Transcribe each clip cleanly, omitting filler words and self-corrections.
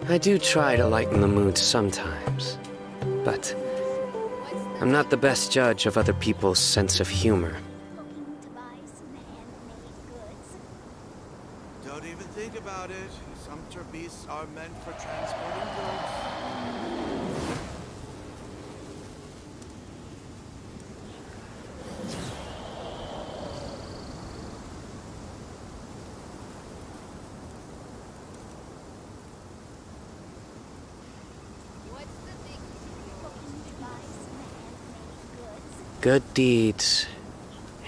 I do try to lighten the mood sometimes, but I'm not the best judge of other people's sense of humor. Don't even think about it. Some beasts are meant for transporting goods. Good deeds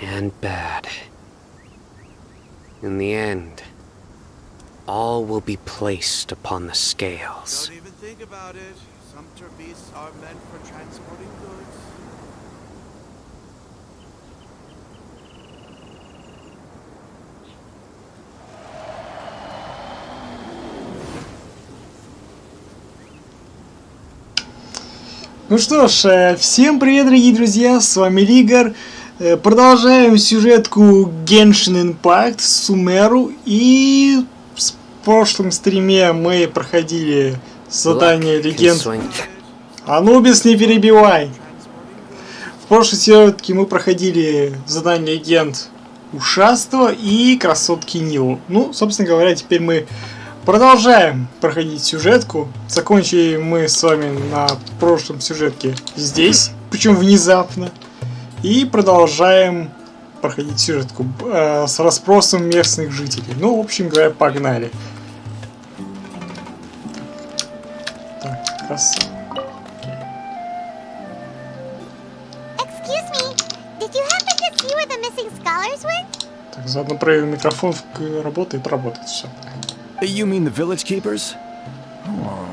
and bad. In the end, all will be placed upon the scales. Don't even think about it. Some beasts are meant for transporting goods. Ну что ж, всем привет, дорогие друзья, с вами Лигар. Продолжаем сюжетку Genshin Impact, Сумеру. И в прошлом стриме мы проходили задание легенд... Анубис, не перебивай! В прошлой сюжетке мы проходили задание легенд Ушастого и красотки Нилу. Ну, собственно говоря, теперь мы продолжаем проходить сюжетку. Закончили мы с вами на прошлом сюжетке здесь, причем внезапно. И продолжаем проходить сюжетку с расспросом местных жителей. Ну, в общем говоря, погнали. Так, красава. Так, заодно проверим микрофон, работает, все. You mean the village keepers? Oh,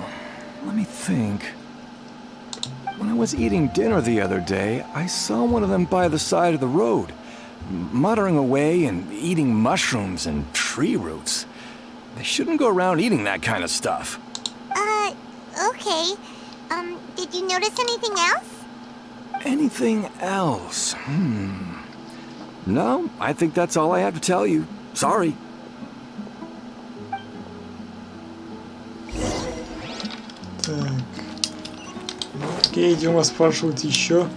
let me think. When I was eating dinner the other day, I saw one of them by the side of the road, muttering away and eating mushrooms and tree roots. They shouldn't go around eating that kind of stuff. Okay. Did you notice anything else? Anything else? No, I think that's all I have to tell you. Sorry. Так. Окей, идем вас спрашивать еще.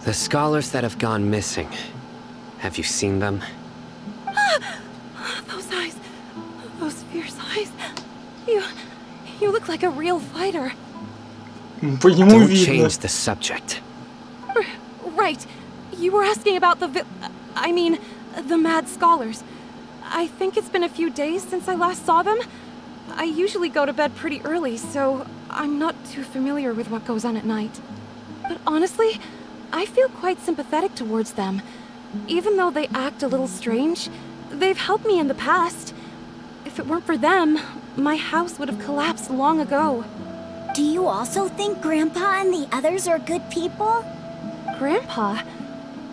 The scholars that have gone missing. Have you seen them? Those eyes. Those fierce eyes. You look like a real fighter. По нему Don't видно. change the subject. Right. You were asking about the mad scholars. I think it's been a few days since I last saw them. I usually go to bed pretty early, so I'm not too familiar with what goes on at night. But honestly, I feel quite sympathetic towards them. Even though they act a little strange, they've helped me in the past. If it weren't for them, my house would have collapsed long ago. Do you also think Grandpa and the others are good people? Grandpa?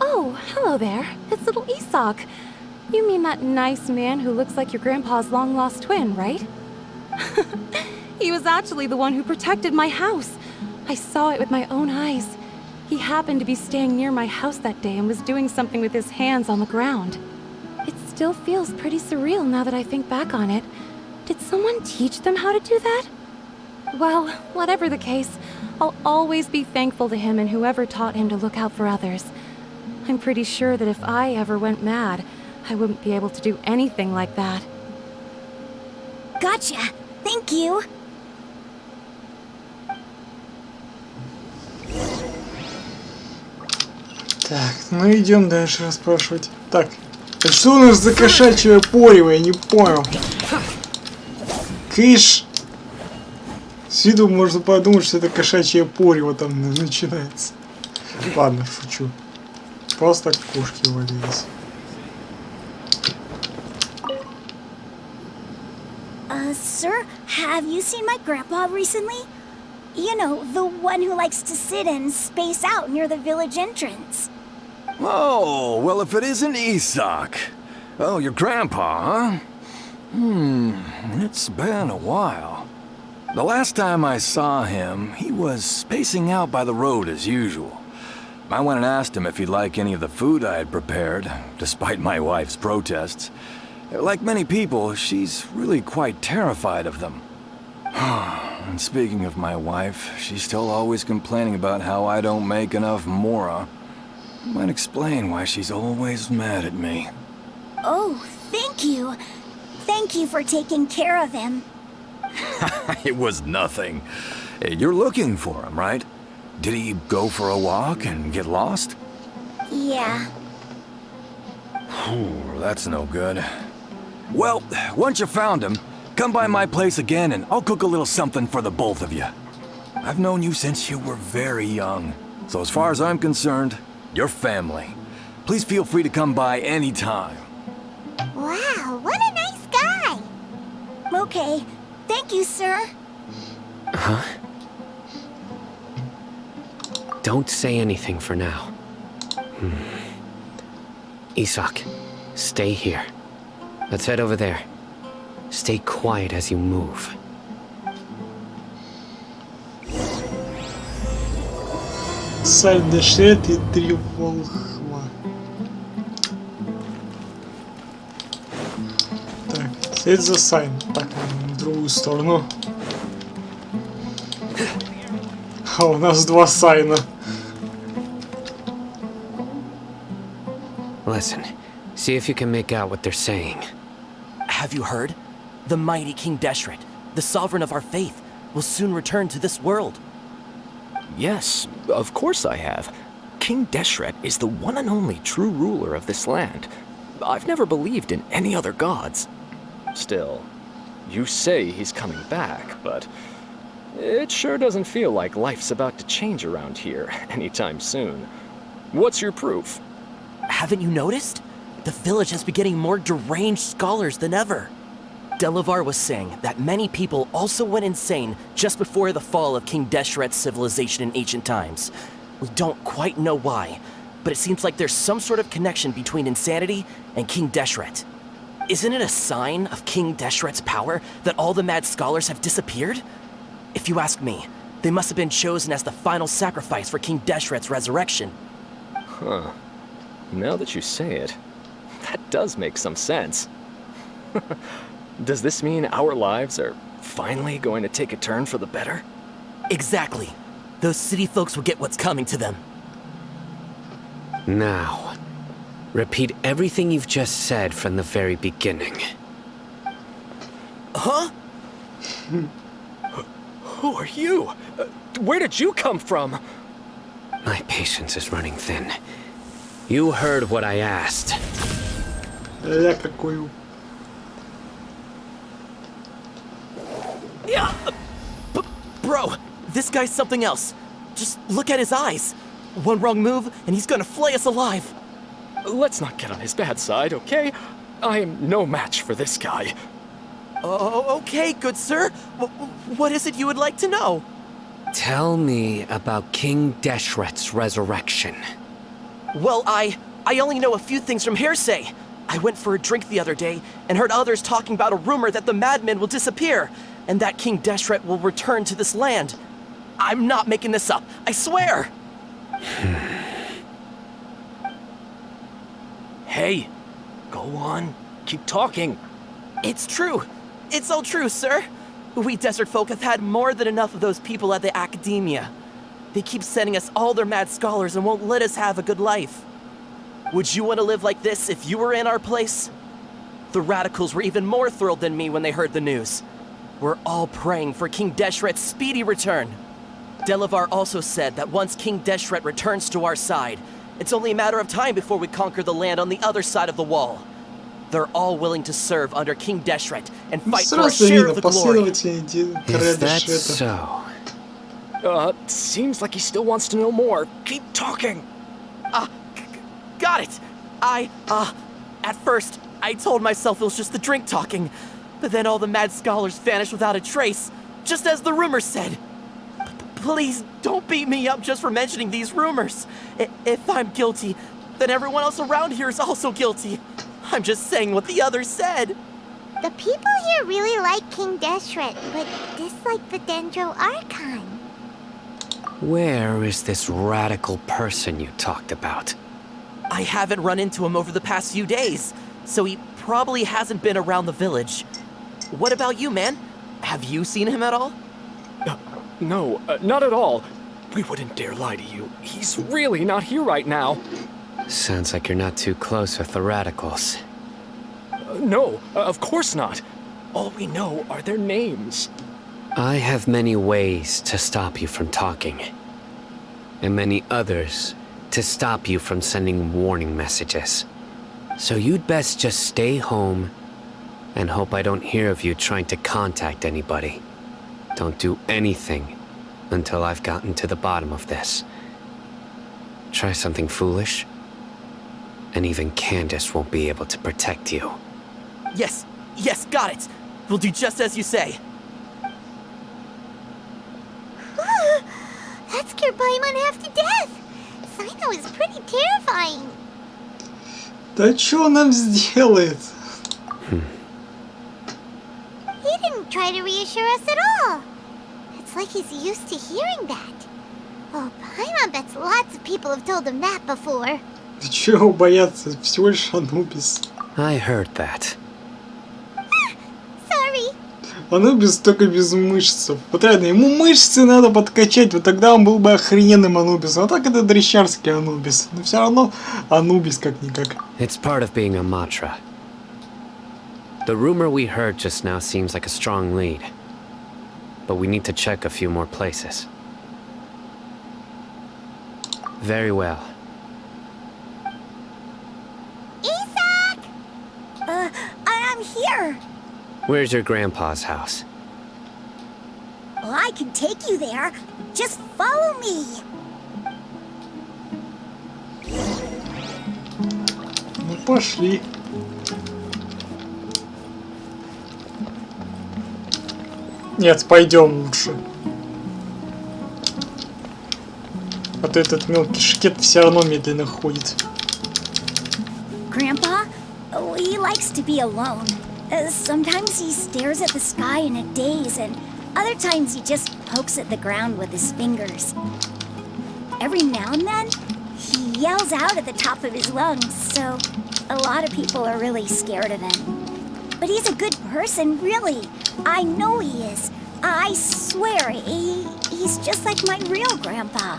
Oh, hello there. It's little Isak. You mean that nice man who looks like your grandpa's long-lost twin, right? He was actually the one who protected my house. I saw it with my own eyes. He happened to be staying near my house that day and was doing something with his hands on the ground. It still feels pretty surreal now that I think back on it. Did someone teach them how to do that? Well, whatever the case, I'll always be thankful to him and whoever taught him to look out for others. I'm pretty sure that if I ever went mad, I wouldn't be able to do anything like that. Gotcha. Thank you. Так, ну идем дальше расспрашивать. Так, а что у нас за кошачье порево, я не понял. Кыш. С виду можно подумать, что это кошачье порево там начинается. Ладно, шучу. Просто так кошки валились. Sir, have you seen my grandpa recently? You know, the one who likes to sit and space out near the village entrance. Oh, well, if it isn't Isak. Oh, your grandpa, huh? It's been a while. The last time I saw him, he was spacing out by the road as usual. I went and asked him if he'd like any of the food I had prepared, despite my wife's protests. Like many people, she's really quite terrified of them. And speaking of my wife, she's still always complaining about how I don't make enough mora. Might explain why she's always mad at me. Oh, thank you. Thank you for taking care of him. It was nothing. You're looking for him, right? Did he go for a walk and get lost? Yeah. Whew, that's no good. Well, once you found him, come by my place again and I'll cook a little something for the both of you. I've known you since you were very young, so as far as I'm concerned, you're family. Please feel free to come by anytime. Wow, what a nice guy. Okay, thank you, sir. Huh? Don't say anything for now. Isak, stay here. Let's head over there. Stay quiet as you move. Саль дешет и 3 волхва. Так, след за Сайн. Так, в другую сторону. А у нас 2 Сайна. Listen, see if you can make out what they're saying. Have you heard? The mighty King Deshret, the sovereign of our faith, will soon return to this world. Yes, of course I have. King Deshret is the one and only true ruler of this land. I've never believed in any other gods. Still, you say he's coming back, but it sure doesn't feel like life's about to change around here anytime soon. What's your proof? Haven't you noticed? The village has been getting more deranged scholars than ever. Delavar was saying that many people also went insane just before the fall of King Deshret's civilization in ancient times. We don't quite know why, but it seems like there's some sort of connection between insanity and King Deshret. Isn't it a sign of King Deshret's power that all the mad scholars have disappeared? If you ask me, they must have been chosen as the final sacrifice for King Deshret's resurrection. Huh. Now that you say it, that does make some sense. Does this mean our lives are finally going to take a turn for the better? Exactly. Those city folks will get what's coming to them. Now, repeat everything you've just said from the very beginning. Huh? Who are you? Where did you come from? My patience is running thin. You heard what I asked. Ля какой. Yeah. Bro, this guy's something else. Just look at his eyes. One wrong move, and he's gonna flay us alive. Let's not get on his bad side, okay? I am no match for this guy. Oh, okay, good sir. What is it you would like to know? Tell me about King Deshret's resurrection. Well, I only know a few things from hearsay. I went for a drink the other day and heard others talking about a rumor that the madmen will disappear and that King Deshret will return to this land. I'm not making this up, I swear! Hey, go on. Keep talking. It's true. It's all true, sir. We desert folk have had more than enough of those people at the academia. They keep sending us all their mad scholars and won't let us have a good life. Would you want to live like this if you were in our place? The radicals were even more thrilled than me when they heard the news. We're all praying for King Deshret's speedy return. Delavar also said that once King Deshret returns to our side, it's only a matter of time before we conquer the land on the other side of the wall. They're all willing to serve under King Deshret and fight for a Сразу share видно, of the glory. последователи Is that Дешета. so? Seems like he still wants to know more. Keep talking. Got it! At first, I told myself it was just the drink talking, but then all the mad scholars vanished without a trace, just as the rumors said. Please don't beat me up just for mentioning these rumors. If I'm guilty, then everyone else around here is also guilty. I'm just saying what the others said. The people here really like King Deshret, but dislike the Dendro Archon. Where is this radical person you talked about? I haven't run into him over the past few days, so he probably hasn't been around the village. What about you, man? Have you seen him at all? No, not at all. We wouldn't dare lie to you. He's really not here right now. Sounds like you're not too close with the radicals. No, of course not. All we know are their names. I have many ways to stop you from talking. And many others to stop you from sending warning messages. So you'd best just stay home and hope I don't hear of you trying to contact anybody. Don't do anything until I've gotten to the bottom of this. Try something foolish, and even Candace won't be able to protect you. Yes, got it. We'll do just as you say. That scared Paimon half to death. Sino is pretty terrifying. Да чё он нам сделает? He didn't try to reassure us at all. It's like he's used to hearing that. Oh, Paimon bets lots of people have told him that before. Да чё его бояться? Всего лишь Анубис. I heard that. Sorry. Анубис только без мышц. Вот реально, ему мышцы надо подкачать, вот тогда он был бы охрененным Анубисом. А так это дрищарский Анубис. Но все равно Анубис как-никак. It's part of being a Matra. The rumor we heard just now seems like a strong lead. But we need to check a few more places. Very well. Isaac! I'm here. Where's your grandpa's house? Well, I can take you there. Just follow me. Ну пошли. Нет, пойдем лучше. А то этот мелкий шкет все равно медленно ходит. Grandpa? Oh, he likes to be alone. Sometimes he stares at the sky in a daze, and other times he just pokes at the ground with his fingers. Every now and then, he yells out at the top of his lungs, so a lot of people are really scared of him. But he's a good person, really. I know he is. I swear, he's just like my real grandpa.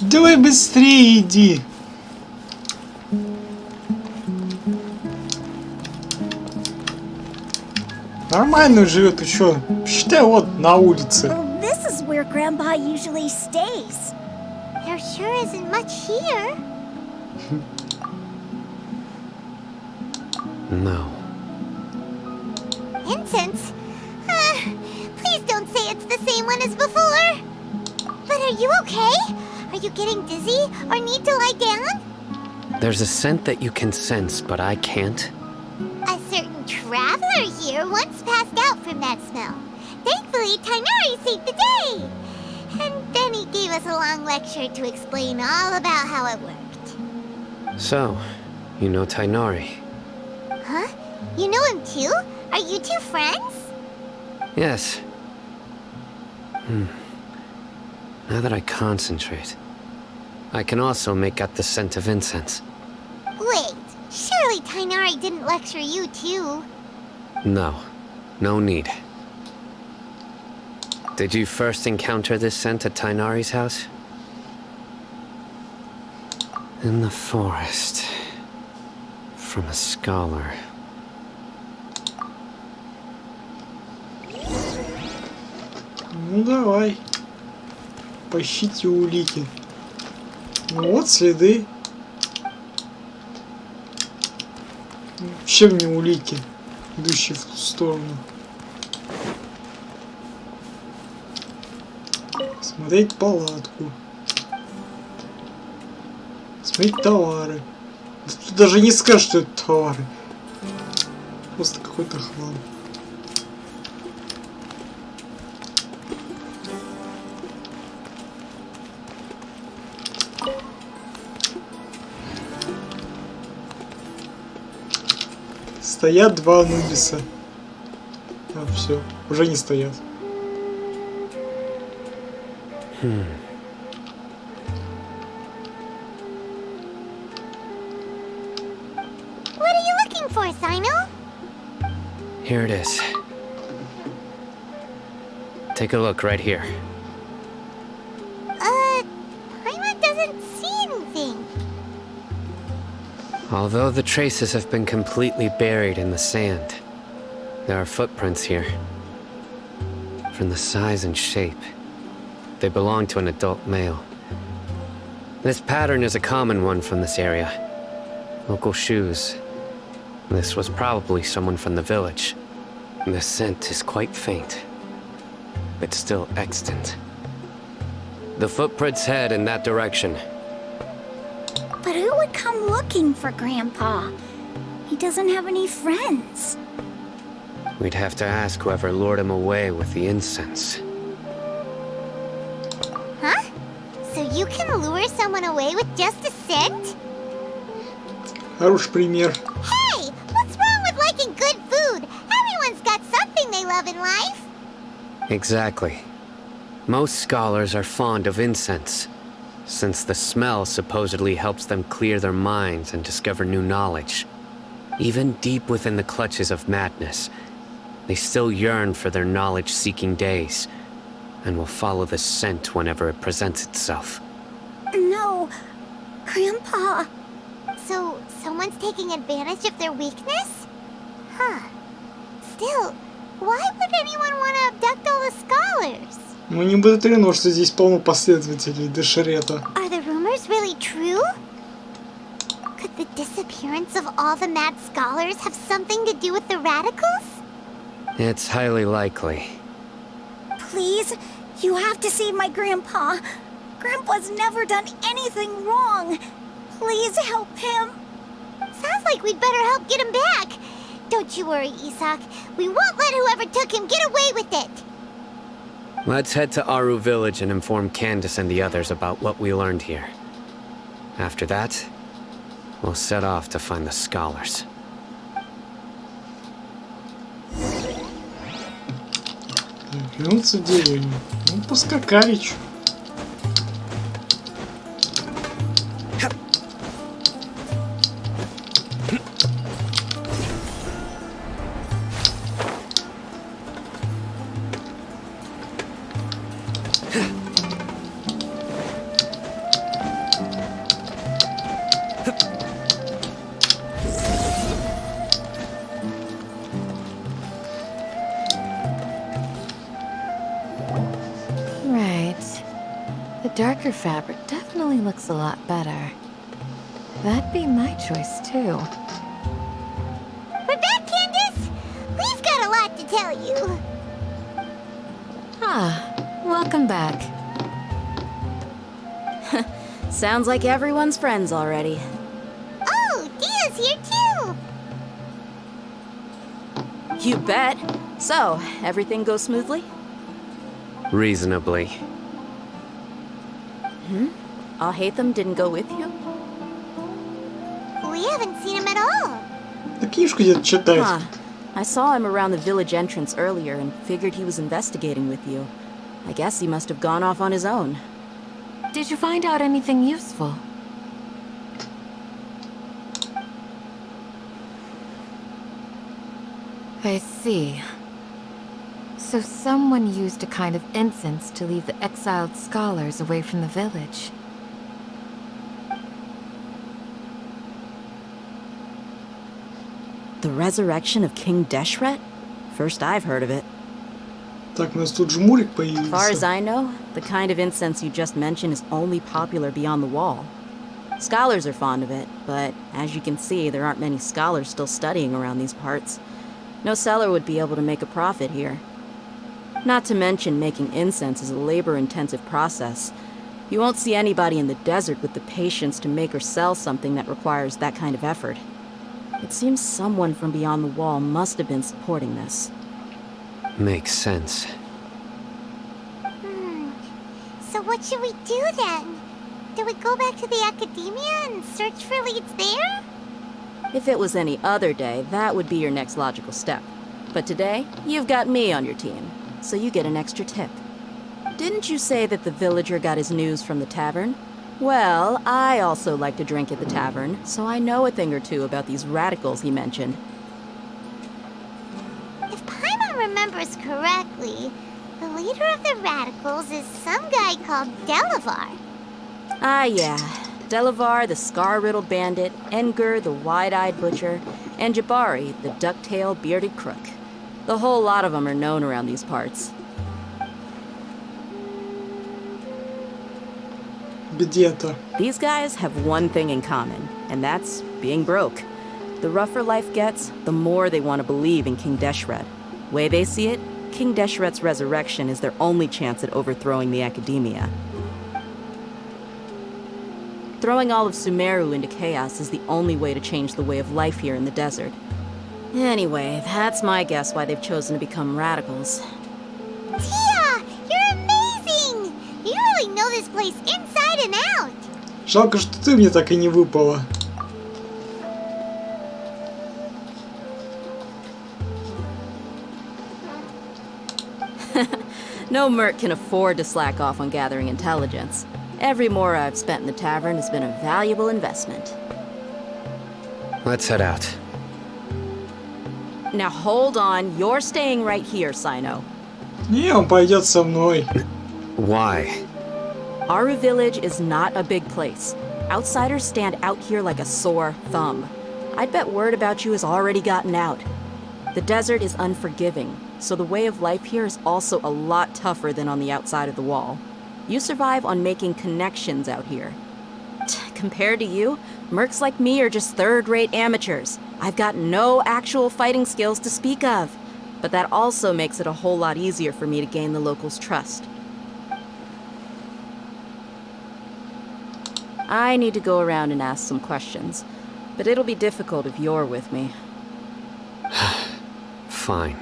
Давай быстрее иди. Нормально живет еще. Считай, вот на улице. This is where Grandpa usually stays. There sure isn't much here. No. Incense? Please don't say it's the same one as before. But are you okay? Are you getting dizzy or need to lie down? There's a scent that you can sense, but I can't. A certain traveler here once passed out from that smell. Thankfully, Tainari saved the day. And then he gave us a long lecture to explain all about how it worked. So, you know Tainari? Huh? You know him too? Are you two friends? Yes. Now that I concentrate, I can also make out the scent of incense. Wait, surely Tainari didn't lecture you too? No. No need. Did you first encounter this scent at Tainari's house? In the forest. From a scholar. Ну давай. Поищите улики. Ну вот следы. Чем не улики, идущие в ту сторону? Смотреть палатку. Смотреть товары. Тут даже не скажешь, что это товары. Просто какой-то хлам. Стоят два Анубиса. А, все, уже не стоят. course I know. Here it is. Take a look right here. Paimon doesn't see anything. Although the traces have been completely buried in the sand, there are footprints here. From the size and shape, they belong to an adult male. This pattern is a common one from this area. Local shoes. This was probably someone from the village. The scent is quite faint, but still extant. The footprints head in that direction. But who would come looking for Grandpa? He doesn't have any friends. We'd have to ask whoever lured him away with the incense. Huh? So you can lure someone away with just a scent? Хороший пример. Hey! What's wrong with liking good food? Everyone's got something they love in life. Exactly. Most scholars are fond of incense, since the smell supposedly helps them clear their minds and discover new knowledge. Even deep within the clutches of madness, they still yearn for their knowledge-seeking days, and will follow the scent whenever it presents itself. No, Grandpa. So, someone's taking advantage of their weakness? Huh. Still, why would anyone want to abduct all the scholars? Ну не мудрено, что здесь полно последователей Дешрета. Are the rumors really true? Could the disappearance of all the mad scholars have something to do with the radicals? It's highly likely. Please, you have to save my Grandpa. Grandpa's never done anything wrong. Please help him. Sounds like we'd better help get him back. Don't you worry, Isak. We won't let whoever took him get away with it. Let's head to Aru Village and inform Candace and the others about what we learned here. After that, we'll set off to find the scholars. Вернуться в деревню. Ну, поскакали, чё. The darker fabric definitely looks a lot better. That'd be my choice, too. We're back, Candace! We've got a lot to tell you. Ah, welcome back. Sounds like everyone's friends already. Oh, Dia's here too! You bet. So, everything goes smoothly? Reasonably. Alhaitham didn't go with you? We haven't seen him at all. Да книжку где-то читает. Huh. I saw him around the village entrance earlier and figured he was investigating with you. I guess he must have gone off on his own. Did you find out anything useful? I see. So someone used a kind of incense to lead the exiled scholars away from the village. The resurrection of King Deshret? First I've heard of it. Так, у нас тут жмурик As far as появился. I know, the kind of incense you just mentioned is only popular beyond the wall. Scholars are fond of it, but as you can see, there aren't many scholars still studying around these parts. No seller would be able to make a profit here. Not to mention making incense is a labor-intensive process. You won't see anybody in the desert with the patience to make or sell something that requires that kind of effort. It seems someone from beyond the wall must have been supporting this. Makes sense. So what should we do then? Do we go back to the academia and search for leads there? If it was any other day, that would be your next logical step. But today, you've got me on your team, so you get an extra tip. Didn't you say that the villager got his news from the tavern? Well, I also like to drink at the tavern, so I know a thing or two about these radicals he mentioned. numbers correctly, the leader of the radicals is some guy called Delavar. Ah, yeah. Delavar, the scar-riddled bandit, Engur, the wide-eyed butcher, and Jabari, the duck-tailed bearded crook. The whole lot of them are known around these parts. Где-то. These guys have one thing in common, and that's being broke. The rougher life gets, the more they want to believe in King Deshret. Way they see it, King Deshret's resurrection is their only chance at overthrowing the academia. Throwing all of Sumeru into chaos is the only way to change the way of life here in the desert. Anyway, that's my guess why they've chosen to become radicals. Tia, you're amazing! You really know this place inside and out. Жалко, что ты мне так и не выпала. No merc can afford to slack off on gathering intelligence. Every mora I've spent in the tavern has been a valuable investment. Let's head out. Now hold on, you're staying right here, Sino. Не, он пойдет со мной. Why? Aru village is not a big place. Outsiders stand out here like a sore thumb. I'd bet word about you has already gotten out. The desert is unforgiving, so the way of life here is also a lot tougher than on the outside of the wall. You survive on making connections out here. Compared to you, mercs like me are just third-rate amateurs. I've got no actual fighting skills to speak of. But that also makes it a whole lot easier for me to gain the locals' trust. I need to go around and ask some questions, but it'll be difficult if you're with me. Fine.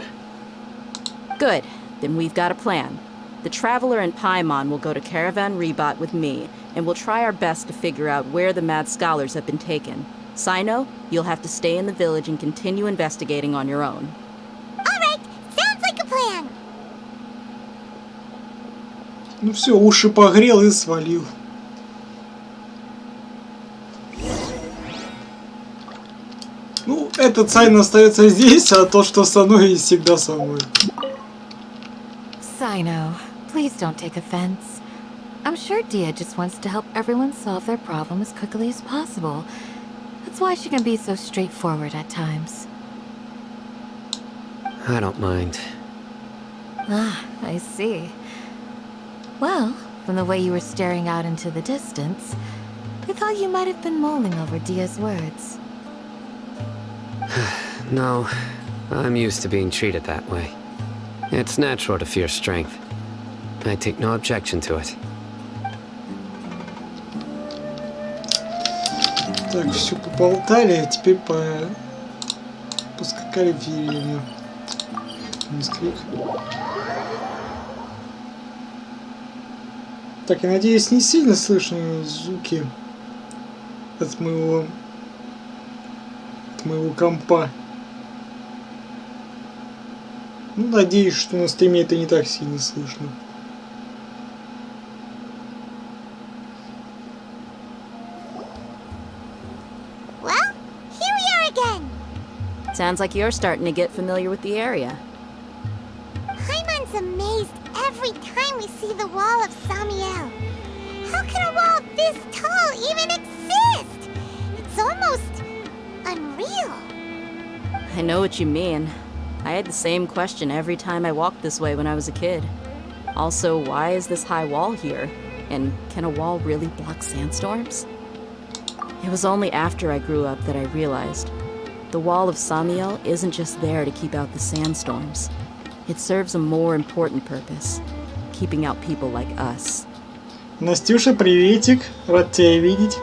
Good, then we've got a plan. The Traveler and Paimon will go to Caravan Rebat with me, and we'll try our best to figure out where the mad scholars have been taken. Sino, you'll have to stay in the village and continue investigating on your own. Alright, sounds like a plan. Ну все, уши погрел и свалил. Ну, этот Сайн остается здесь, а то, что со мной, всегда со мной. Sino, please don't take offense. I'm sure Dia just wants to help everyone solve their problem as quickly as possible. That's why she can be so straightforward at times. I don't mind. Ah, I see. Well, from the way you were staring out into the distance, I thought you might have been mulling over Dia's words. No, I'm used to being treated that way. It's natural to fear strength. I take no objection to it. Так, все поболтали, а теперь поскакали в деревню. Мисклик. Так, я надеюсь, не сильно слышны звуки от моего компа. Ну, надеюсь, что на стриме это не так сильно слышно. Well, here we are again. Sounds like you're starting to get familiar with the area. Paimon's amazed every time we see the wall of Samiel. How can a wall this tall even exist? It's almost unreal. I know what you mean. I had the same question every time I walked this way when I was a kid. Also, why is this high wall here? And can a wall really block sandstorms? It was only after I grew up that I realized the wall of Samiel isn't just there to keep out the sandstorms. It serves a more important purpose, keeping out people like us. Настюша, приветик. Рад тебя видеть.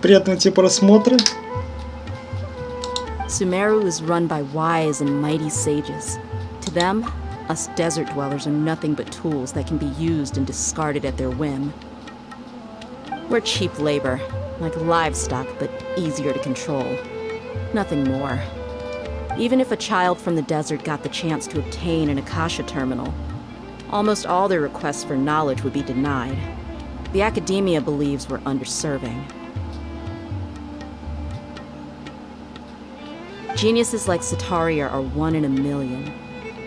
Приятного тебе просмотра. Sumeru is run by wise and mighty sages. To them, us desert dwellers are nothing but tools that can be used and discarded at their whim. We're cheap labor, like livestock, but easier to control. Nothing more. Even if a child from the desert got the chance to obtain an Akasha terminal, almost all their requests for knowledge would be denied. The academia believes we're underserving. Geniuses like Sataria are one in a million.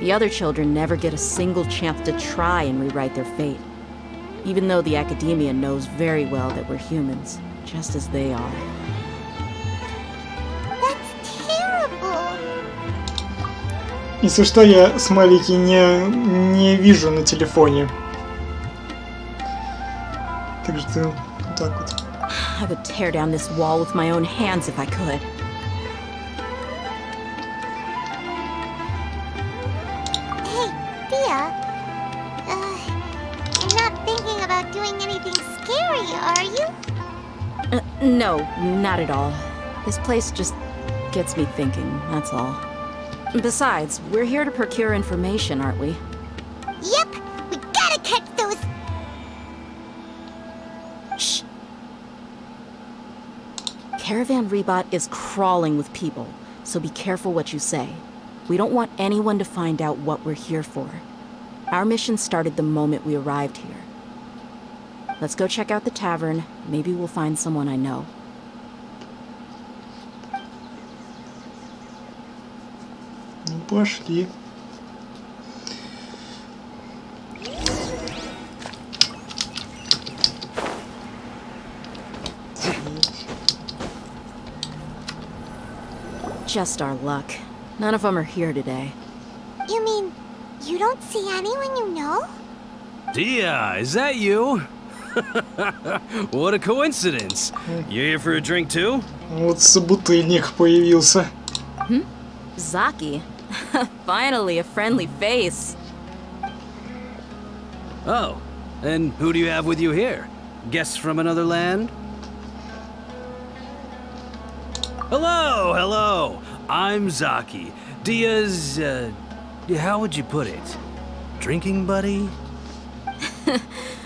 The other children never get a single chance to try and rewrite their fate. Even though the academia knows very well that we're humans, just as they are. That's terrible. Если что, я смайлики не вижу на телефоне. Так что вот так вот. I would tear down this wall with my own hands if I could. Hey, Thea. You're not thinking about doing anything scary, are you? No, not at all. This place just gets me thinking, that's all. Besides, we're here to procure information, aren't we? Yep, we gotta catch those. Shh. Caravan Rebot is crawling with people, so be careful what you say. We don't want anyone to find out what we're here for. Our mission started the moment we arrived here. Let's go check out the tavern. Maybe we'll find someone I know. Ну, пошли. Just our luck. None of them are here today. You mean you don't see anyone you know? Dia, is that you? What a coincidence. You here for a drink too? Вот собутыльник появился. Zaki. Finally, a friendly face. Oh, and who do you have with you here? Guests from another land? Hello, hello. I'm Zaki. Dia's, how would you put it? Drinking buddy?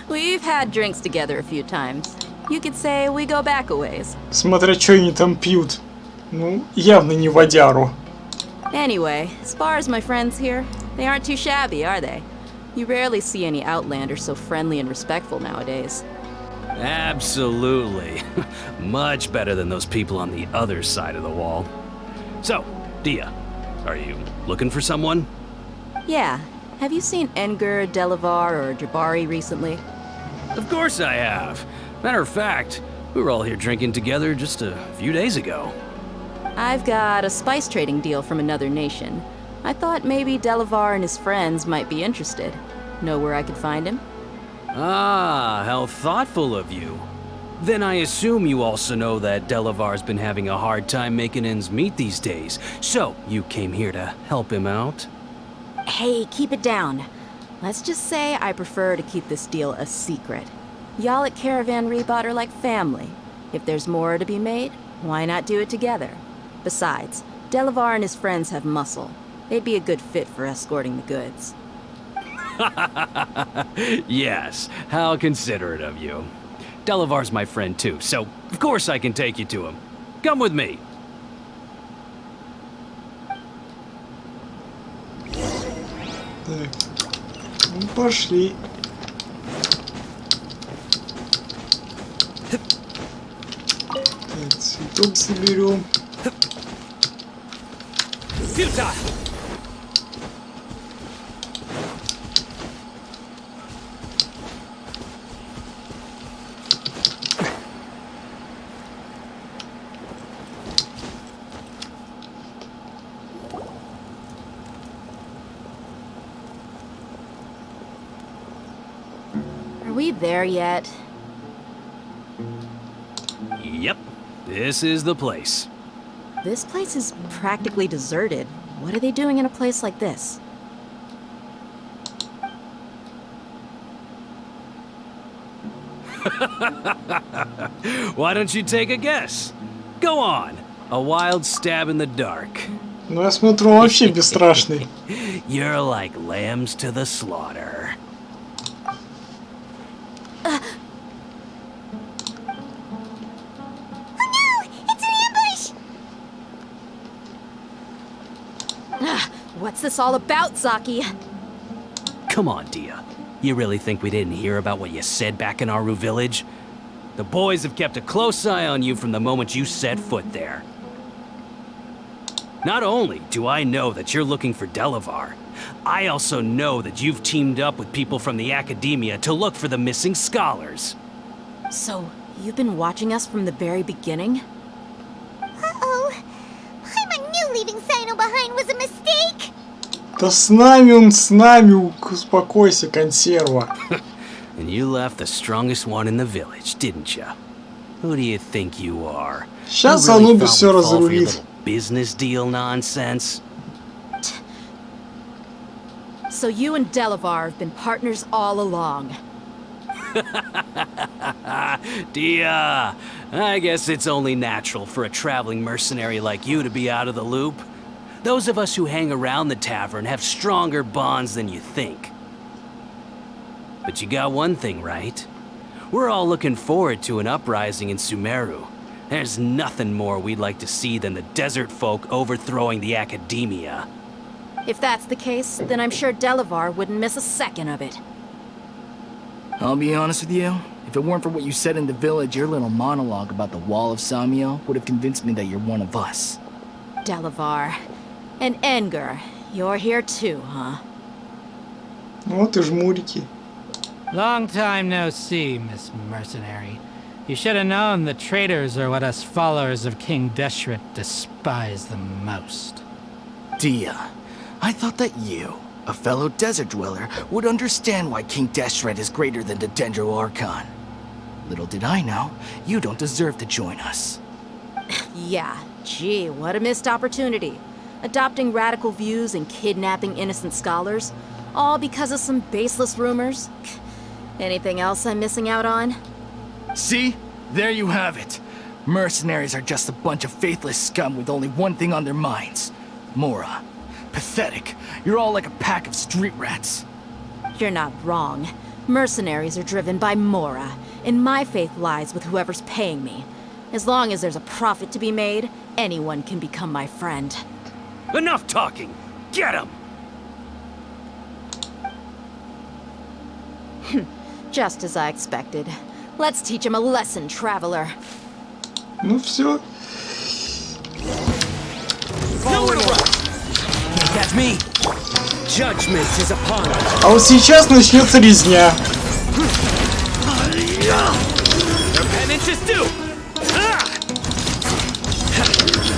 We've had drinks together a few times. You could say we go back a ways. Смотря что они там пьют. Ну, явно не водяру. Anyway, as far as my friends here, they aren't too shabby, are they? You rarely see any Outlanders so friendly and respectful nowadays. Absolutely. Much better than those people on the other side of the wall. So, Dia, are you looking for someone? Yeah. Have you seen Enger, Delavar, or Jabari recently? Of course I have. Matter of fact, we were all here drinking together just a few days ago. I've got a spice trading deal from another nation. I thought maybe Delavar and his friends might be interested. Know where I could find him? Ah, how thoughtful of you. Then I assume you also know that Delavar's been having a hard time making ends meet these days. So, you came here to help him out? Hey, keep it down. Let's just say I prefer to keep this deal a secret. Y'all at Caravan Rebot are like family. If there's more to be made, why not do it together? Besides, Delavar and his friends have muscle. They'd be a good fit for escorting the goods. Yes, how considerate of you. Delavar's my friend too, so of course I can take you to him. Come with me. Так. Ну, пошли. Так, цветок соберем. Are we there yet? Yep, this is the place. This place is practically deserted. What are they doing in a place like this? Why don't you take a guess? Go on. A wild stab in the dark. Ну, я смотрю, он вообще бесстрашный. You're like lambs to the slaughter. What's this all about, Zaki? Come on, Dia. You really think we didn't hear about what you said back in Aru village? The boys have kept a close eye on you from the moment you set foot there. Not only do I know that you're looking for Delavar, I also know that you've teamed up with people from the Academia to look for the missing scholars. So, you've been watching us from the very beginning? Uh-oh. Paimon knew leaving Sino behind was a mistake. Да с нами он, с нами, успокойся, консерва. And you left the strongest one in the village, didn't you? Who do you think you are? Сейчас You really Анубис thought все we'd fall for your разрулит. little business deal nonsense? So you and Delavar have been partners all along. Dia, I guess it's only natural for a traveling mercenary like you to be out of the loop. Those of us who hang around the tavern have stronger bonds than you think. But you got one thing right. We're all looking forward to an uprising in Sumeru. There's nothing more we'd like to see than the desert folk overthrowing the Academia. If that's the case, then I'm sure Delavar wouldn't miss a second of it. I'll be honest with you. If it weren't for what you said in the village, your little monologue about the Wall of Samiel would have convinced me that you're one of us. Delavar. And Engar, you're here too, huh? Вот и жмурики. Long time no see, Miss Mercenary. You should have known the traitors are what us followers of King Deshret despise the most. Dia, I thought that you, a fellow desert dweller, would understand why King Deshret is greater than the Dendro Archon. Little did I know, you don't deserve to join us. Yeah, gee, what a missed opportunity. Adopting radical views and kidnapping innocent scholars, all because of some baseless rumors. Anything else I'm missing out on? See? There you have it. Mercenaries are just a bunch of faithless scum with only one thing on their minds. Mora. Pathetic. You're all like a pack of street rats. You're not wrong. Mercenaries are driven by Mora, and my faith lies with whoever's paying me. As long as there's a profit to be made, anyone can become my friend. Enough talking! Get him! Just as I expected. Let's teach him a lesson, traveler. Ну все. Nowhere to run! Can't catch me! Judgment is upon us! А вот сейчас начнется резня. Their penance is due!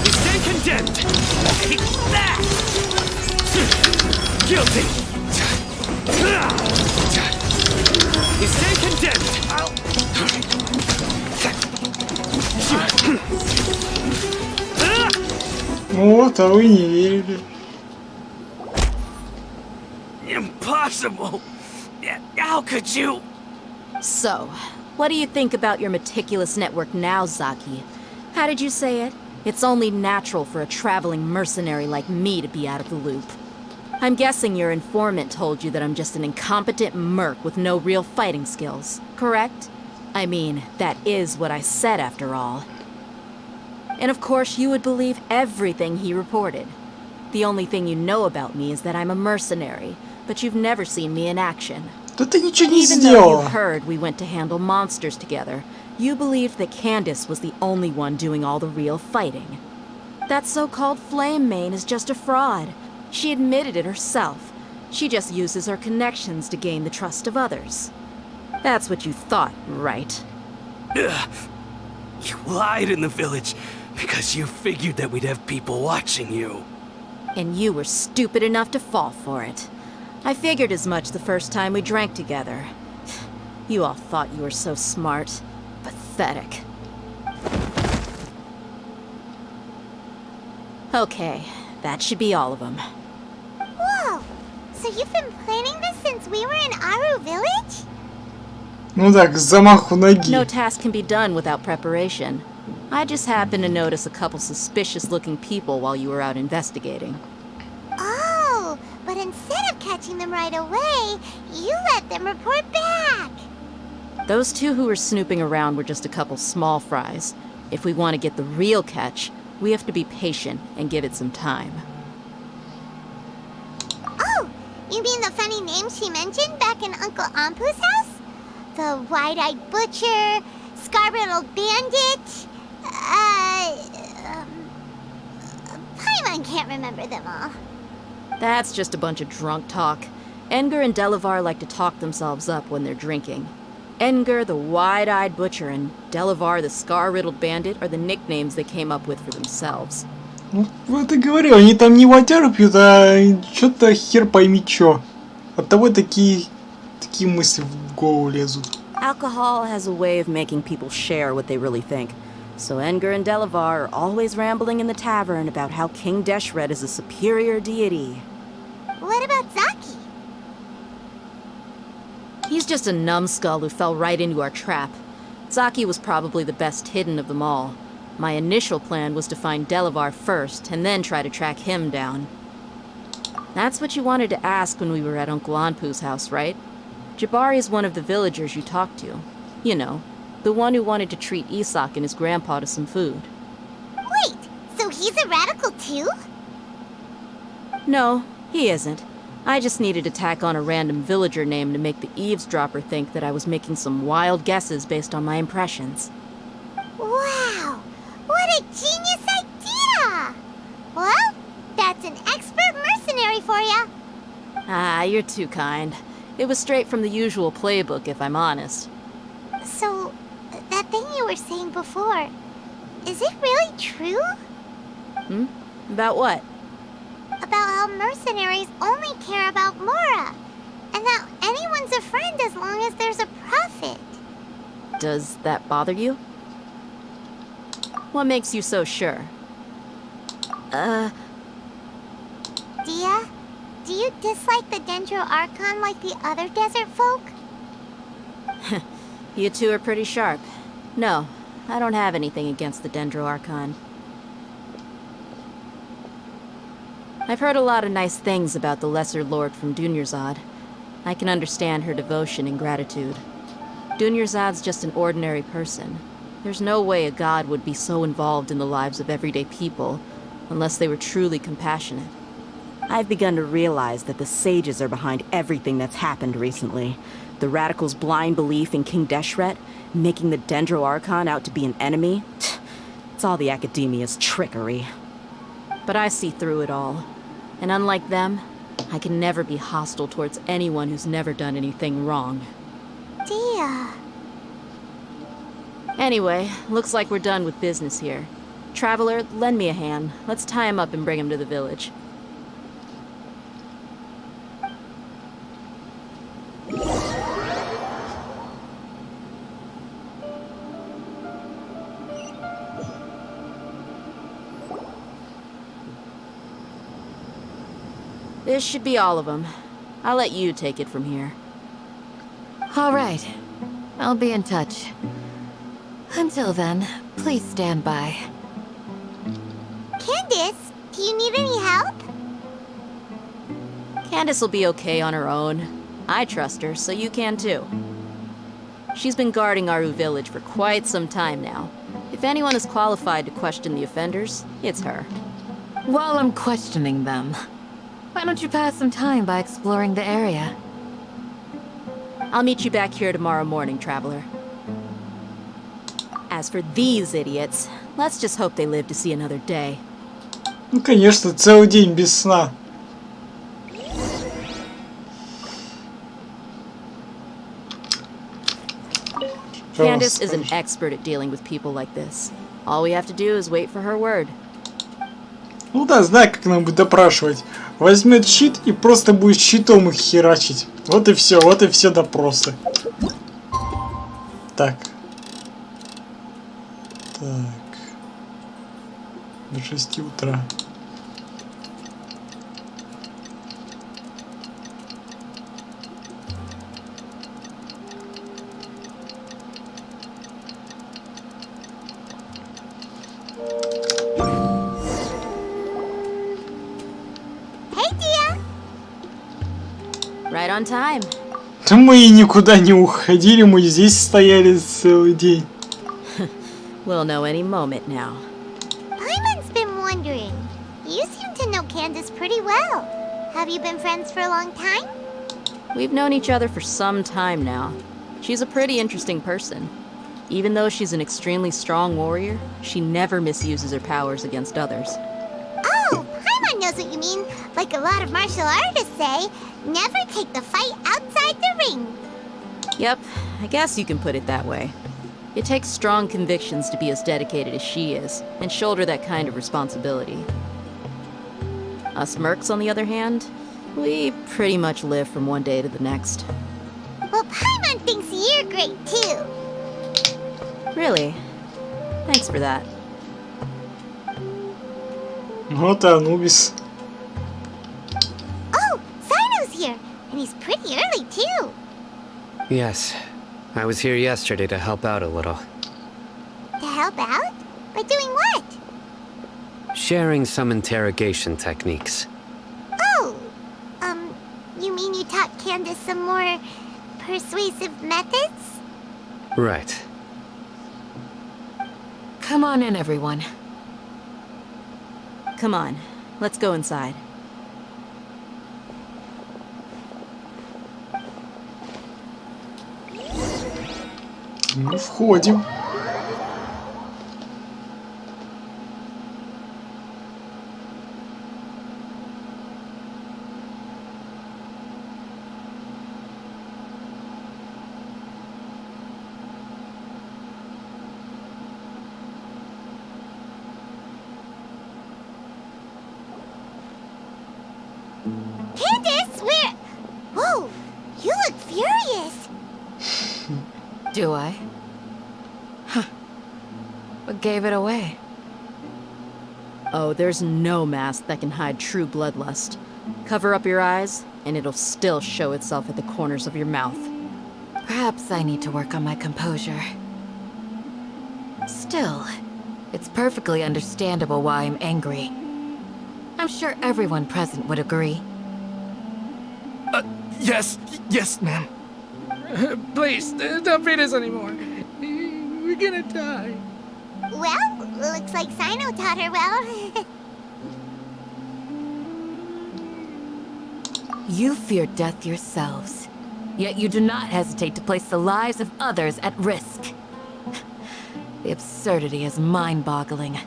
You stand condemned! Take that! Guilty! You stand condemned! Вот, а вы не верили. Impossible! How could you? So, what do you think about your meticulous network now, Zaki? How did you say it? It's only natural for a traveling mercenary like me to be out of the loop. I'm guessing your informant told you that I'm just an incompetent merc with no real fighting skills, correct? I mean, that is what I said after all. And of course, you would believe everything he reported. The only thing you know about me is that I'm a mercenary, but you've never seen me in action. Да ты ничего не Even though you сделала. heard we went to handle monsters together, you believed that Candace was the only one doing all the real fighting. That so-called Flame Mane is just a fraud. She admitted it herself. She just uses her connections to gain the trust of others. That's what you thought, right? You lied in the village because you figured that we'd have people watching you. And you were stupid enough to fall for it. I figured as much the first time we drank together. You all thought you were so smart. Pathetic. Okay, that should be all of them. Whoa! So you've been planning this since we were in Aru Village? Ну так, с замаху ноги. No task can be done without preparation. I just happened to notice a couple suspicious-looking people while you were out investigating. Oh, but instead of catching them right away, you let them report back. Those two who were snooping around were just a couple small fries. If we want to get the real catch, we have to be patient and give it some time. Oh, you mean the funny name she mentioned back in Uncle Ampu's house? The wide-eyed butcher, scar-riddled bandit, Paimon can't remember them all. That's just a bunch of drunk talk. Edgar and Delavar like to talk themselves up when they're drinking. Edgar, the wide-eyed butcher, and Delavar, the scar-riddled bandit, are the nicknames they came up with for themselves. Вот и говорю, они там не водяру пьют, а что-то хер пойми чё. Оттого такие мысли в голову лезут. Alcohol has a way of making people share what they really think. So Edgar and Delavar are always rambling in the tavern about how King Deshret is a superior deity. What about Zaki? He's just a numbskull who fell right into our trap. Zaki was probably the best hidden of them all. My initial plan was to find Delavar first, and then try to track him down. That's what you wanted to ask when we were at Uncle Anpu's house, right? Jabari is one of the villagers you talked to. You know, the one who wanted to treat Isak and his grandpa to some food. Wait, so he's a radical too? No, he isn't. I just needed to tack on a random villager name to make the eavesdropper think that I was making some wild guesses based on my impressions. Wow, what a genius idea! Well, that's an expert mercenary for ya. Ah, you're too kind. It was straight from the usual playbook, if I'm honest. So, that thing you were saying before, is it really true? About what? About how mercenaries only care about Mora, and that anyone's a friend as long as there's a profit. Does that bother you? What makes you so sure? Dia, do you dislike the Dendro Archon like the other desert folk? You two are pretty sharp. No, I don't have anything against the Dendro Archon. I've heard a lot of nice things about the Lesser Lord from Dunyarzad. I can understand her devotion and gratitude. Dunyarzad's just an ordinary person. There's no way a god would be so involved in the lives of everyday people, unless they were truly compassionate. I've begun to realize that the sages are behind everything that's happened recently. The radicals' blind belief in King Deshret, making the Dendro Archon out to be an enemy. It's all the academia's trickery. But I see through it all. And unlike them, I can never be hostile towards anyone who's never done anything wrong. Dia. Anyway, looks like we're done with business here. Traveler, lend me a hand. Let's tie him up and bring him to the village. This should be all of them. I'll let you take it from here. All right. I'll be in touch. Until then, please stand by. Candace, do you need any help? Candace will be okay on her own. I trust her, so you can too. She's been guarding Aru village for quite some time now. If anyone is qualified to question the offenders, it's her. While I'm questioning them, why don't you pass some time by exploring the area? I'll meet you back here tomorrow morning, Traveler. As for these idiots, let's just hope they live to see another day. Ну, конечно, целый день без сна. Candace is an expert at dealing with people like this. All we have to do is wait for her word. Ну да, знаю, как нам будет допрашивать. Возьмет щит и просто будет щитом их херачить. Вот и все допросы. Так. До 6 утра. Right on time. Мы и никуда не уходили, мы здесь стояли целый день. We'll know any moment now. Paimon's been wondering. You seem to know Candace pretty well. Have you been friends for a long time? We've known each other for some time now. She's a pretty interesting person. Even though she's an extremely strong warrior, she never misuses her powers against others. Oh, knows what you mean. Like a lot of martial artists say, never take the fight outside the ring. Yep, I guess you can put it that way. It takes strong convictions to be as dedicated as she is, and shoulder that kind of responsibility. Us mercs, on the other hand, we pretty much live from one day to the next. Well, Paimon thinks you're great too. Really? Thanks for that. Вот Анубис. Oh, Sino's here, and he's pretty early too. Yes, I was here yesterday to help out a little. To help out? By doing what? Sharing some interrogation techniques. Oh, you mean you taught Candace some more persuasive methods? Right. Come on in, everyone. Come on, let's go inside. Ну, входим. Candace, where? Whoa, you look furious. Do I? Huh. What gave it away? Oh, there's no mask that can hide true bloodlust. Cover up your eyes, and it'll still show itself at the corners of your mouth. Perhaps I need to work on my composure. Still, it's perfectly understandable why I'm angry. I'm sure everyone present would agree. Yes, ma'am. Please, don't beat us anymore. We're gonna die. Well, looks like Sino taught her well. You fear death yourselves, yet you do not hesitate to place the lives of others at risk. The absurdity is mind-boggling.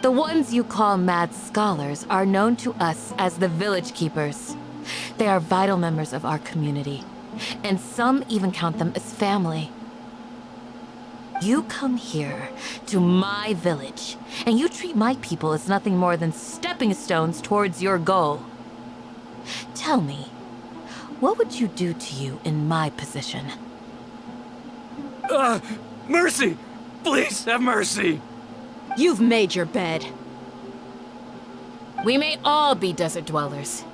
The ones you call mad scholars are known to us as the Village Keepers. They are vital members of our community, and some even count them as family. You come here, to my village, and you treat my people as nothing more than stepping stones towards your goal. Tell me, what would you do to you in my position? Mercy! Please have mercy! You've made your bed. We may all be desert dwellers,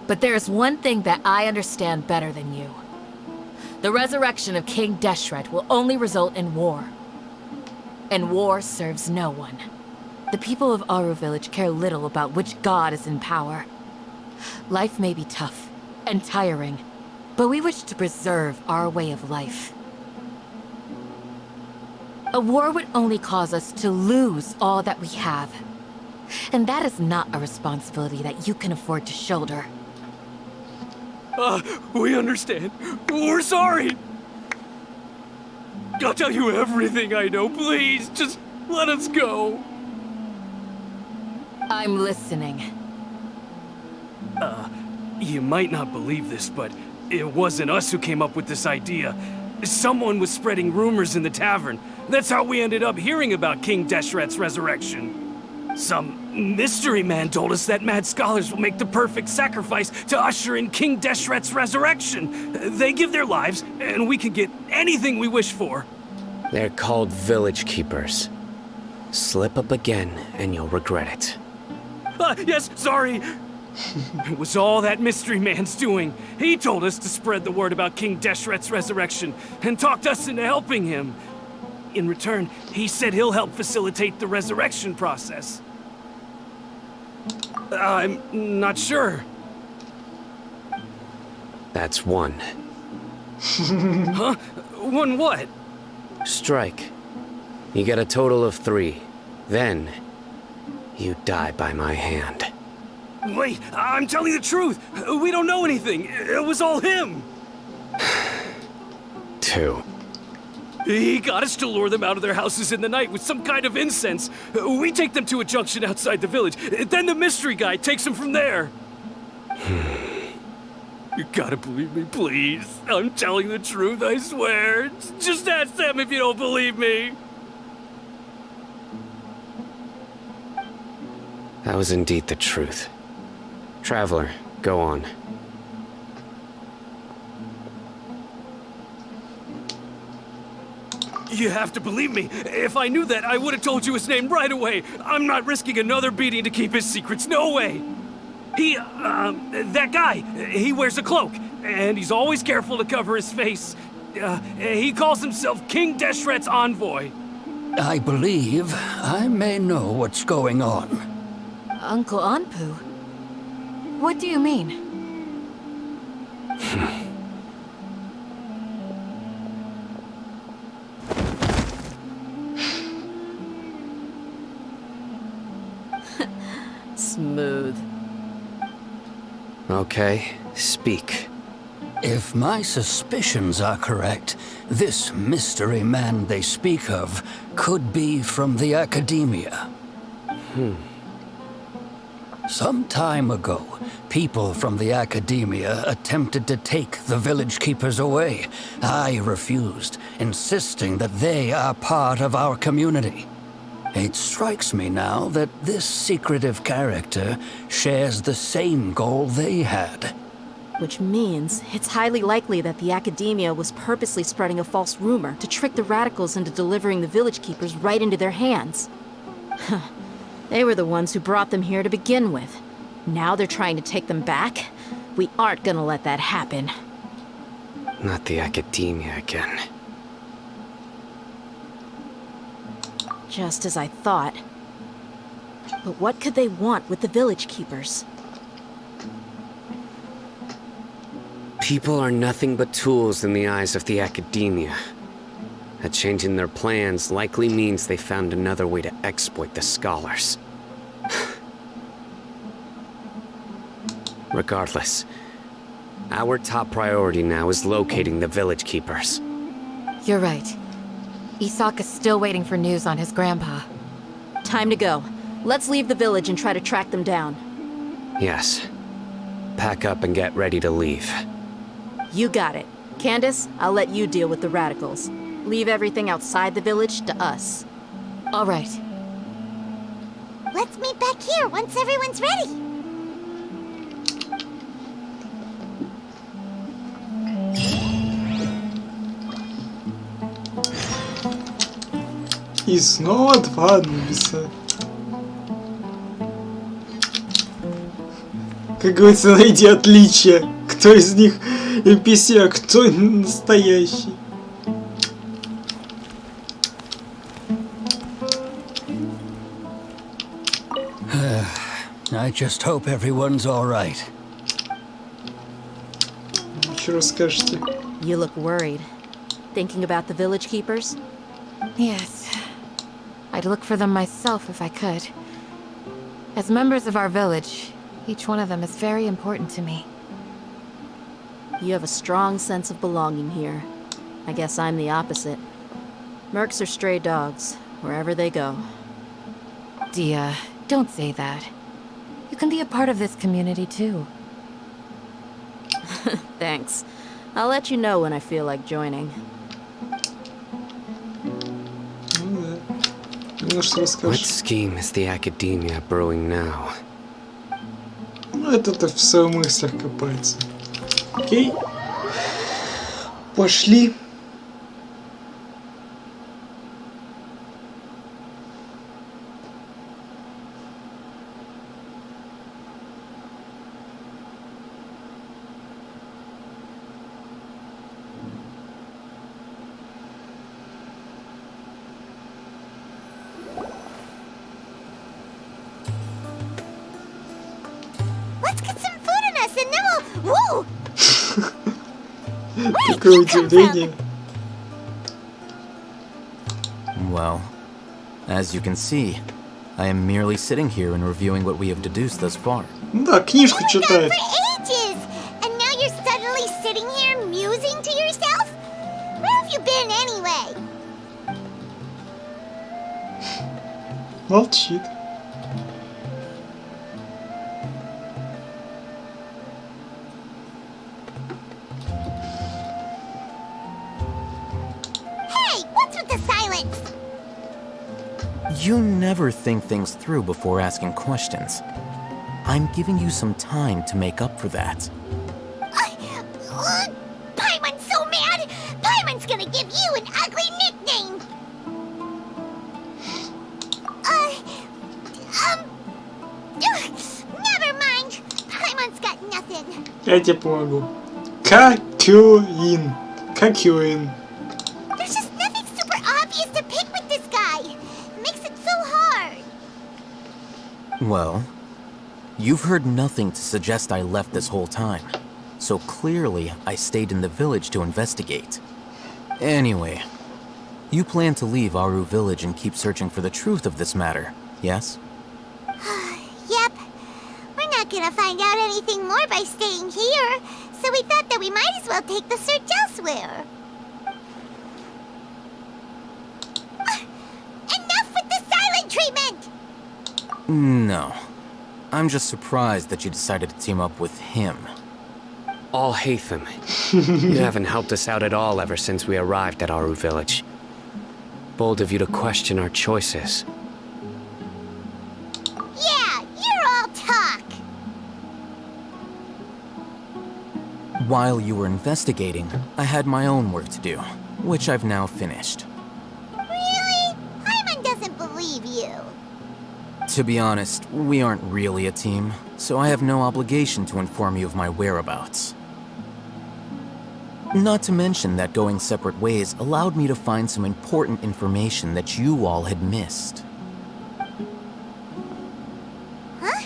but there is one thing that I understand better than you. The resurrection of King Deshret will only result in war. And war serves no one. The people of Aru Village care little about which god is in power. Life may be tough and tiring, but we wish to preserve our way of life. A war would only cause us to lose all that we have. And that is not a responsibility that you can afford to shoulder. We understand. We're sorry. I'll tell you everything I know. Please, just let us go. I'm listening. You might not believe this, but it wasn't us who came up with this idea. Someone was spreading rumors in the tavern. That's how we ended up hearing about King Deshret's resurrection. Some mystery man told us that mad scholars will make the perfect sacrifice to usher in King Deshret's resurrection. They give their lives, and we can get anything we wish for. They're called Village Keepers. Slip up again, and you'll regret it. Yes, sorry. It was all that mystery man's doing. He told us to spread the word about King Deshret's resurrection, and talked us into helping him. In return, he said he'll help facilitate the resurrection process. I'm not sure. That's one. Huh? One what? Strike. You get a total of 3. Then, you die by my hand. Wait, I'm telling the truth. We don't know anything. It was all him. 2. He got us to lure them out of their houses in the night with some kind of incense. We take them to a junction outside the village. Then the mystery guy takes them from there. You gotta believe me, please. I'm telling the truth, I swear. Just ask them if you don't believe me. That was indeed the truth. Traveler, go on. You have to believe me. If I knew that, I would have told you his name right away. I'm not risking another beating to keep his secrets. No way. That guy, he wears a cloak, and he's always careful to cover his face. He calls himself King Deshret's envoy. I believe I may know what's going on. Uncle Anpu? What do you mean? Smooth. Okay, speak. If my suspicions are correct, this mystery man they speak of could be from the academia. Some time ago, people from the academia attempted to take the village keepers away. I refused, insisting that they are part of our community. It strikes me now that this secretive character shares the same goal they had. Which means it's highly likely that the academia was purposely spreading a false rumor to trick the radicals into delivering the village keepers right into their hands. They were the ones who brought them here to begin with. Now they're trying to take them back? We aren't gonna let that happen. Not the academia again. Just as I thought. But what could they want with the village keepers? People are nothing but tools in the eyes of the academia. A change in their plans likely means they found another way to exploit the scholars. Regardless, our top priority now is locating the village keepers. You're right. Isak is still waiting for news on his grandpa. Time to go. Let's leave the village and try to track them down. Yes. Pack up and get ready to leave. You got it. Candace, I'll let you deal with the radicals. Leave everything outside the village to us. All right. Let's meet back here once everyone's ready. И снова два Анубиса. Как говорится, найди отличия. Кто из них NPC, а кто настоящий. I just hope everyone's all right. Что расскажете? You look worried. Thinking about the village keepers? Yes. I'd look for them myself if I could. As members of our village, each one of them is very important to me. You have a strong sense of belonging here. I guess I'm the opposite. Mercs are stray dogs, wherever they go. Dia, don't say that. You can be a part of this community too. Thanks. I'll let you know when I feel like joining. What scheme is the academia brewing now? Ну, это-то в своих мыслях копается. Окей. Пошли. Let's get some food in us and then we'll... Woo! Какое удивление. Well, as you can see, I am merely sitting here and reviewing what we have deduced thus far. Да, книжку читает. For ages! And now you're suddenly sitting here musing to yourself? Where have you been anyway? Молчит. Hey, what's with the silence? You never think things through before asking questions. I'm giving you some time to make up for that. Paimon's so mad! Paimon's gonna give you an ugly nickname! Never mind! Paimon's got nothing. Я тебе помогу. Какюин. Какюин. There's just nothing super obvious to pick with this guy. It makes it so hard. Well, you've heard nothing to suggest I left this whole time. So clearly, I stayed in the village to investigate. Anyway, you plan to leave Aru village and keep searching for the truth of this matter, yes? Yep. We're not gonna find out anything more by staying here, so we thought that we might as well take the search elsewhere. Enough with the silent treatment! No. I'm just surprised that you decided to team up with him. All Hatham, you haven't helped us out at all ever since we arrived at Aru village. Bold of you to question our choices. Yeah, you're all talk! While you were investigating, I had my own work to do, which I've now finished. Really? Paimon doesn't believe you. To be honest, we aren't really a team, so I have no obligation to inform you of my whereabouts. Not to mention that going separate ways allowed me to find some important information that you all had missed. Huh?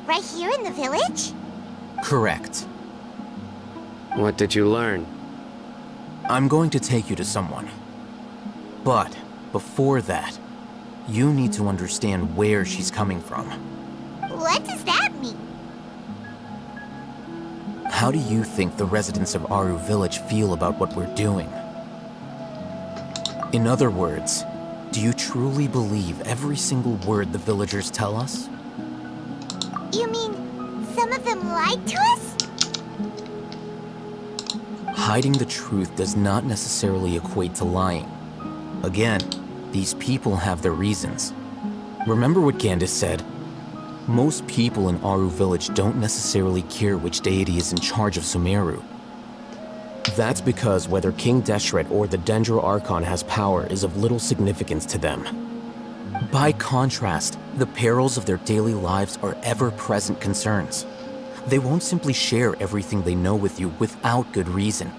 Right here in the village? Correct. What did you learn? I'm going to take you to someone. But before that, you need to understand where she's coming from. What does that mean? How do you think the residents of Aru village feel about what we're doing? In other words, do you truly believe every single word the villagers tell us? You mean some of them lied to us? Hiding the truth does not necessarily equate to lying. Again, these people have their reasons. Remember what Gandis said? Most people in Aru village don't necessarily care which deity is in charge of Sumeru. That's because whether King Deshret or the Dendro Archon has power is of little significance to them. By contrast, the perils of their daily lives are ever-present concerns. They won't simply share everything they know with you without good reason.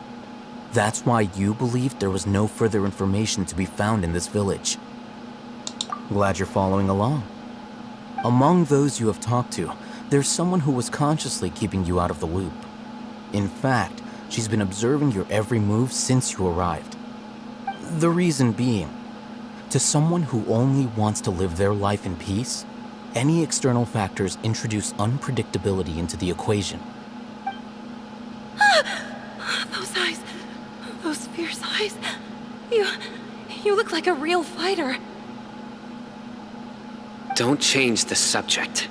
That's why you believed there was no further information to be found in this village. Glad you're following along. Among those you have talked to, there's someone who was consciously keeping you out of the loop. In fact, she's been observing your every move since you arrived. The reason being, to someone who only wants to live their life in peace, any external factors introduce unpredictability into the equation. Those eyes. Those fierce eyes. You look like a real fighter. Don't change the subject.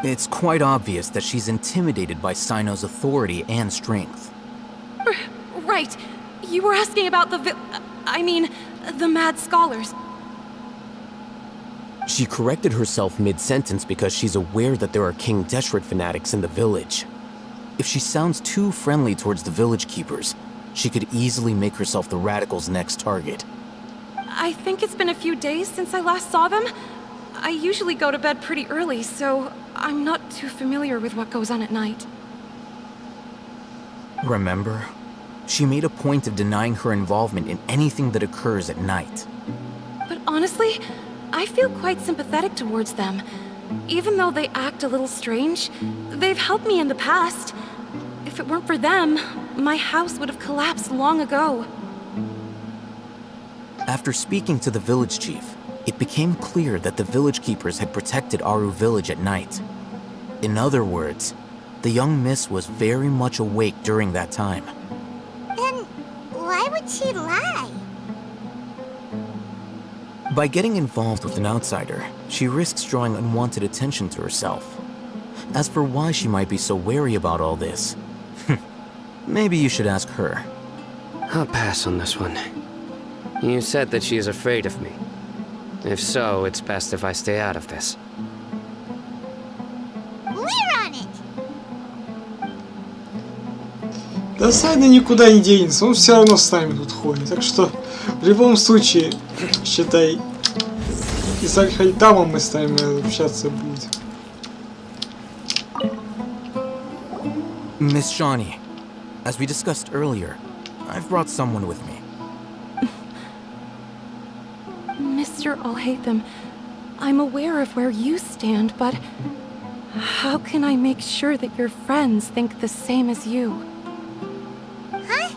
It's quite obvious that she's intimidated by Sino's authority and strength. Right. You were asking about the mad scholars. She corrected herself mid-sentence because she's aware that there are King Deshret fanatics in the village. If she sounds too friendly towards the village keepers, she could easily make herself the radicals' next target. I think it's been a few days since I last saw them. I usually go to bed pretty early, so I'm not too familiar with what goes on at night. Remember? She made a point of denying her involvement in anything that occurs at night. But honestly, I feel quite sympathetic towards them. Even though they act a little strange, they've helped me in the past. If it weren't for them, my house would have collapsed long ago. After speaking to the village chief, it became clear that the village keepers had protected Aru village at night. In other words, the young miss was very much awake during that time. Then why would she lie? By getting involved with an outsider, she risks drawing unwanted attention to herself. As for why she might be so wary about all this, maybe you should ask her. I'll pass on this one. You said that she is afraid of me. If so, it's best if I stay out of this. We're on it! Да Сайда никуда не денется, он все равно с нами тут ходит. Так что, в любом случае, считай, и с Аль-Хайтамом мы с нами общаться будем. Miss Shawnee, as we discussed earlier, I've brought someone with me. Mr. Alhaitham, I'm aware of where you stand, but how can I make sure that your friends think the same as you? Huh?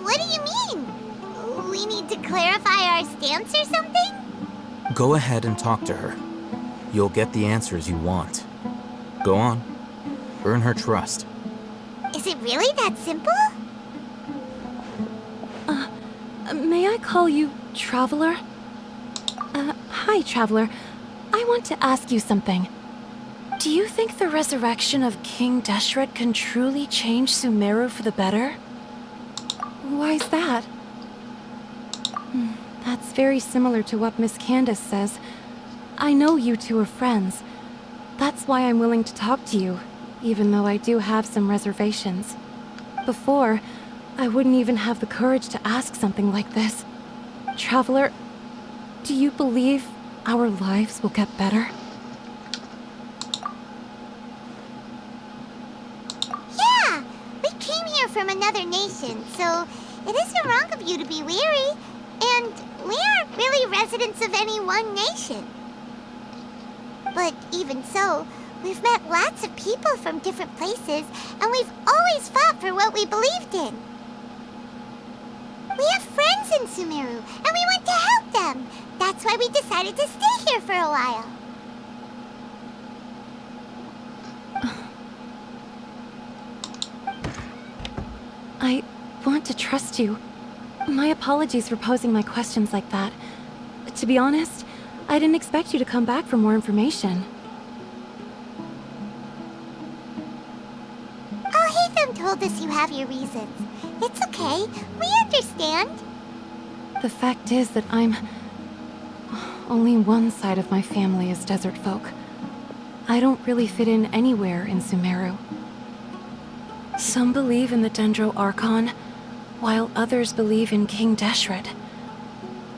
What do you mean? We need to clarify our stance or something? Go ahead and talk to her. You'll get the answers you want. Go on. Earn her trust. Is it really that simple? May I call you Traveler? Hi, Traveler. I want to ask you something. Do you think the resurrection of King Deshret can truly change Sumeru for the better? Why's that? That's very similar to what Miss Candace says. I know you two are friends. That's why I'm willing to talk to you, even though I do have some reservations. Before, I wouldn't even have the courage to ask something like this. Traveler, do you believe our lives will get better? Yeah! We came here from another nation, so it isn't wrong of you to be weary. And we aren't really residents of any one nation. But even so, we've met lots of people from different places, and we've always fought for what we believed in. We have friends in Sumeru, and we want to help them. That's why we decided to stay here for a while. I want to trust you. My apologies for posing my questions like that. To be honest, I didn't expect you to come back for more information. Alhaitham told us you have your reasons. It's okay. We understand. The fact is that only one side of my family is desert folk. I don't really fit in anywhere in Sumeru. Some believe in the Dendro Archon, while others believe in King Deshret.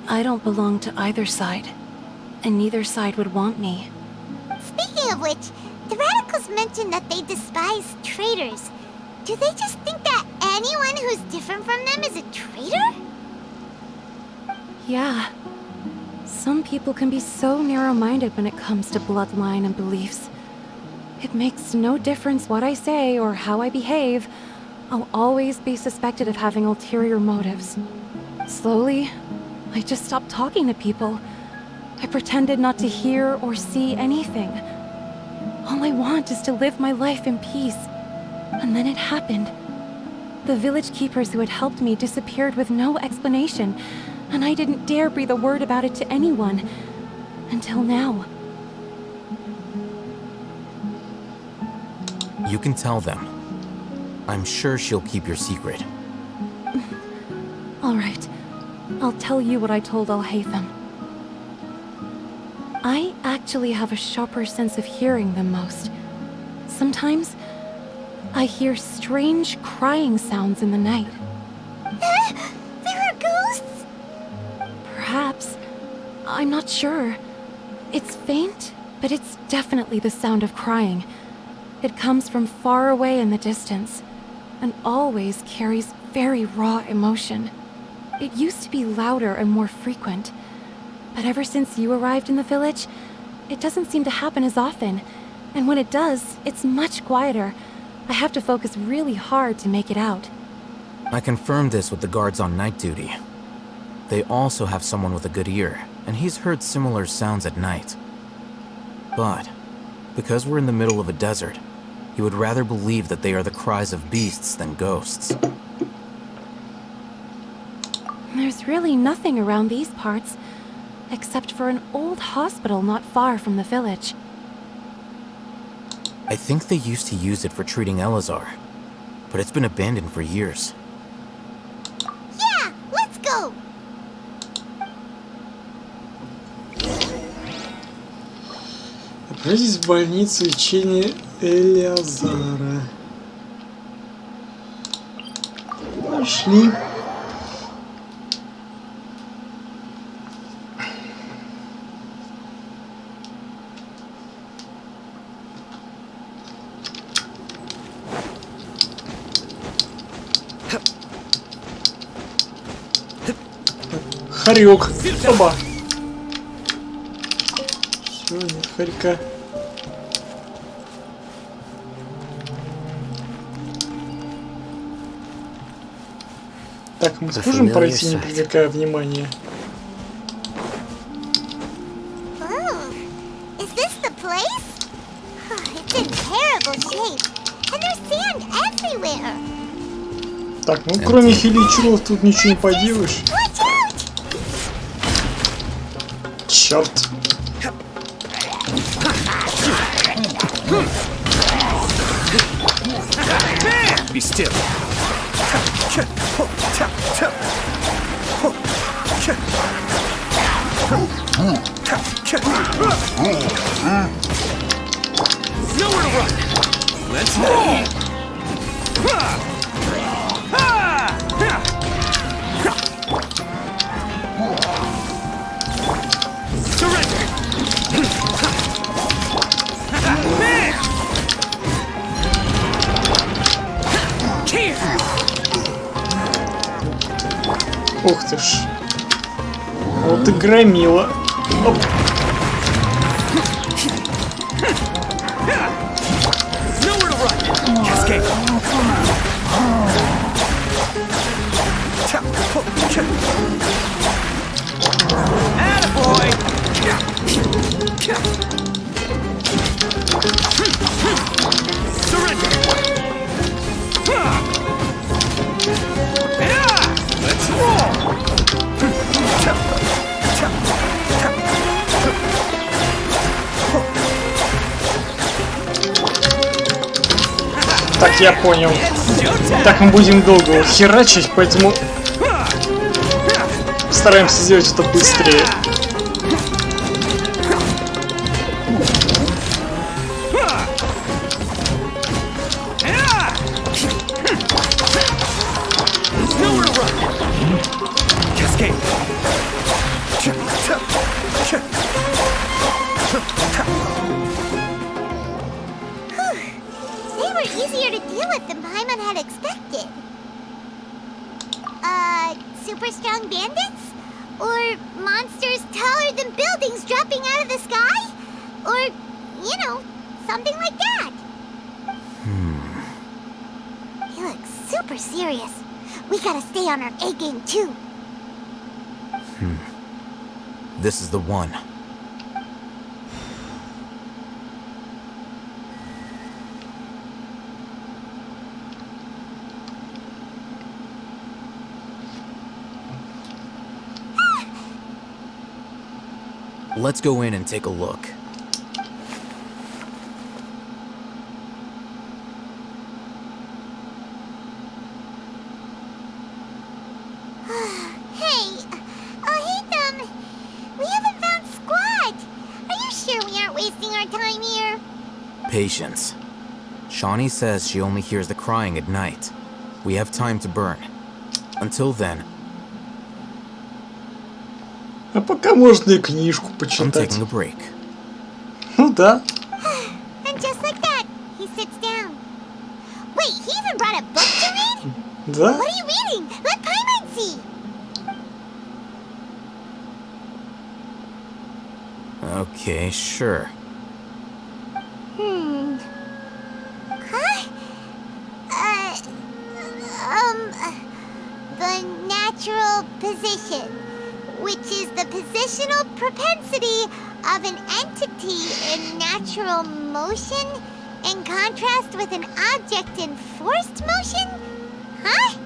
I don't belong to either side, and neither side would want me. Speaking of which, the radicals mentioned that they despise traitors. Do they just think that anyone who's different from them is a traitor? Yeah. Some people can be so narrow-minded when it comes to bloodline and beliefs. It makes no difference what I say or how I behave. I'll always be suspected of having ulterior motives. Slowly, I just stopped talking to people. I pretended not to hear or see anything. All I want is to live my life in peace. And then it happened. The village keepers who had helped me disappeared with no explanation, and I didn't dare breathe a word about it to anyone. Until now. You can tell them. I'm sure she'll keep your secret. All right. I'll tell you what I told Alhaitham. I actually have a sharper sense of hearing than most. Sometimes, I hear strange crying sounds in the night. There are ghosts? Perhaps. I'm not sure. It's faint, but it's definitely the sound of crying. It comes from far away in the distance, and always carries very raw emotion. It used to be louder and more frequent, but ever since you arrived in the village, it doesn't seem to happen as often, and when it does, it's much quieter. I have to focus really hard to make it out. I confirmed this with the guards on night duty. They also have someone with a good ear, and he's heard similar sounds at night. But, because we're in the middle of a desert, he would rather believe that they are the cries of beasts than ghosts. There's really nothing around these parts, except for an old hospital not far from the village. I think they used to use it for treating Elazar, but it's been abandoned for years. Yeah, let's go! Отправитесь в больницу лечения Элиазара. Пошли. Хорек. Оба. Все, нет хорька. Так, мы сможем пройти, не привлекая внимания? Is this the place? It's in terrible shape, and there's sand everywhere. Так, ну кроме хиличуров тут ничего не поделаешь. Черт. Be still. Nowhere to run. Let's roll. Surrender. Ух ты ж. Вот и громила. Оп. Nowhere to run. Escape. Attaboy. Surrender. Let's roll. Так, я понял. Так мы будем долго его херачить, поэтому стараемся сделать это быстрее. Easier to deal with than Paimon had expected. Super strong bandits? Or monsters taller than buildings dropping out of the sky? Or, you know, something like that. He looks super serious. We gotta stay on our A game too. This is the one. Let's go in and take a look. Hey, we haven't found Squad. Are you sure we aren't wasting our time here? Patience. Shawnee says she only hears the crying at night. We have time to burn. Until then, а пока можно и книжку почитать. I'm taking a break. Ну да. And just like that, he sits down. Wait, he even brought a book to read? Да? What are you reading? Let Paimon see. Okay, sure. The natural position, which is the positional propensity of an entity in natural motion in contrast with an object in forced motion? Huh?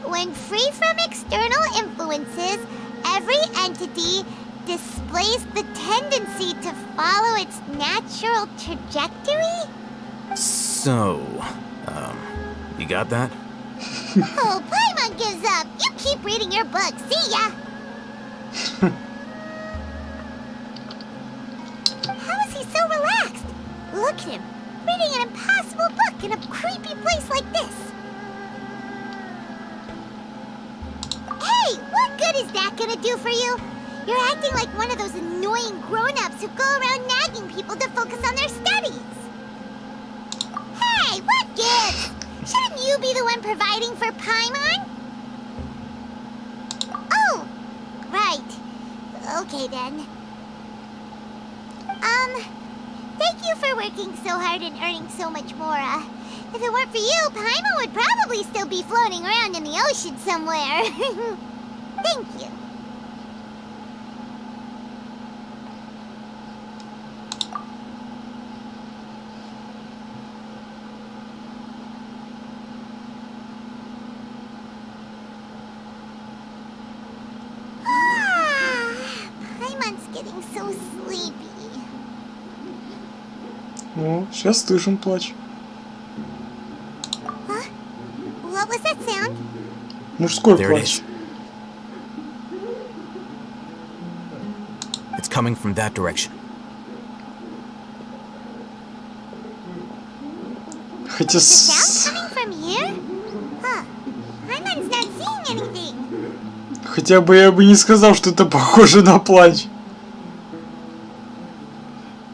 When free from external influences, every entity displays the tendency to follow its natural trajectory? So, you got that? Oh, Paimon gives up. You keep reading your book. See ya. How is he so relaxed? Look at him, reading an impossible book in a creepy place like this. Hey, what good is that gonna do for you? You're acting like one of those annoying grown-ups who go around nagging people to focus on their studies. Hey, what gives? Shouldn't you be the one providing for Paimon? Oh, right. Okay then. Thank you for working so hard and earning so much more. If it weren't for you, Paimon would probably still be floating around in the ocean somewhere. Thank you. Paimon's getting so sleepy. О, сейчас слышим плач. Huh? What was that sound? Мужской There it плач. is. It's coming from that direction. Хотя Coming from here? Huh. Paimon's not seeing anything. хотя бы я бы не сказал, что это похоже на плач.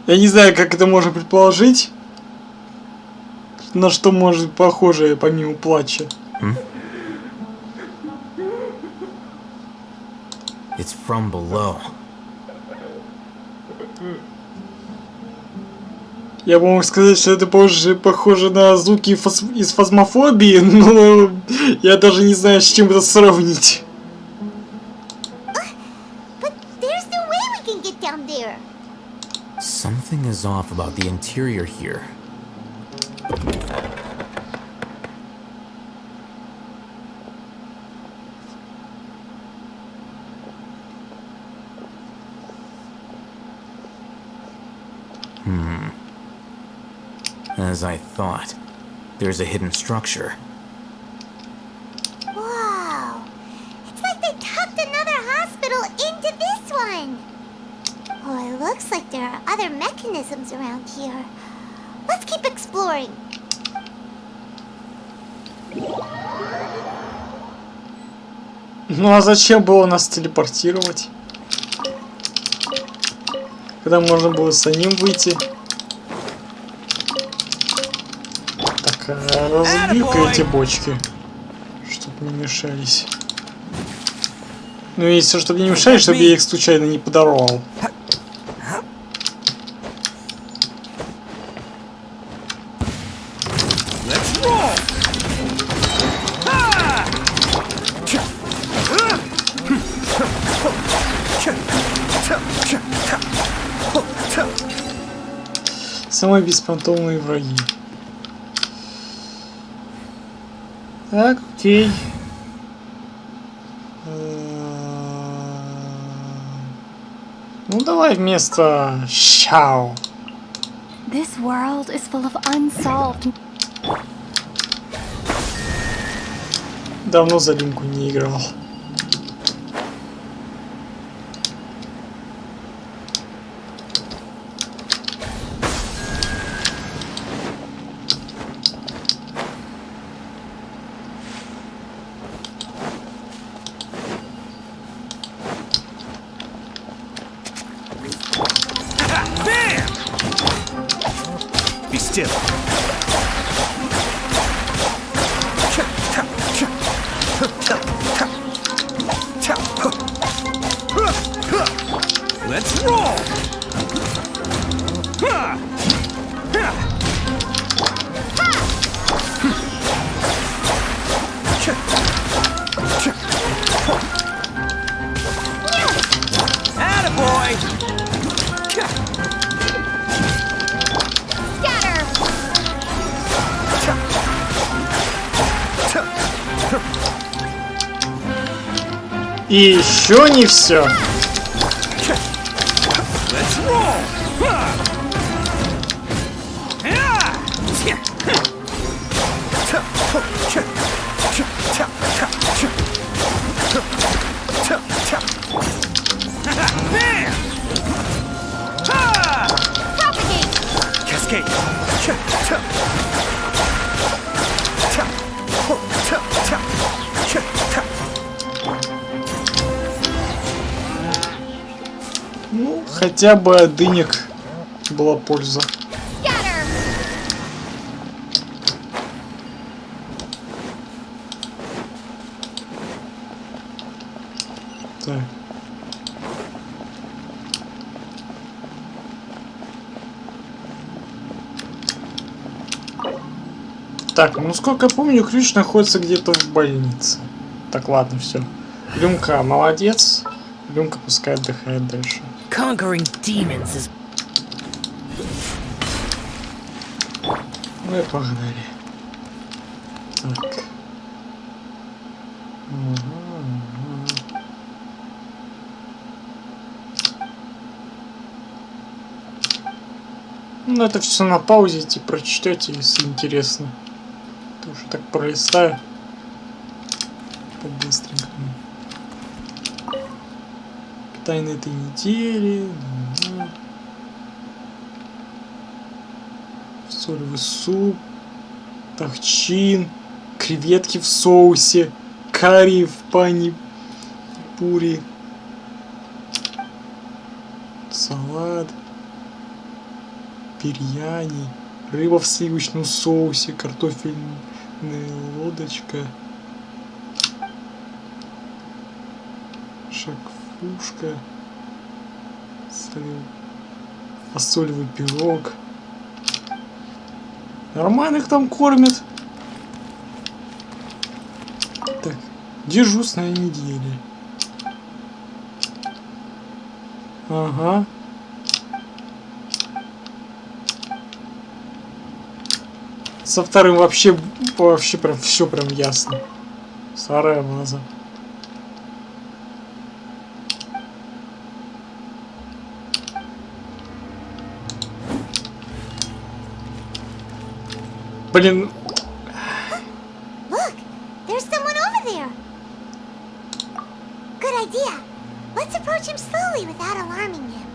Я не знаю, как это можно предположить. На что может похоже помимо плача. It's from below. Я бы мог сказать, что это похоже на звуки из фазмофобии, но я даже не знаю, с чем это сравнить. But there's no way we can get down there. Something is off about the interior here. As I thought, there's a hidden structure. Wow. It's like they tucked another hospital into this one. Oh, it looks like there are other mechanisms around here. Let's keep exploring. Ну а зачем было нас телепортировать? Когда можно было самим выйти. Так, разбей-ка эти бочки, чтобы не мешались. Ну если чтобы не мешались, чтобы я их случайно не подорвал. Самые беспонтовые враги. Так, окей. Ну давай вместо «щау». This world is full of unsolved. Давно за Линку не играл. Let's roll! Attaboy! И еще не все. Let's roll! Bam! Propagate! Cascade! Ну, хотя бы от дынек была польза. Так. Так, ну сколько я помню, ключ находится где-то в больнице. Так, ладно, все. Люмка молодец. Люмка пускай отдыхает дальше. Conquering demons is... Ну и погнали. Так. Ну это все на паузе, типа прочтете, если интересно. Тоже так пролистаю. По-быстренькому. Тайны этой недели. Солевый суп. Тахчин. Креветки в соусе. Карри в пани-пури. Салат. Бирьяни. Рыба в сливочном соусе. Картофельная лодочка. Шакфушка. Фасолевый пирог. Нормально их там кормят. Так, дежурная неделя. Ага. Со вторым вообще прям все прям ясно. Старая база. Блин. Look, there's someone over there. Good idea. Let's approach him slowly without alarming him.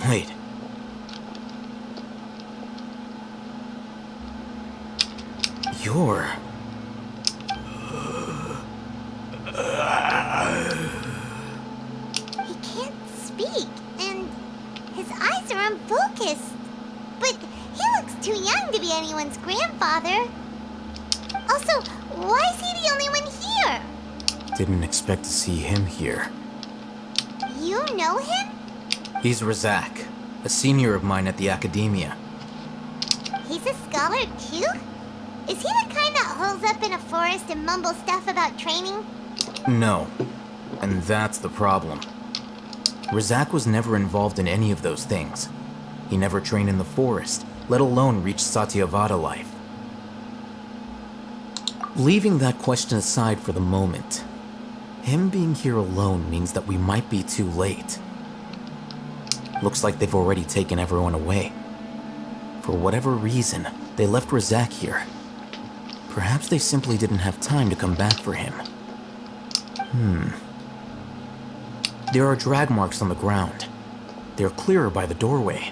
Wait. You're... He can't speak, and his eyes are unfocused. But he looks too young to be anyone's grandfather. Also, why is he the only one here? Didn't expect to see him here. You know him? He's Razak, a senior of mine at the Academia. He's a scholar too? Is he the kind that holes up in a forest and mumbles stuff about training? No. And that's the problem. Razak was never involved in any of those things. He never trained in the forest, let alone reach Satyavada life. Leaving that question aside for the moment, him being here alone means that we might be too late. Looks like they've already taken everyone away. For whatever reason, they left Razak here. Perhaps they simply didn't have time to come back for him. There are drag marks on the ground. They're clearer by the doorway.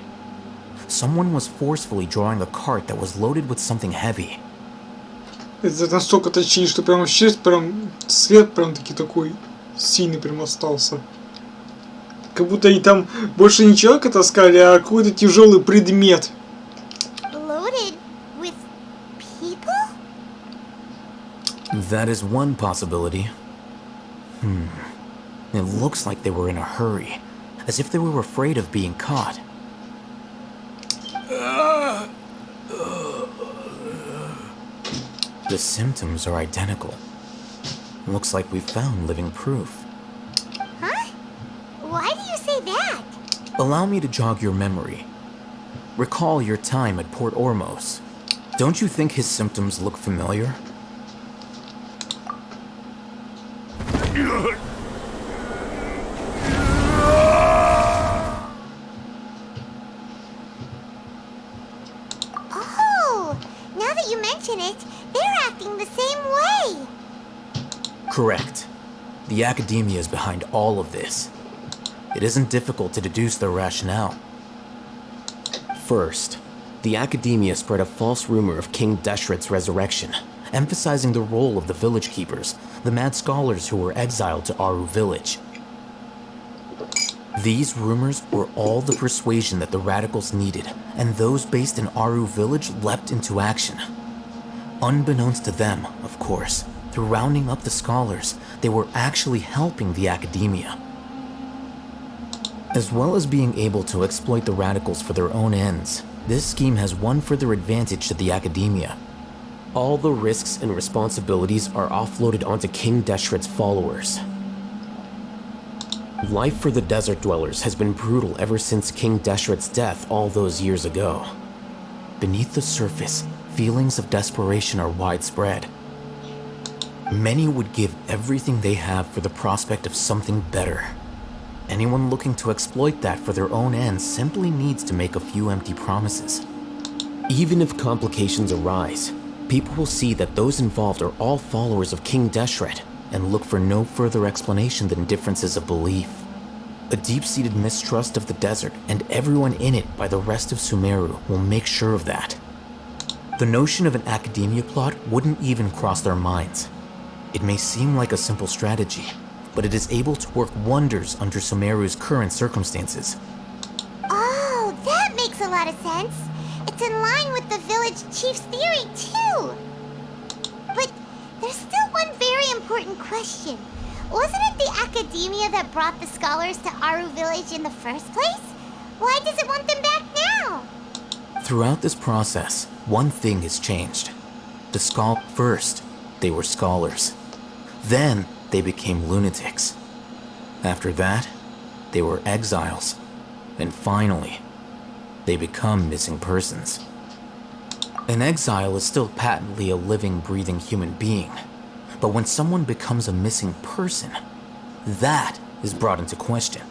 Someone was forcefully drawing a cart that was loaded with something heavy. Это настолько точнее, что прям вообще прям свет прям таки такой сильный прям остался. Как будто и там больше не человека таскали, а какой-то тяжелый предмет. Loaded with people? That is one possibility. It looks like they were in a hurry, as if they were afraid of being caught. The symptoms are identical. Looks like we found living proof. Huh? Why do you say that? Allow me to jog your memory. Recall your time at Port Ormos. Don't you think his symptoms look familiar? Oh, now that you mention it, they're acting the same way. Correct. The academia is behind all of this. It isn't difficult to deduce their rationale. First, the academia spread a false rumor of King Deshret's resurrection, emphasizing the role of the village keepers, the mad scholars who were exiled to Aru village. These rumors were all the persuasion that the radicals needed, and those based in Aru village leapt into action. Unbeknownst to them, of course, through rounding up the scholars, they were actually helping the academia. As well as being able to exploit the radicals for their own ends, this scheme has one further advantage to the academia. All the risks and responsibilities are offloaded onto King Deshret's followers. Life for the desert dwellers has been brutal ever since King Deshret's death all those years ago. Beneath the surface, feelings of desperation are widespread. Many would give everything they have for the prospect of something better. Anyone looking to exploit that for their own ends simply needs to make a few empty promises. Even if complications arise, people will see that those involved are all followers of King Deshret and look for no further explanation than differences of belief. A deep-seated mistrust of the desert and everyone in it by the rest of Sumeru will make sure of that. The notion of an academia plot wouldn't even cross their minds. It may seem like a simple strategy, but it is able to work wonders under Sumeru's current circumstances. Oh, that makes a lot of sense. It's in line with the village chief's theory, too. But there's still one very important question. Wasn't it the academia that brought the scholars to Aru village in the first place? Why does it want them back now? Throughout this process, one thing has changed. First, they were scholars. Then, they became lunatics. After that, they were exiles. And finally, they become missing persons. An exile is still patently a living, breathing human being. But when someone becomes a missing person, that is brought into question.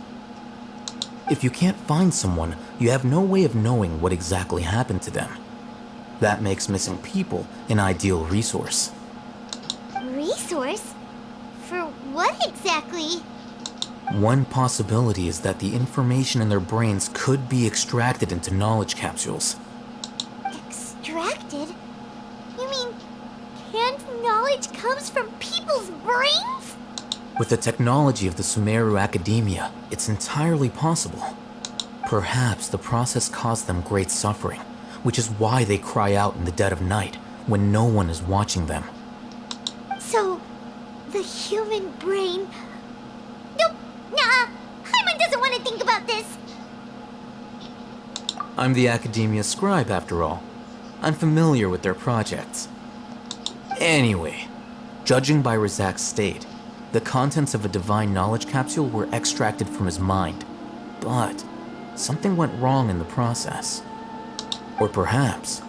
If you can't find someone, you have no way of knowing what exactly happened to them. That makes missing people an ideal resource. Resource? For what exactly? One possibility is that the information in their brains could be extracted into knowledge capsules. Extracted? You mean canned knowledge comes from people's brains? With the technology of the Sumeru Academia, it's entirely possible. Perhaps the process caused them great suffering, which is why they cry out in the dead of night when no one is watching them. So, the human brain... Nope, nah, Hyman doesn't want to think about this. I'm the Academia scribe, after all. I'm familiar with their projects. Anyway, judging by Razak's state, the contents of a divine knowledge capsule were extracted from his mind. But something went wrong in the process. Or perhaps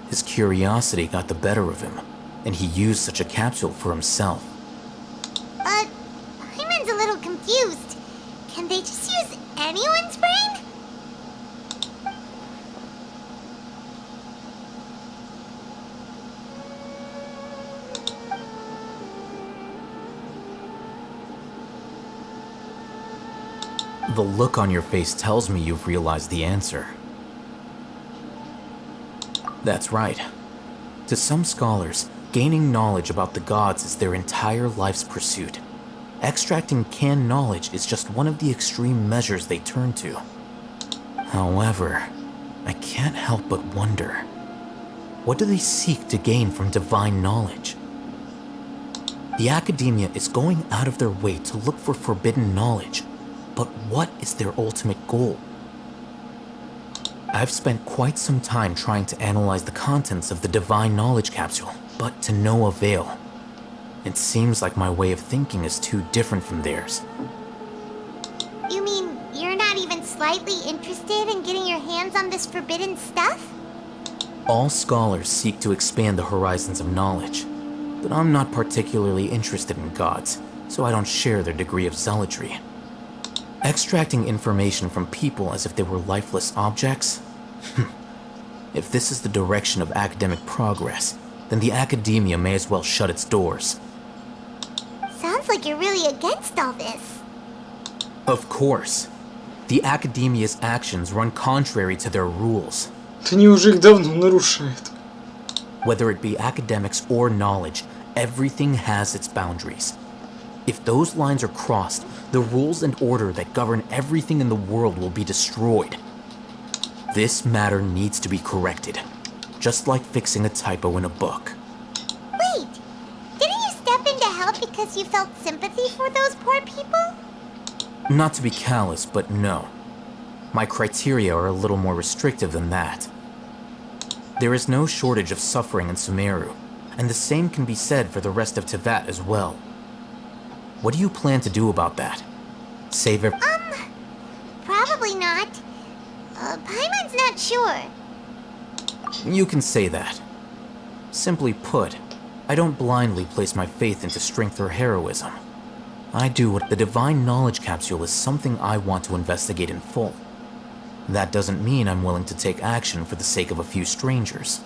his curiosity got the better of him, and he used such a capsule for himself. Hyman's a little confused. Can they just use anyone's brain? The look on your face tells me you've realized the answer. That's right. To some scholars, gaining knowledge about the gods is their entire life's pursuit. Extracting canned knowledge is just one of the extreme measures they turn to. However, I can't help but wonder, what do they seek to gain from divine knowledge? The academia is going out of their way to look for forbidden knowledge, but what is their ultimate goal? I've spent quite some time trying to analyze the contents of the divine knowledge capsule, but to no avail. It seems like my way of thinking is too different from theirs. You mean you're not even slightly interested in getting your hands on this forbidden stuff? All scholars seek to expand the horizons of knowledge, but I'm not particularly interested in gods, so I don't share their degree of zealotry. Extracting information from people as if they were lifeless objects? If this is the direction of academic progress, then the academia may as well shut its doors. Sounds like you're really against all this. Of course. The academia's actions run contrary to their rules. Они уже их давно нарушают. Whether it be academics or knowledge, everything has its boundaries. If those lines are crossed, the rules and order that govern everything in the world will be destroyed. This matter needs to be corrected, just like fixing a typo in a book. Wait, didn't you step in to help because you felt sympathy for those poor people? Not to be callous, but no. My criteria are a little more restrictive than that. There is no shortage of suffering in Sumeru, and the same can be said for the rest of Teyvat as well. What do you plan to do about that? Save every— Probably not. Paimon's not sure. You can say that. Simply put, I don't blindly place my faith into strength or heroism. I do what— the divine knowledge capsule is something I want to investigate in full. That doesn't mean I'm willing to take action for the sake of a few strangers.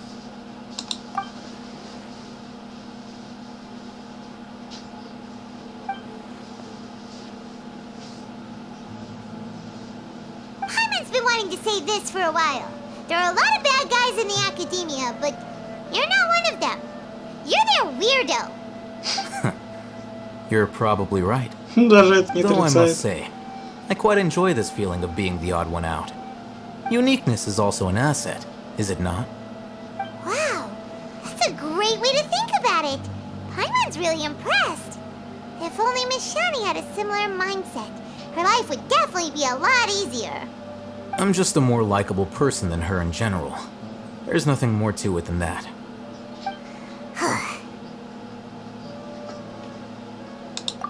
Paimon's been wanting to say this for a while. There are a lot of bad guys in the academia, but you're not one of them. You're their weirdo. You're probably right. Даже это не Though I отрицает. must say, I quite enjoy this feeling of being the odd one out. Uniqueness is also an asset, is it not? Wow, that's a great way to think about it. Paimon's really impressed. If only Miss Shani had a similar mindset, her life would definitely be a lot easier. I'm just a more likable person than her in general. There's nothing more to it than that.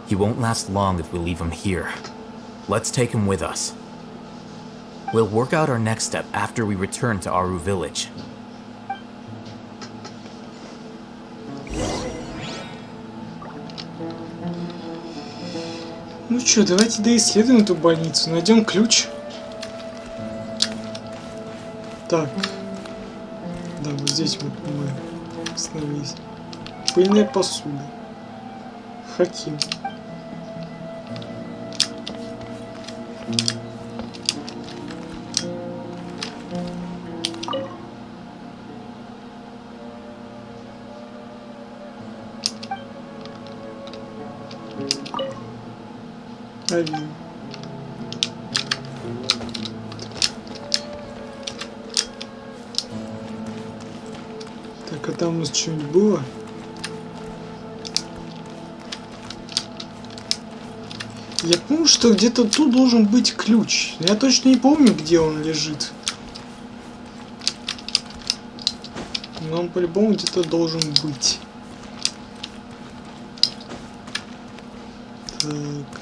He won't last long if we leave him here. Let's take him with us. We'll work out our next step after we return to Aru village. Ну чё, давайте доисследуем эту больницу, найдем ключ. Так. Да, вот здесь вот мы остановились. Пыльная посуда. Хаким. Один. Так, а там у нас что-нибудь было? Я помню, что где-то тут должен быть ключ. Но я точно не помню, где он лежит. Но он по-любому где-то должен быть. Так.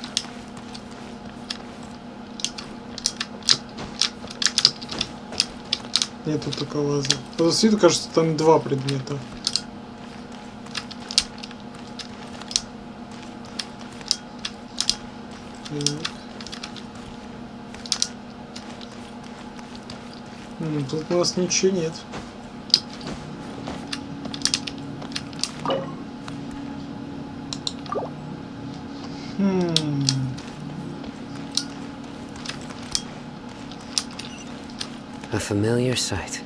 Нет, тут только ваза. По виду кажется, там два предмета. Тут у нас ничего нет. A familiar sight.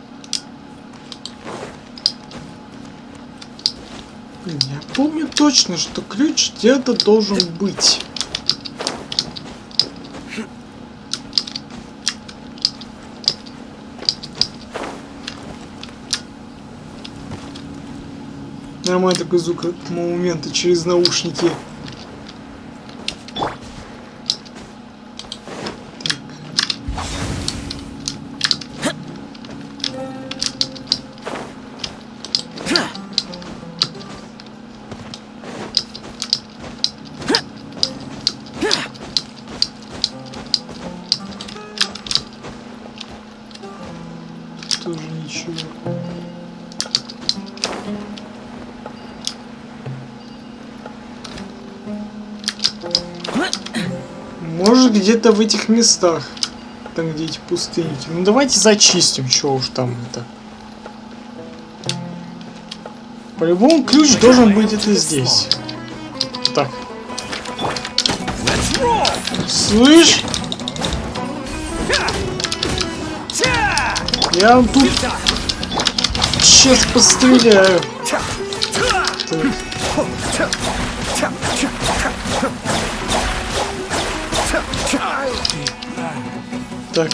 Блин, я помню точно, что ключ где-то должен быть. Нормально такой звук момента через наушники. Тоже ничего. Может, где-то в этих местах. Там, где эти пустынники. Ну, давайте зачистим, что уж там это. По-любому ключ должен быть где-то здесь. Так. Слышь? Я вам тут сейчас постреляю. Так.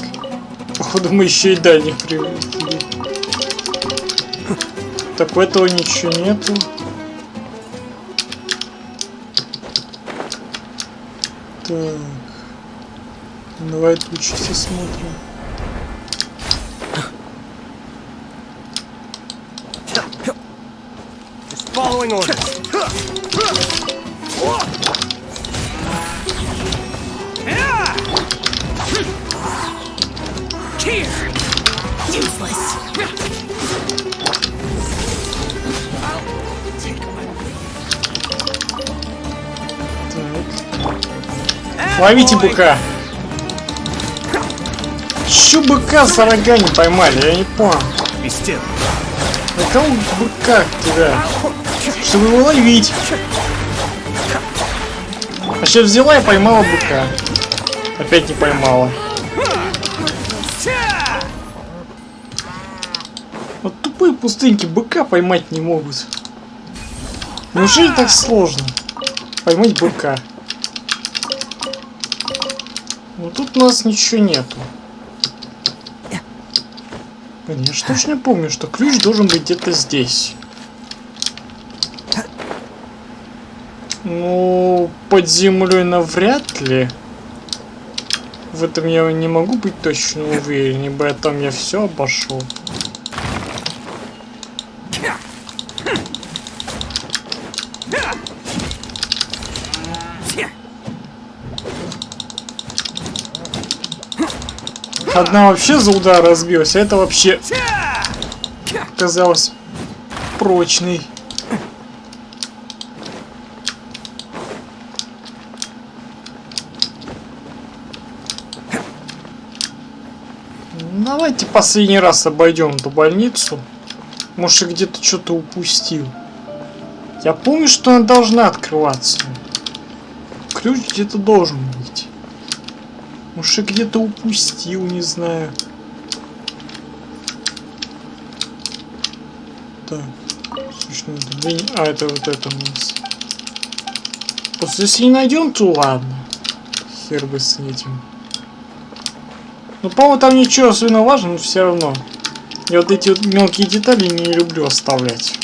Походу мы еще и дальних привыкли. Так, у этого ничего нету. Так. Давай тут чисто смотрим. Following orders. Here! Useless! Ловите быка! Чё быка за рога не поймали? Я не понял. На кого быка кидают? Чтобы его ловить. А сейчас взяла и поймала быка. Опять не поймала. Вот тупые пустыньки быка поймать не могут. Неужели так сложно поймать быка? Вот тут у нас ничего нету. Конечно, точно помню, что ключ должен быть где-то здесь. Ну, под землей навряд ли. В этом я не могу быть точно уверен, ибо там я все обошел. Одна вообще за удар разбилась, а это вообще оказалось прочный. Давайте последний раз обойдем эту больницу. Может, я где-то что-то упустил. Я помню, что она должна открываться. Ключ где-то должен быть. Может, я где-то упустил, не знаю. Так. Слушай, а, это вот это у нас. Просто если не найдем, то ладно. Хер бы с этим. Ну, по-моему, там ничего особенно важного, но все равно. Я вот эти вот мелкие детали не люблю оставлять.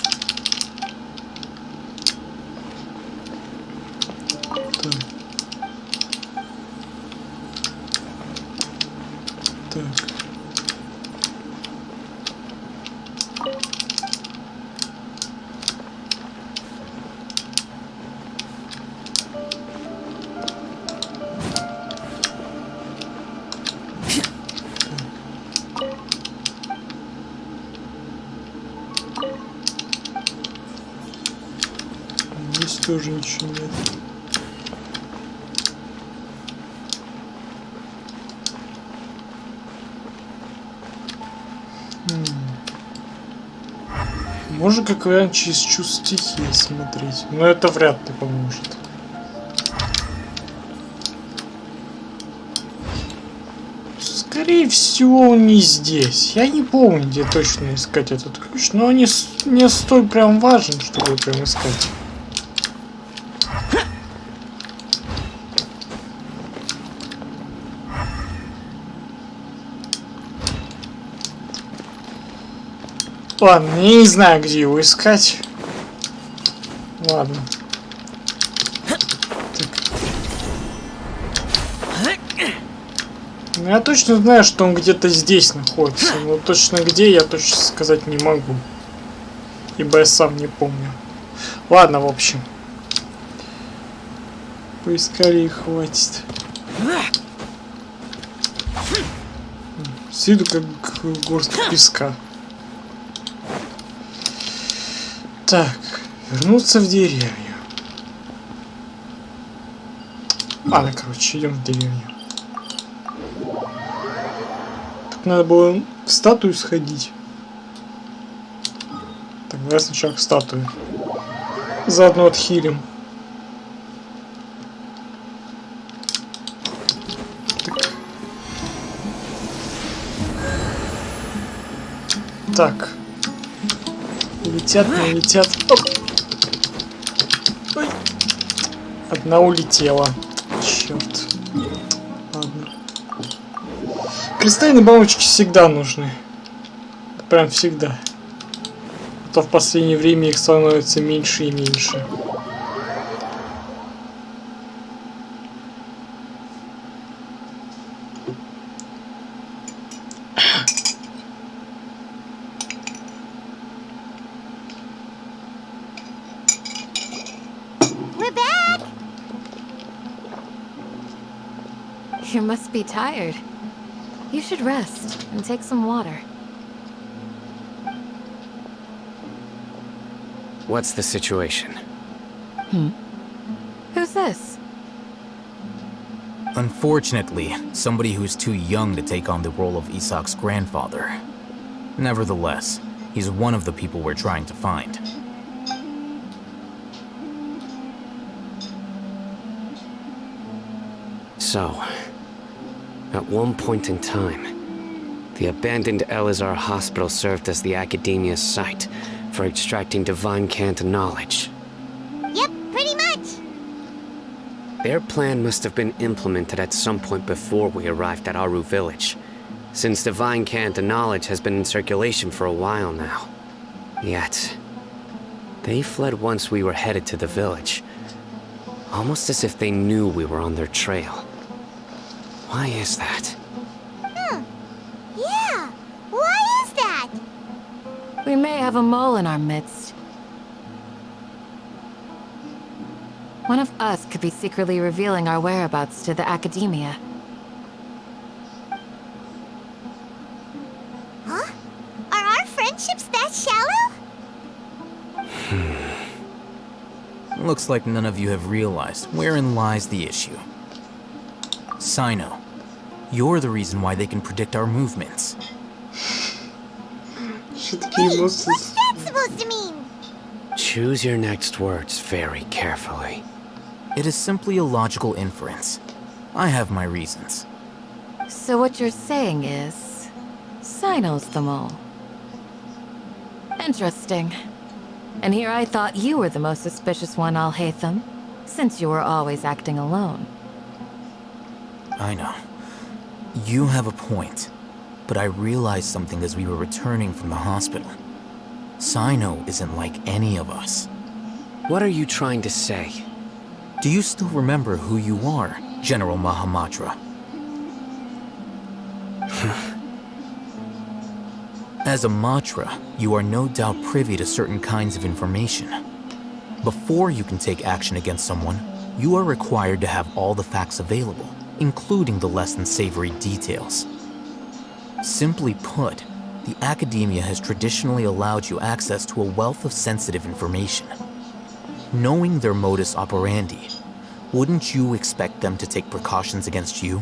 Так. Здесь тоже ничего нет. Можно как вариант через чувство стихии смотреть, но это вряд ли поможет. Скорее всего, он не здесь. Я не помню, где точно искать этот ключ, но он не столь прям важен, чтобы прям искать. Ладно, я не знаю, где его искать. Ладно. Ну, я точно знаю, что он где-то здесь находится. Но точно где, я точно сказать не могу. Ибо я сам не помню. Ладно, в общем. Поискали и хватит. С виду как горстка песка. Так, вернуться в деревню. Ладно, короче, идем в деревню. Так надо было в статую сходить. Так, давай сначала к статуе. Заодно отхилим. Так. Летят, не летят. Оп. Ой. Одна улетела. Черт. Ладно. Кристальные бабочки всегда нужны. Прям всегда. А то в последнее время их становится меньше и меньше. You must be tired. You should rest and take some water. What's the situation? Who's this? Unfortunately, somebody who's too young to take on the role of Isak's grandfather. Nevertheless, he's one of the people we're trying to find. So, at one point in time, the abandoned Elazar Hospital served as the Academia's site for extracting divine cant knowledge. Yep, pretty much. Their plan must have been implemented at some point before we arrived at Aru village, since divine cant knowledge has been in circulation for a while now. Yet, they fled once we were headed to the village, almost as if they knew we were on their trail. Why is that? Yeah, why is that? We may have a mole in our midst. One of us could be secretly revealing our whereabouts to the Academia. Huh? Are our friendships that shallow? Looks like none of you have realized wherein lies the issue. Sino, you're the reason why they can predict our movements. Hey, what's that supposed to mean? Choose your next words very carefully. It is simply a logical inference. I have my reasons. So what you're saying is, Sino's the mole. Interesting. And here I thought you were the most suspicious one, Al-Haytham, since you were always acting alone. I know. You have a point, but I realized something as we were returning from the hospital. Sino isn't like any of us. What are you trying to say? Do you still remember who you are, General Mahamatra? As a Matra, you are no doubt privy to certain kinds of information. Before you can take action against someone, you are required to have all the facts available, including the less than savory details. Simply put, the Academia has traditionally allowed you access to a wealth of sensitive information. Knowing their modus operandi, wouldn't you expect them to take precautions against you?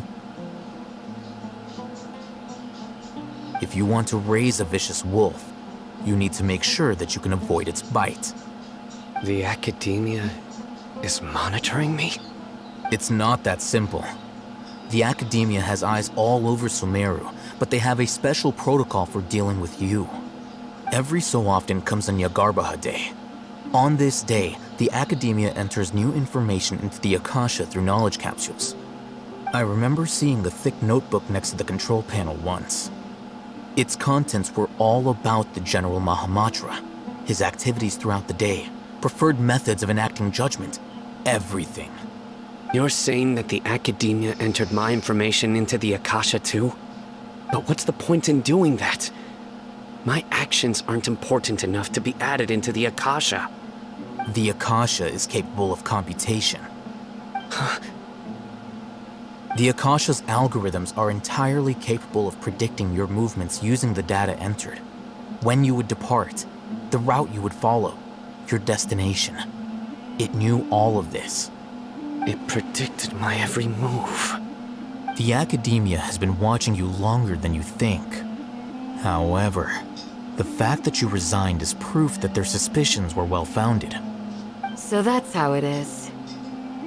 If you want to raise a vicious wolf, you need to make sure that you can avoid its bite. The Academia is monitoring me? It's not that simple. The Academia has eyes all over Sumeru, but they have a special protocol for dealing with you. Every so often comes a Nyagarbaha Day. On this day, the Academia enters new information into the Akasha through knowledge capsules. I remember seeing a thick notebook next to the control panel once. Its contents were all about the General Mahamatra, his activities throughout the day, preferred methods of enacting judgment, everything. You're saying that the Academia entered my information into the Akasha too? But what's the point in doing that? My actions aren't important enough to be added into the Akasha. The Akasha is capable of computation. The Akasha's algorithms are entirely capable of predicting your movements using the data entered. When you would depart, the route you would follow, your destination. It knew all of this. It predicted my every move. The Academia has been watching you longer than you think. However, the fact that you resigned is proof that their suspicions were well-founded. So that's how it is.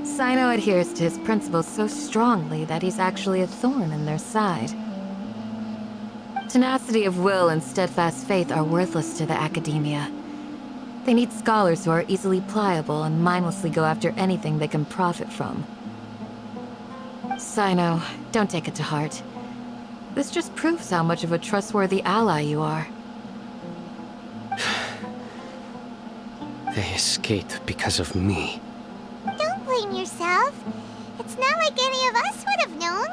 Sino adheres to his principles so strongly that he's actually a thorn in their side. Tenacity of will and steadfast faith are worthless to the Academia. They need scholars who are easily pliable and mindlessly go after anything they can profit from. Sino, don't take it to heart. This just proves how much of a trustworthy ally you are. They escaped because of me. Don't blame yourself. It's not like any of us would have known.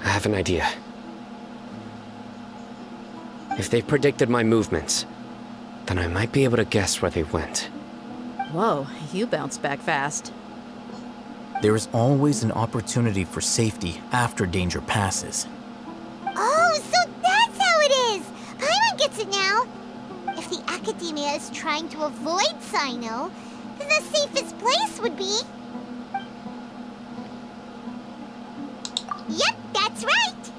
I have an idea. If they predicted my movements, then I might be able to guess where they went. Whoa, you bounced back fast. There is always an opportunity for safety after danger passes. Oh, so that's how it is! Paimon gets it now. If the Academia is trying to avoid Sino, then the safest place would be... Yep, that's right!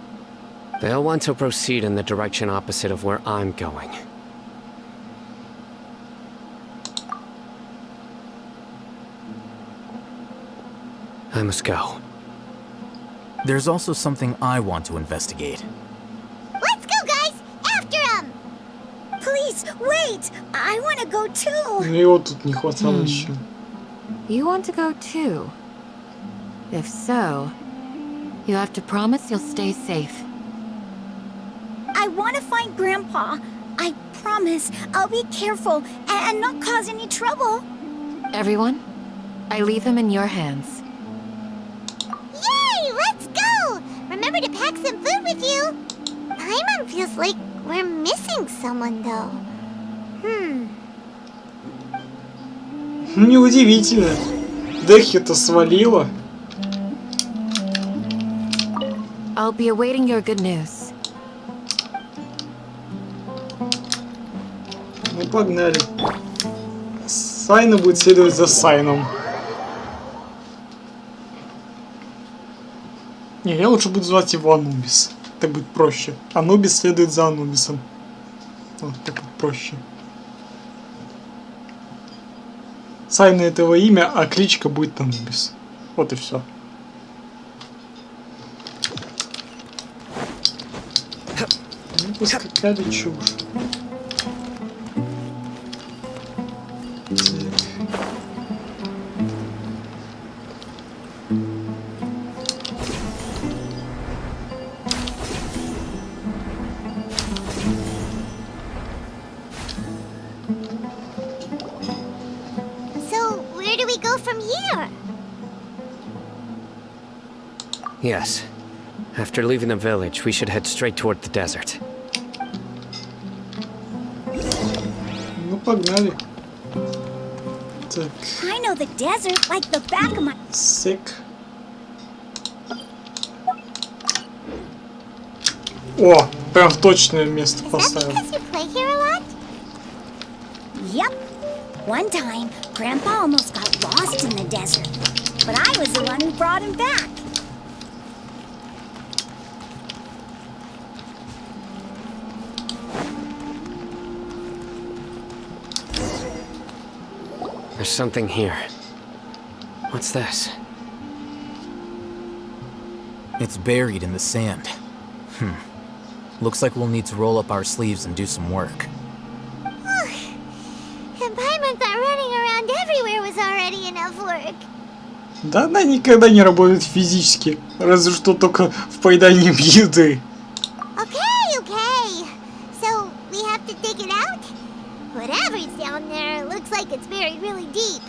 They'll want to proceed in the direction opposite of where I'm going. I must go. There's also something I want to investigate. Let's go, guys! After him! Please, wait! I want to go too! Ну его тут не хватало еще. You want to go too? If so, you have to promise you'll stay safe. I want to find Grandpa. I promise I'll be careful and not cause any trouble. Everyone, I leave him in your hands. Yay! Let's go! Remember to pack some food with you. Paimon feels like we're missing someone, though. Неудивительно. Дехи-то свалила. I'll be awaiting your good news. Ну погнали. Сайна будет следовать за Сайном. Не, я лучше буду звать его Анубис. Так будет проще. Анубис следует за Анубисом. Вот так вот проще. Сайна этого имя, а кличка будет Анубис. Вот и все. Ну, поскакали чушь. Yes. After leaving the village, we should head straight toward the desert. Ну, погнали. Так. I know the desert like the back of my... Sick. О, прям в точное место поставил. Yep. One time, Grandpa almost got lost in the desert, but I was the one who brought him back. There's something here. What's this? It's buried in the sand. Looks like we'll need to roll up our sleeves and do some work. And Paimon thought running around everywhere was already enough work. Да она никогда не работает физически, разве что только в поедании еды. Okay. So, we have to dig it out? Whatever's down there looks like it's buried really deep.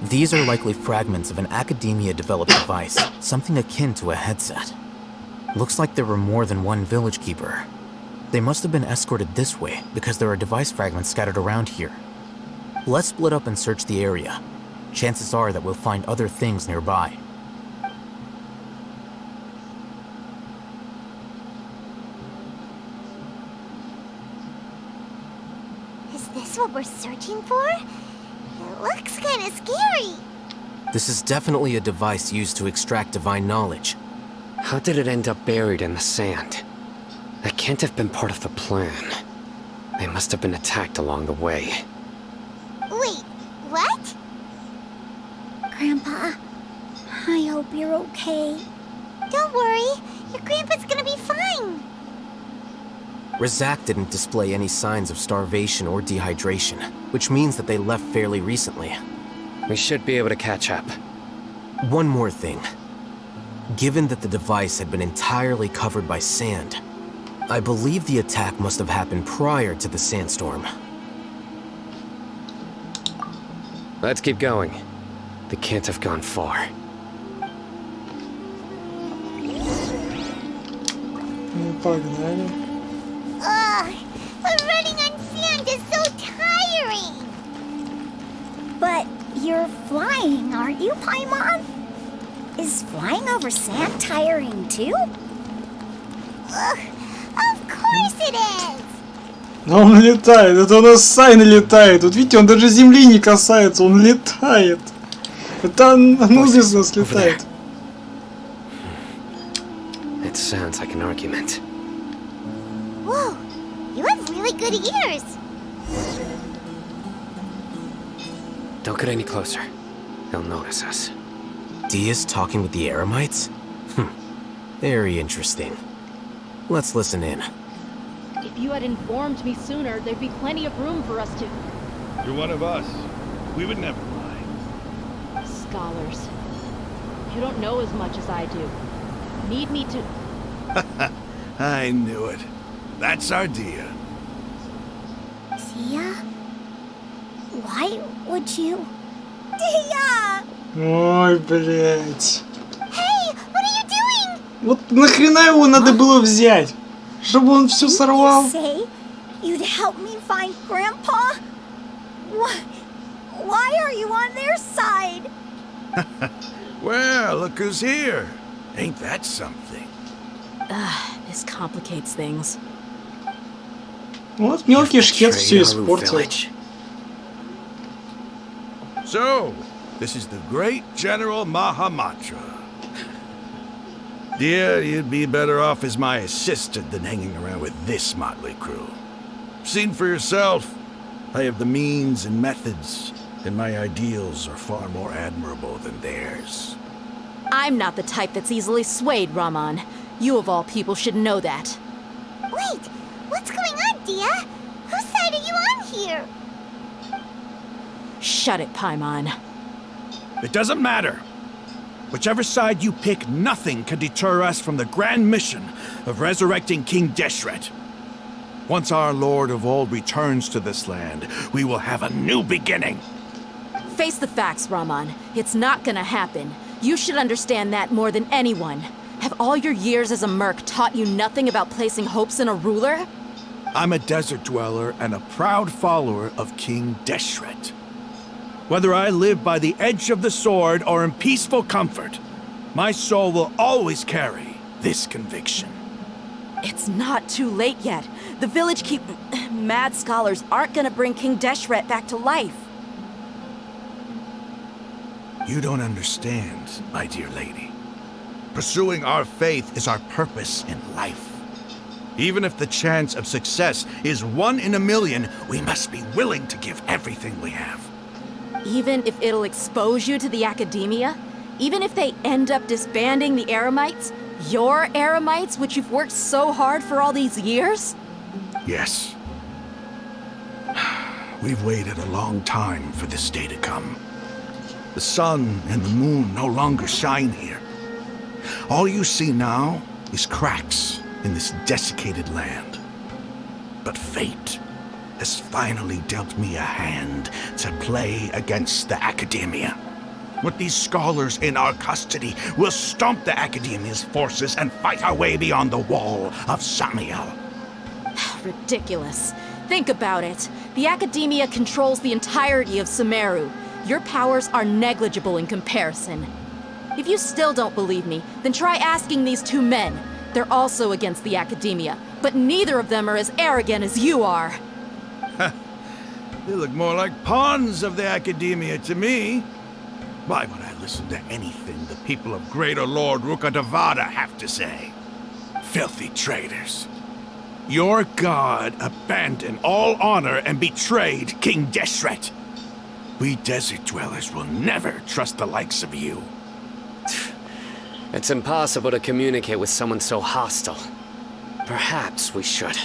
These are likely fragments of an Academia-developed device, something akin to a headset. Looks like there were more than one village keeper. They must have been escorted this way because there are device fragments scattered around here. Let's split up and search the area. Chances are that we'll find other things nearby. Is this what we're searching for? It looks kind of scary. This is definitely a device used to extract divine knowledge. How did it end up buried in the sand? That can't have been part of the plan. They must have been attacked along the way. Wait, what? Grandpa, I hope you're okay. Don't worry, your grandpa's gonna be fine. Razak didn't display any signs of starvation or dehydration, which means that they left fairly recently. We should be able to catch up. One more thing. Given that the device had been entirely covered by sand, I believe the attack must have happened prior to the sandstorm. Let's keep going. They can't have gone far. Погнали. Ugh, but running on sand is so tiring. But you're flying, aren't you, Paimon? Is flying over sand tiring too? Ugh, of course it is. Но он летает, это у нас Сайн летает. Вот видите, он даже земли не касается, он летает. Это Анубис у нас летает. It sounds like an argument. Whoa, you have really good ears. Don't get any closer. They'll notice us. Dia's talking with the Eremites? Very interesting. Let's listen in. If you had informed me sooner, there'd be plenty of room for us to... You're one of us. We would never mind. Scholars. You don't know as much as I do. Need me to... I knew it. That's our Dia. Dia? Why would you? Dia! Ой, блять. Hey, what are you doing? Вот нахрена его надо было взять? Чтобы он все сорвал? You say you'd help me find Grandpa? Why are you on their side? Well, look who's here. Ain't that something? This complicates things. Вот мелкий шкет все испортил. So, this is the great General Mahamatra. Dear, you'd be better off as my assistant than hanging around with this motley crew. Seen for yourself, I have the means and methods, and my ideals are far more admirable than theirs. I'm not the type that's easily swayed, Raman. You of all people should know that. Wait, what's going on, Dia? Whose side are you on here? Shut it, Paimon. It doesn't matter. Whichever side you pick, nothing can deter us from the grand mission of resurrecting King Deshret. Once our Lord of Old returns to this land, we will have a new beginning. Face the facts, Raman. It's not gonna happen. You should understand that more than anyone. Have all your years as a merc taught you nothing about placing hopes in a ruler? I'm a desert dweller and a proud follower of King Deshret. Whether I live by the edge of the sword or in peaceful comfort, my soul will always carry this conviction. It's not too late yet. The village mad scholars aren't gonna bring King Deshret back to life. You don't understand, my dear lady. Pursuing our faith is our purpose in life. Even if the chance of success is 1 in a million, we must be willing to give everything we have. Even if it'll expose you to the academia? Even if they end up disbanding the Eremites? Your Eremites, which you've worked so hard for all these years? Yes. We've waited a long time for this day to come. The sun and the moon no longer shine here. All you see now is cracks in this desiccated land. But fate has finally dealt me a hand to play against the academia. With these scholars in our custody, we'll stomp the academia's forces and fight our way beyond the wall of Samiel. Ridiculous. Think about it. The academia controls the entirety of Sumeru. Your powers are negligible in comparison. If you still don't believe me, then try asking these two men. They're also against the academia, but neither of them are as arrogant as you are. They look more like pawns of the Academia to me. Why would I listen to anything the people of Greater Lord Rukkhadevata have to say? Filthy traitors. Your god abandoned all honor and betrayed King Deshret. We desert dwellers will never trust the likes of you. It's impossible to communicate with someone so hostile. Perhaps we should.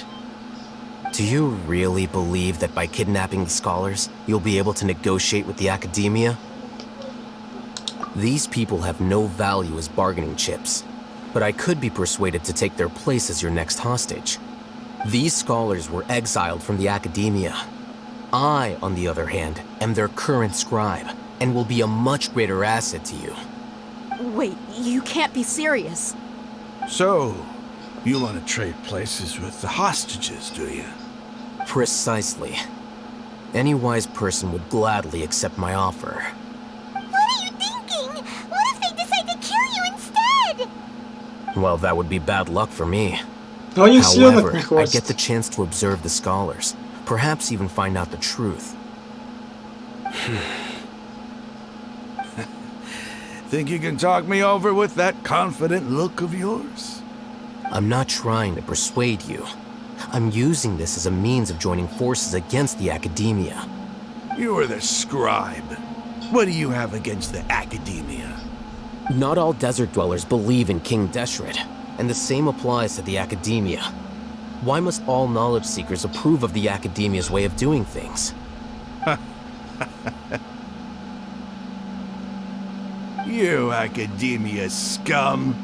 Do you really believe that by kidnapping the scholars, you'll be able to negotiate with the Academia? These people have no value as bargaining chips, but I could be persuaded to take their place as your next hostage. These scholars were exiled from the Academia. I, on the other hand, am their current scribe, and will be a much greater asset to you. Wait, you can't be serious. So, you want to trade places with the hostages, do you? Precisely. Any wise person would gladly accept my offer. What are you thinking? What if they decide to kill you instead? Well, that would be bad luck for me. Но они все так However, не I хватит. get the chance to observe the scholars, perhaps even find out the truth. Think you can talk me over with that confident look of yours? I'm not trying to persuade you. I'm using this as a means of joining forces against the Academia. You are the scribe. What do you have against the Academia? Not all desert dwellers believe in King Deshret, and the same applies to the Academia. Why must all knowledge seekers approve of the Academia's way of doing things? You Academia scum.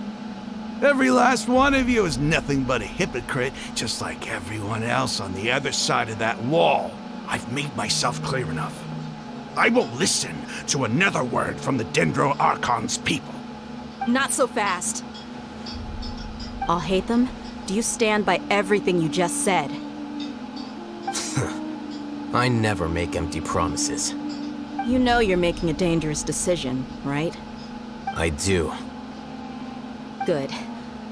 Every last one of you is nothing but a hypocrite, just like everyone else on the other side of that wall. I've made myself clear enough. I won't listen to another word from the Dendro Archon's people. Not so fast. I'll hate them. Do you stand by everything you just said? I never make empty promises. You know you're making a dangerous decision, right? I do. Good.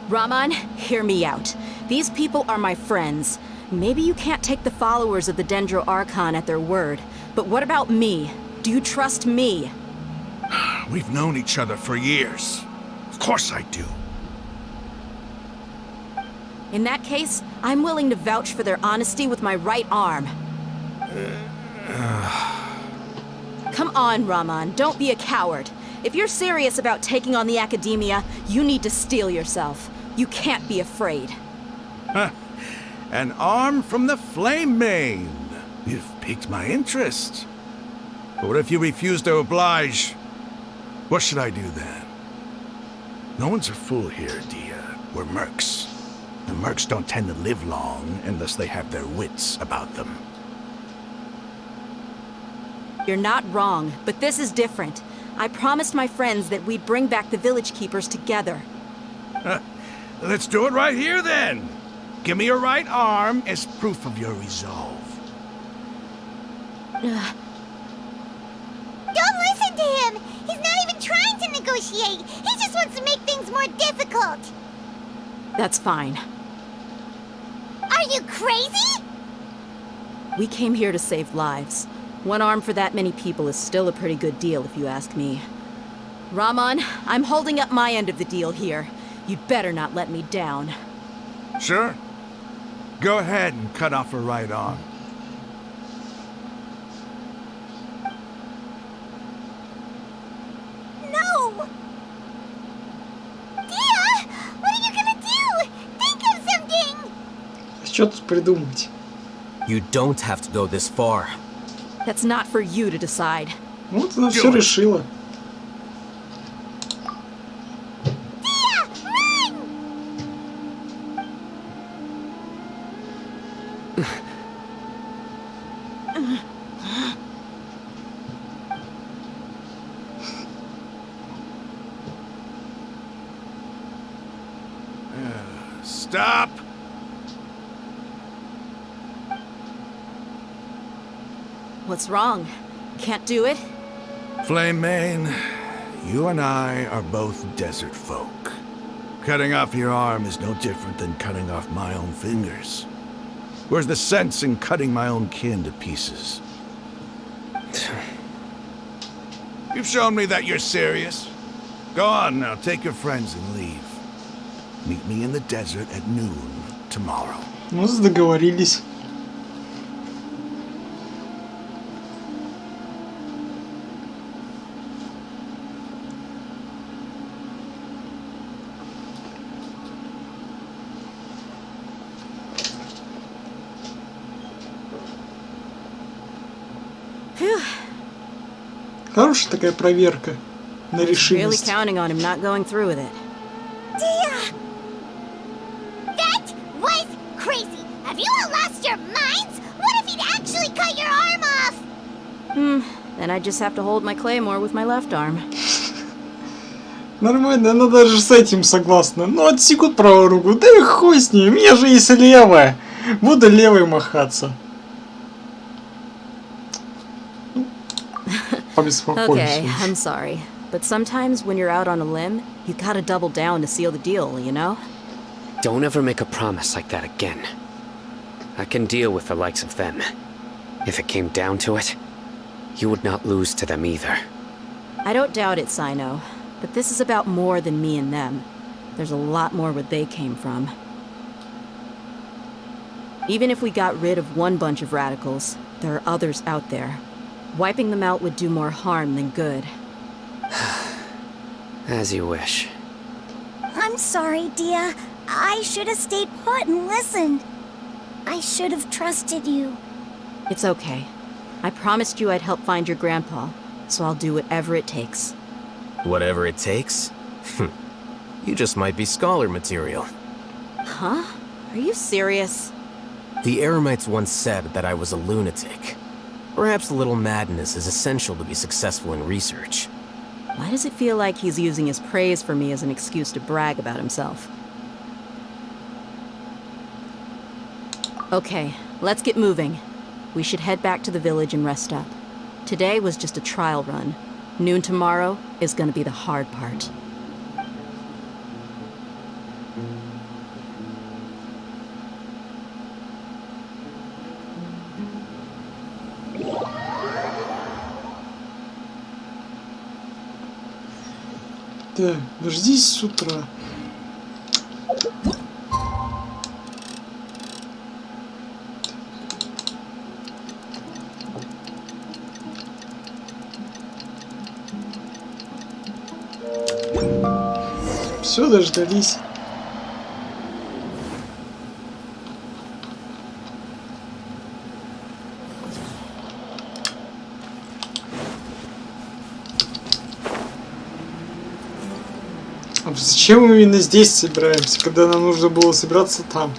Raman, hear me out. These people are my friends. Maybe you can't take the followers of the Dendro Archon at their word, but what about me? Do you trust me? We've known each other for years. Of course I do. In that case, I'm willing to vouch for their honesty with my right arm. Come on, Raman, don't be a coward. If you're serious about taking on the Academia, you need to steel yourself. You can't be afraid. An arm from the Flame Mane. You've piqued my interest. But what if you refuse to oblige? What should I do then? No one's a fool here, Dia. We're mercs. And mercs don't tend to live long unless they have their wits about them. You're not wrong, but this is different. I promised my friends that we'd bring back the village keepers together. Let's do it right here then. Give me your right arm as proof of your resolve. Don't listen to him! He's not even trying to negotiate! He just wants to make things more difficult! That's fine. Are you crazy? We came here to save lives. One arm for that many people is still a pretty good deal, if you ask me. Raman, I'm holding up my end of the deal here. You'd better not let me down. Sure. Go ahead and cut off her right arm. No! Dia! What are you gonna do? Think of something! Что тут придумать? You don't have to go this far. That's not for you to decide. Вот она все решила. Stop! What's wrong? Can't do it? Flame Mane, you and I are both desert folk. Cutting off your arm is no different than cutting off my own fingers. Where's the sense in cutting my own kin to pieces? You've shown me that you're serious. Go on now, take your friends and leave. Meet me in the desert at noon tomorrow. Ну, договорились. Хорошая такая проверка на решимость. Counting on him not going through with it. That was crazy. Have you all lost your minds? What if he'd actually cut your arm off? Then I just have to hold my claymore with my left arm. Нормально, она даже с этим согласна. Ну, отсекут правую руку, да и хуй с ней, у меня же есть левая. Буду левой махаться. Okay, I'm sorry. But sometimes when you're out on a limb, you gotta double down to seal the deal, you know? Don't ever make a promise like that again. I can deal with the likes of them. If it came down to it, you would not lose to them either. I don't doubt it, Sino. But this is about more than me and them. There's a lot more where they came from. Even if we got rid of one bunch of radicals, there are others out there. Wiping them out would do more harm than good. As you wish. I'm sorry, Dia. I should have stayed put and listened. I should have trusted you. It's okay. I promised you I'd help find your grandpa, so I'll do whatever it takes. Whatever it takes? You just might be scholar material. Huh? Are you serious? The Eremites once said that I was a lunatic. Perhaps a little madness is essential to be successful in research. Why does it feel like he's using his praise for me as an excuse to brag about himself? Okay, let's get moving. We should head back to the village and rest up. Today was just a trial run. Noon tomorrow is gonna be the hard part. Так, дождись с утра. Все, дождались. А зачем мы именно здесь собираемся, когда нам нужно было собираться там?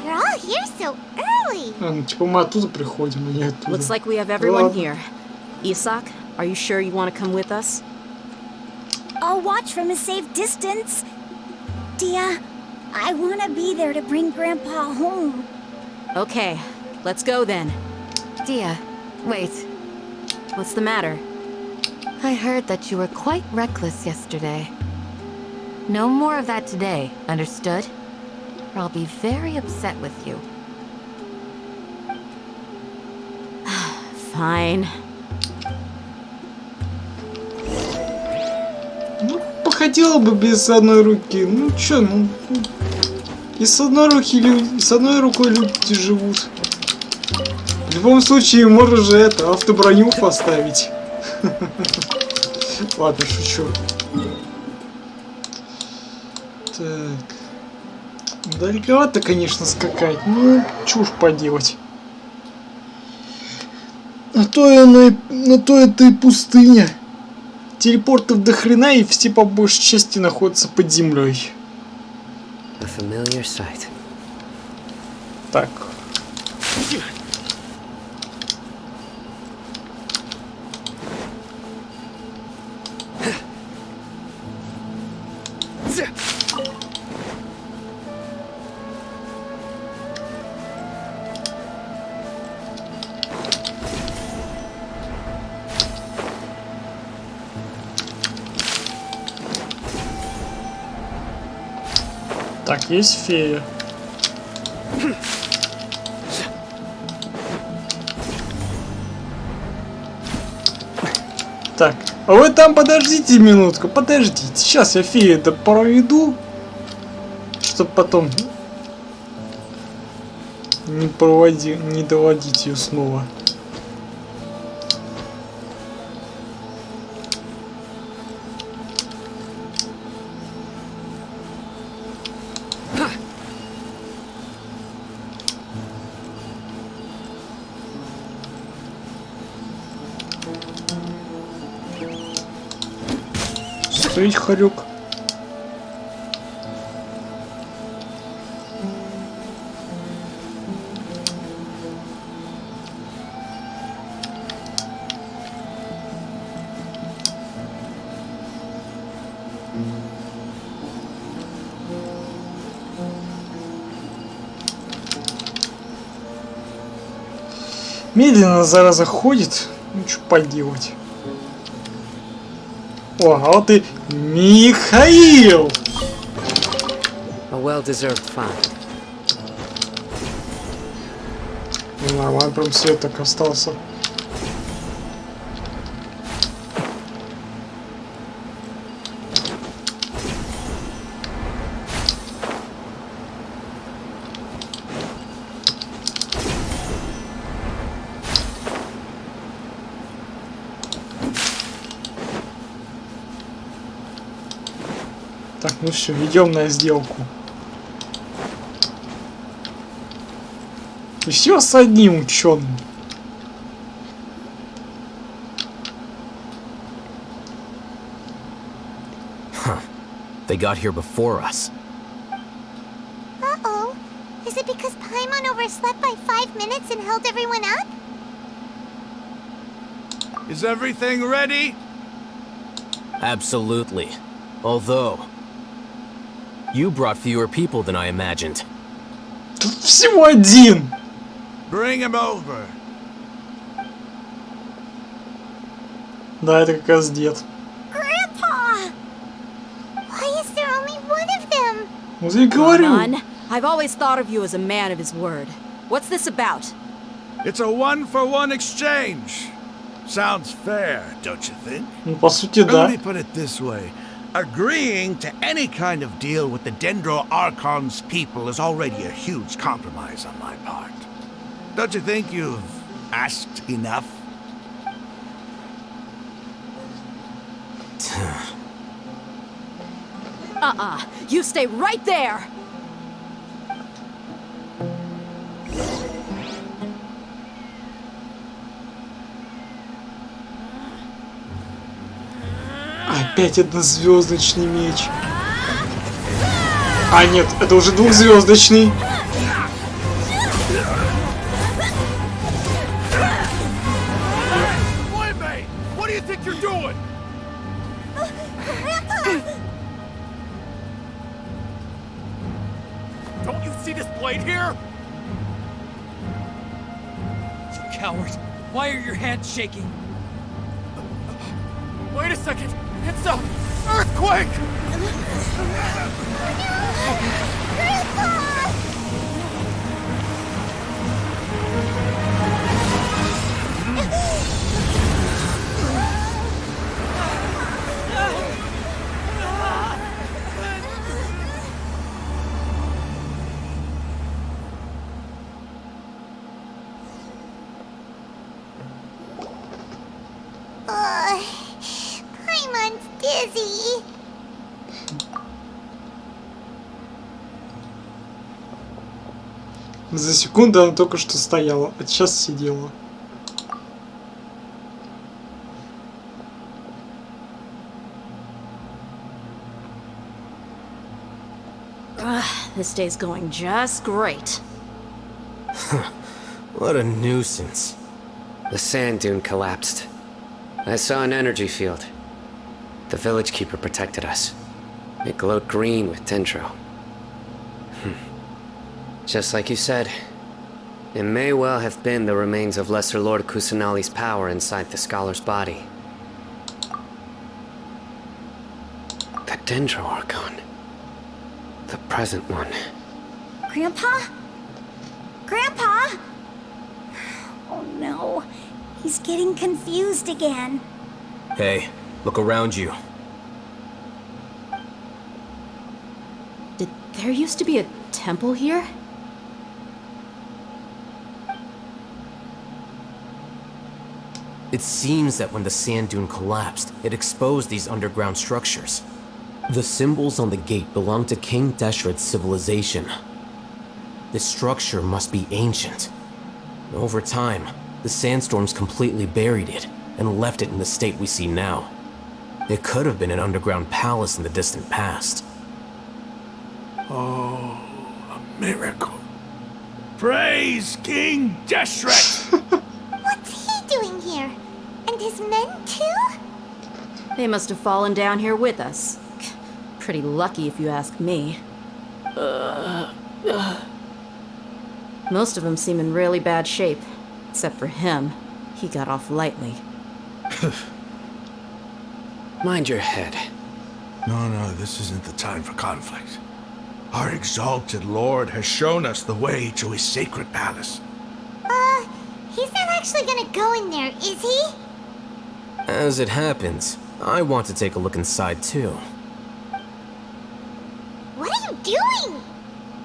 You're all here so early. Ну, типа мы оттуда приходим, а не оттуда. Looks like we have everyone here. Isak, are you sure you want to come with us? I'll watch from a safe distance. Dia, I want to be there to bring Grandpa home. Okay, let's go then. Dia, wait. What's the matter? I heard that you were quite reckless yesterday. No more of that today, understood? Or I'll be very upset with you. Fine. Ну, походила бы без одной руки. Ну чё, ну... И с одной рукой люди живут. В любом случае, можешь же это, автоброню поставить. Ладно, шучу. Так. Далековато, конечно, скакать. Ну, чушь поделать. На то это и пустыня. Телепортов до хрена, и все по большей части находятся под землей. Так. Так, есть фея. Так, а вы там подождите минутку, подождите. Сейчас я фею это проведу, чтобы потом не доводить ее снова. Стоять, хорек. Медленно зараза ходит. Ну что поделать. О, а вот и Михаил! A well-deserved find. Нормально, прям свет так остался. Так, ну все, идем на сделку. И все с одним ученым. They got here before us. Uh-oh. Is it because Paimon overslept by 5 minutes and held everyone up? Is everything ready? Absolutely. Although, you brought fewer people than I imagined. Тут всего один. Bring him over. Да, это как раз дед. Grandpa! Why is there only one of them? Вот я и говорю. Come on. I've always thought of you as a man of his word. What's this about? It's a one-for-one exchange. Sounds fair, don't you think? Ну, по сути, да. Let me put it this way. Agreeing to any kind of deal with the Dendro Archon's people is already a huge compromise on my part. Don't you think you've asked enough? You stay right there! Опять однозвездочный меч. А нет, это уже двухзвездочный. What do you think you're doing? Don't you see this blade here? You coward. Why are your hands shaking? Wait a second. It's a earthquake! Paimon's dizzy. За секунду она только что стояла, а сейчас сидела. This day's going just great. What a nuisance. The sand dune collapsed. I saw an energy field. The village keeper protected us. It glowed green with dendro. Just like you said, it may well have been the remains of Lesser Lord Kusanali's power inside the scholar's body. The dendro archon. The present one. Grandpa? Grandpa? Oh no, he's getting confused again. Hey, look around you. Did there used to be a temple here? It seems that when the sand dune collapsed, it exposed these underground structures. The symbols on the gate belong to King Deshret's civilization. This structure must be ancient. Over time, the sandstorms completely buried it and left it in the state we see now. It could have been an underground palace in the distant past. Oh, a miracle. Praise King Deshret! What's he doing here? And his men too? They must have fallen down here with us. Pretty lucky if you ask me. Most of them seem in really bad shape. Except for him. He got off lightly. Mind your head. No, this isn't the time for conflict. Our exalted lord has shown us the way to his sacred palace. He's not actually gonna go in there, is he? As it happens, I want to take a look inside too. What are you doing?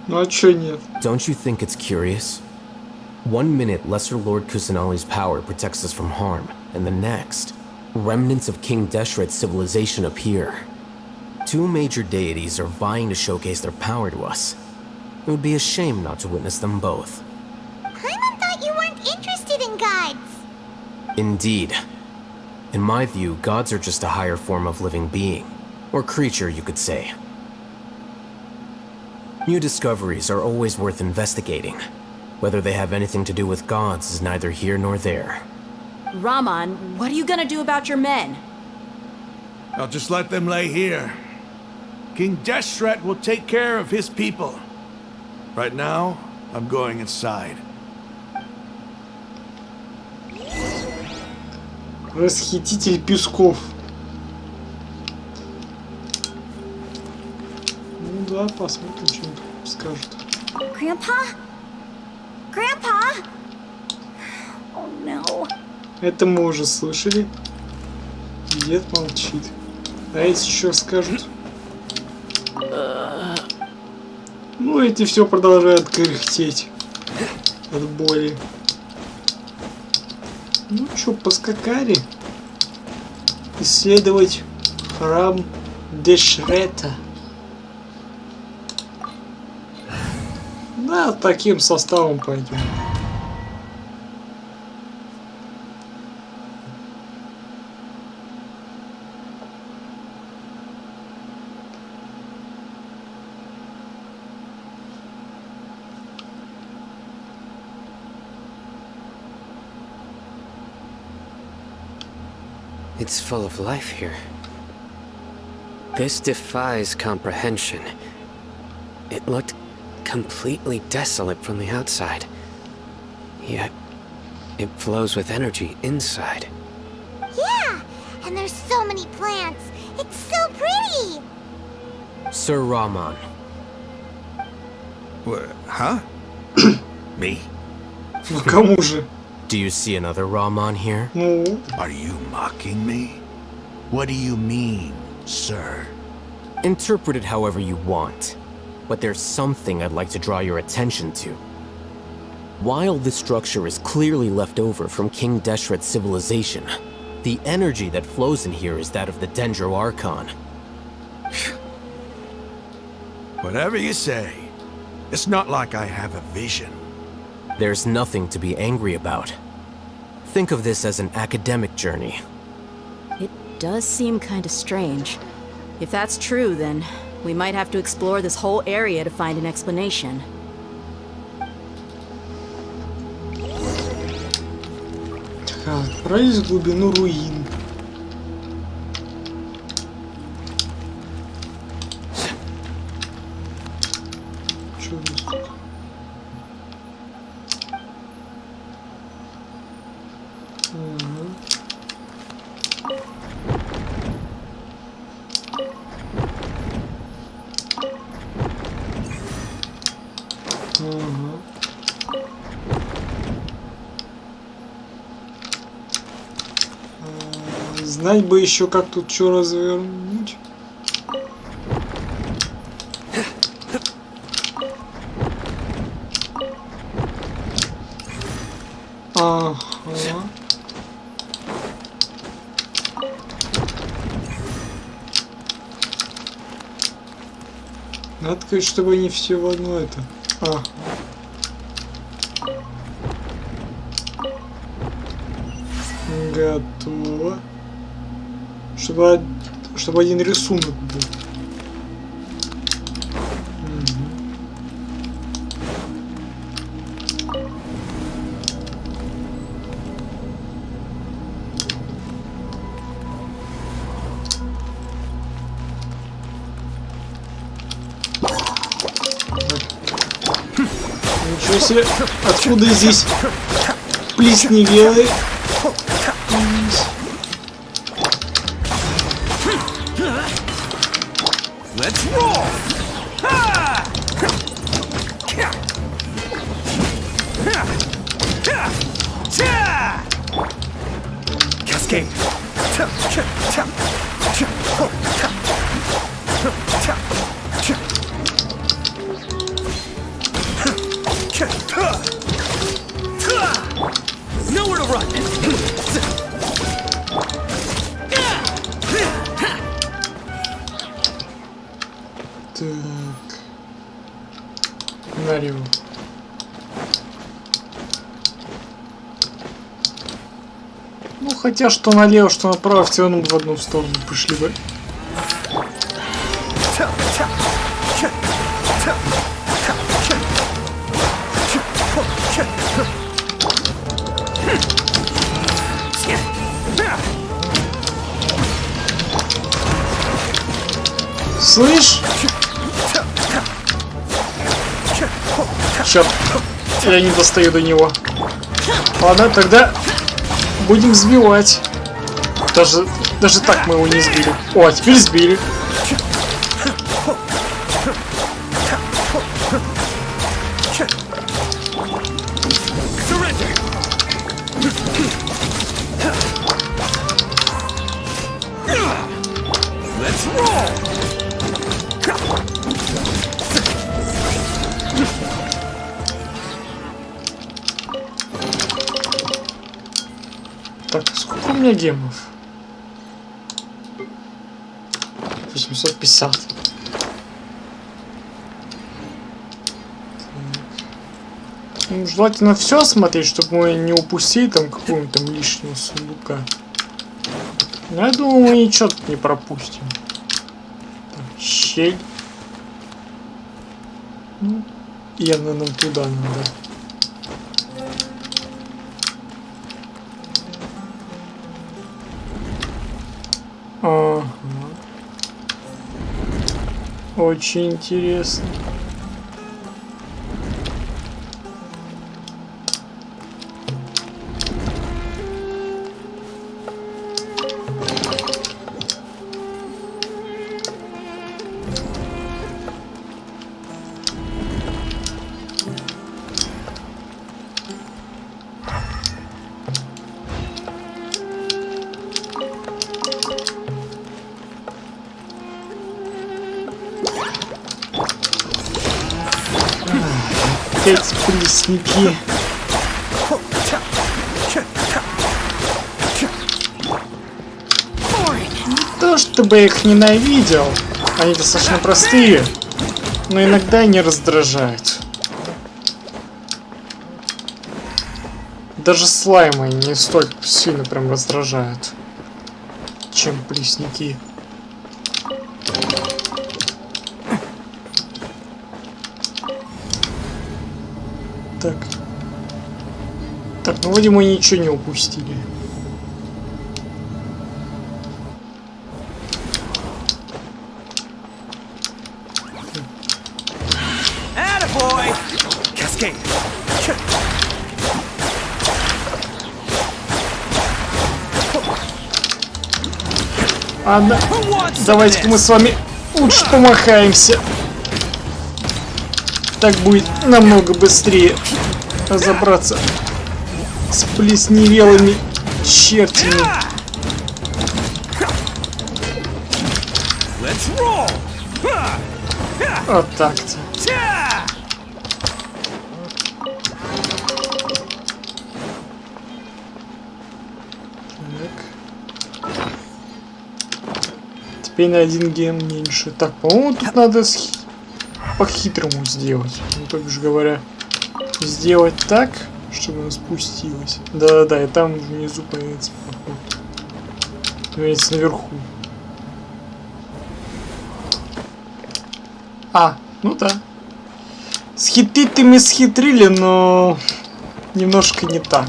Ну а чё нет? Don't you think it's curious? 1 minute, Lesser Lord Kusanali's power protects us from harm, and the next, remnants of King Deshret's civilization appear. 2 major deities are vying to showcase their power to us. It would be a shame not to witness them both. Paimon thought you weren't interested in gods. Indeed. In my view, gods are just a higher form of living being, or creature, you could say. New discoveries are always worth investigating. Whether they have anything to do with gods is neither here nor there. Rahman, what are you gonna do about your men? I'll just let them lay here. King Deshret will take care of his people. Right now, I'm going inside. Расхититель песков. Ну да, посмотрим, что он скажет. Grandpa? Grandpa? Oh no. Это мы уже слышали. Дед молчит. А эти что скажут? Ну, эти все продолжают кряхтеть от боли. Ну чё, поскакали исследовать храм Дешрета. Да, таким составом пойдем. It's full of life here. This defies comprehension. It looked completely desolate from the outside. Yet, it flows with energy inside. Yeah, and there's so many plants. It's so pretty. Sir Rahman. What? Huh? Me? Ну кому же? Do you see another Rahman here? Ну? Are you mocking me? What do you mean, sir? Interpret it however you want. But there's something I'd like to draw your attention to. While this structure is clearly left over from King Deshret's civilization, the energy that flows in here is that of the Dendro Archon. Whatever you say. It's not like I have a vision. There's nothing to be angry about. Think of this as an academic journey. It does seem kinda strange. If that's true, then we might have to explore this whole area to find an explanation. Так, отправились в глубину руин. Что у нас тут? Знать бы еще, как тут что развернуть. Ага. Надо сказать, чтобы они все в одно это. Готово. Чтобы один рисунок был. Ничего себе, откуда здесь плесневелые? Let's roll! Cascade! Nowhere to run! Так. Налево. Ну, хотя что налево, что направо, все равно в одну сторону пошли бы. Слышь? Черт, я не достаю до него. Ладно, тогда будем сбивать. Даже так мы его не сбили. О, а теперь сбили. Так, сколько у меня гемов? 850. Ну, желательно все смотреть, чтобы мы не упустили там какого-нибудь там лишнего сундука. Я думаю, мы ничего тут не пропустим. Так, щель. Ну, явно нам туда надо. Ага. Очень интересно. Опять плесники. Не то чтобы я их ненавидел, они достаточно простые, но иногда они раздражают. Даже слаймы не столь сильно прям раздражают, чем плесники. Так, ну вроде мы ничего не упустили. Attaboy! Cascade! Ладно, давайте-ка мы с вами лучше помахаемся. Так будет намного быстрее разобраться с плесневелыми чертями. Вот так-то. Теперь на 1 ген меньше. Так, по-моему, тут надо по-хитрому сделать. Ну, то бишь говоря, сделать так, чтобы она спустилась. Да-да-да, и там внизу появится проход. Появится наверху. А, ну да. Схитрить-то мы схитрили, но немножко не так.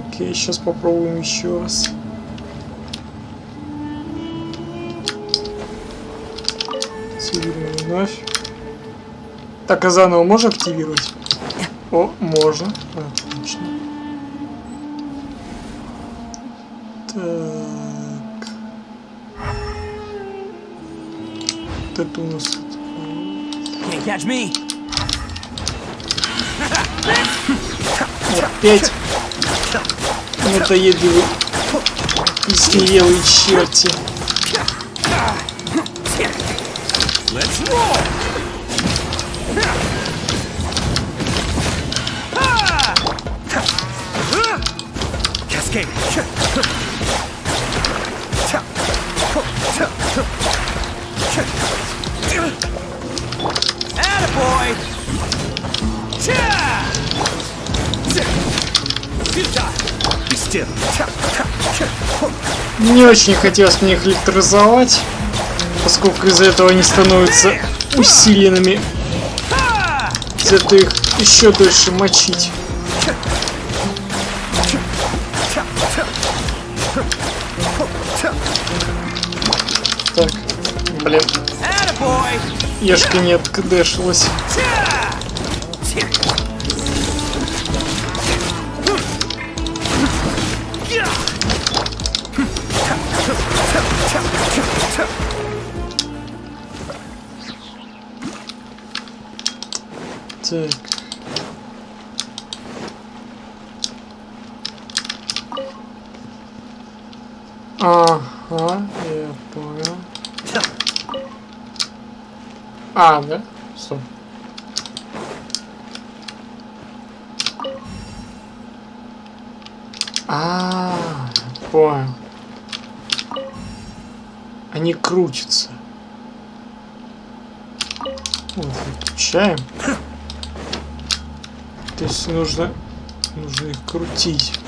Окей, сейчас попробуем еще раз. Активируем вновь. Так, а заново можно активировать? О, можно. Отлично. Так. Вот это у нас... Опять надоедливые писневелые черти. Не очень хотелось мне их электризовать, поскольку из-за этого они становятся усиленными. Из-за этого их еще дольше мочить. Так, блин. Ешка не откдэшилась. Так. Ага, я понял. А, да? Стоп. Понял. Они крутятся. Вот, выключаем. То есть нужно их крутить.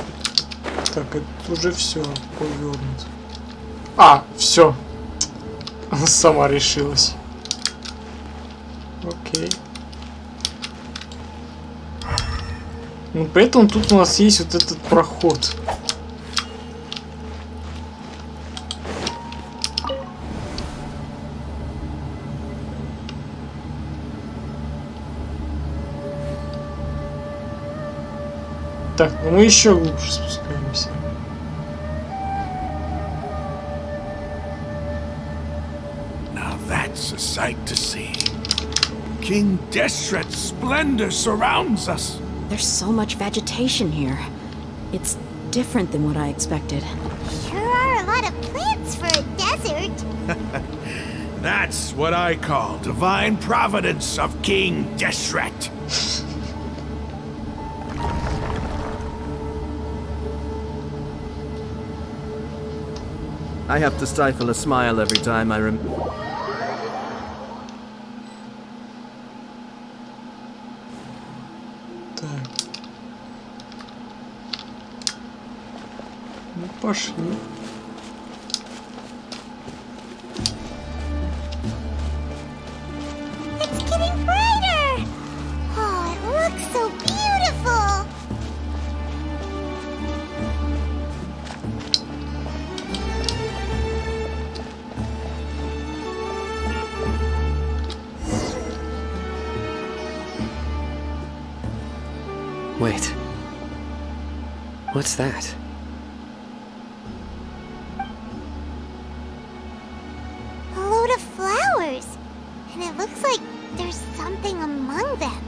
Так, это уже все повернуто. Все. Она сама решилась. Окей. Ну, поэтому тут у нас есть вот этот проход. Так, ну мы еще глубже спускаемся. Now that's a sight to see. King Deshret's splendor surrounds us. There's so much vegetation here. It's different than what I expected. Sure are a lot of plants for a desert. That's what I call divine providence of King Deshret. I have to stifle a smile every time I Так. Ну, пошли. It's getting brighter. Oh, it looks so beautiful. Wait. What's that? A load of flowers. And it looks like there's something among them.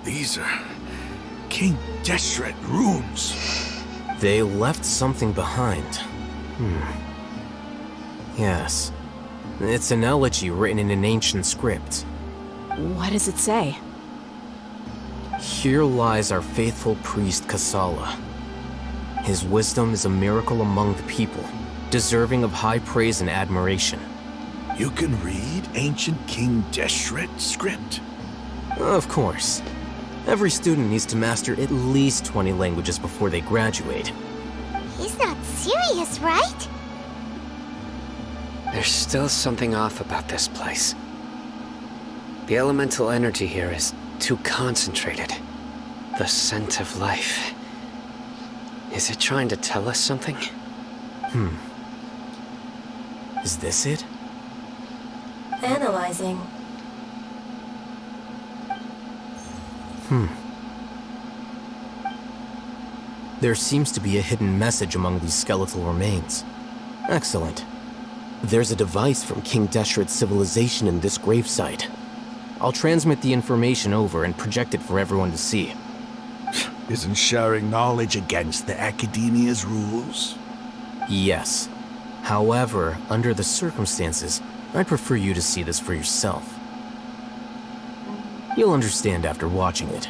These are King Deshret runes. They left something behind. Yes. It's an elegy written in an ancient script. What does it say? Here lies our faithful priest Kasala. His wisdom is a miracle among the people, deserving of high praise and admiration. You can read ancient King Deshret's script? Of course. Every student needs to master at least 20 languages before they graduate. He's not serious, right? There's still something off about this place. The elemental energy here is too concentrated. The scent of life. Is it trying to tell us something? Is this it? Analyzing. There seems to be a hidden message among these skeletal remains. Excellent. There's a device from King Deshret's civilization in this gravesite. I'll transmit the information over and project it for everyone to see. Isn't sharing knowledge against the Academia's rules? Yes. However, under the circumstances, I'd prefer you to see this for yourself. You'll understand after watching it.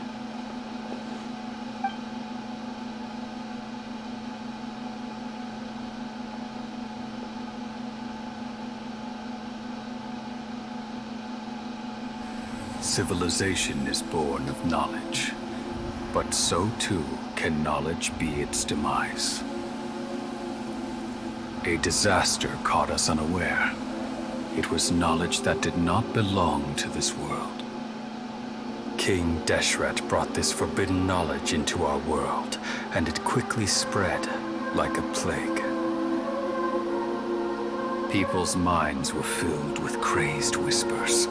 Civilization is born of knowledge, but so too can knowledge be its demise. A disaster caught us unaware. It was knowledge that did not belong to this world. King Deshret brought this forbidden knowledge into our world, and it quickly spread like a plague. People's minds were filled with crazed whispers.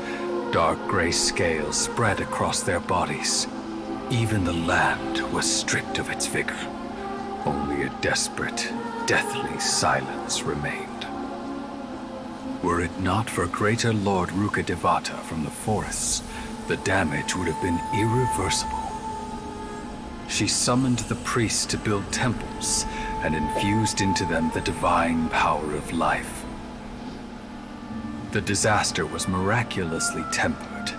Dark gray scales spread across their bodies. Even the land was stripped of its vigor. Only a desperate, deathly silence remained. Were it not for greater Lord Rukkhadevata from the forests, the damage would have been irreversible. She summoned the priests to build temples and infused into them the divine power of life. The disaster was miraculously tempered,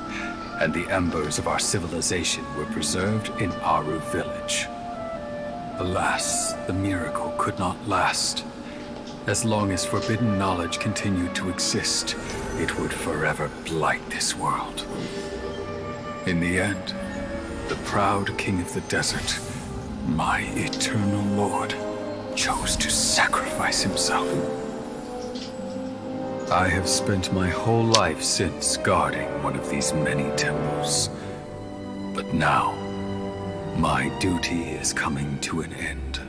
and the embers of our civilization were preserved in Aru village. Alas, the miracle could not last. As long as forbidden knowledge continued to exist, it would forever blight this world. In the end, the proud king of the desert, my eternal lord, chose to sacrifice himself. I have spent my whole life since guarding one of these many temples. But now, my duty is coming to an end.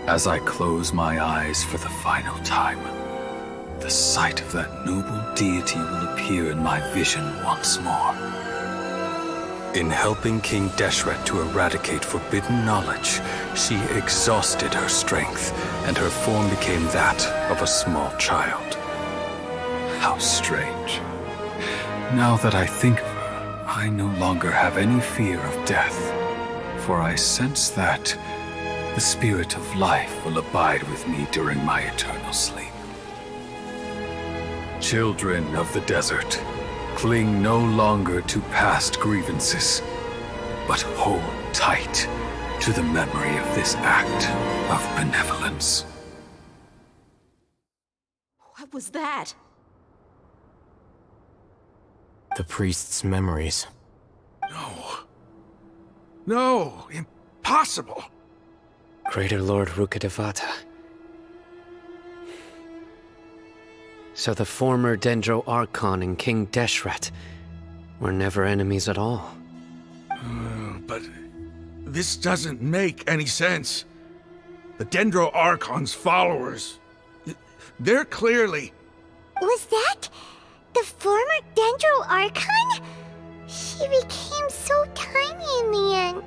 As I close my eyes for the final time, the sight of that noble deity will appear in my vision once more. In helping King Deshret to eradicate forbidden knowledge, she exhausted her strength, and her form became that of a small child. How strange. Now that I think of her, I no longer have any fear of death, for I sense that the spirit of life will abide with me during my eternal sleep. Children of the desert, cling no longer to past grievances, but hold tight to the memory of this act of benevolence. What was that? The priest's memories. No, impossible. Greater Lord Rukkhadevata. So the former Dendro Archon and King Deshret were never enemies at all. But this doesn't make any sense. The Dendro Archon's followers, they're clearly... Was that the former Dendro Archon? She became so tiny in the end.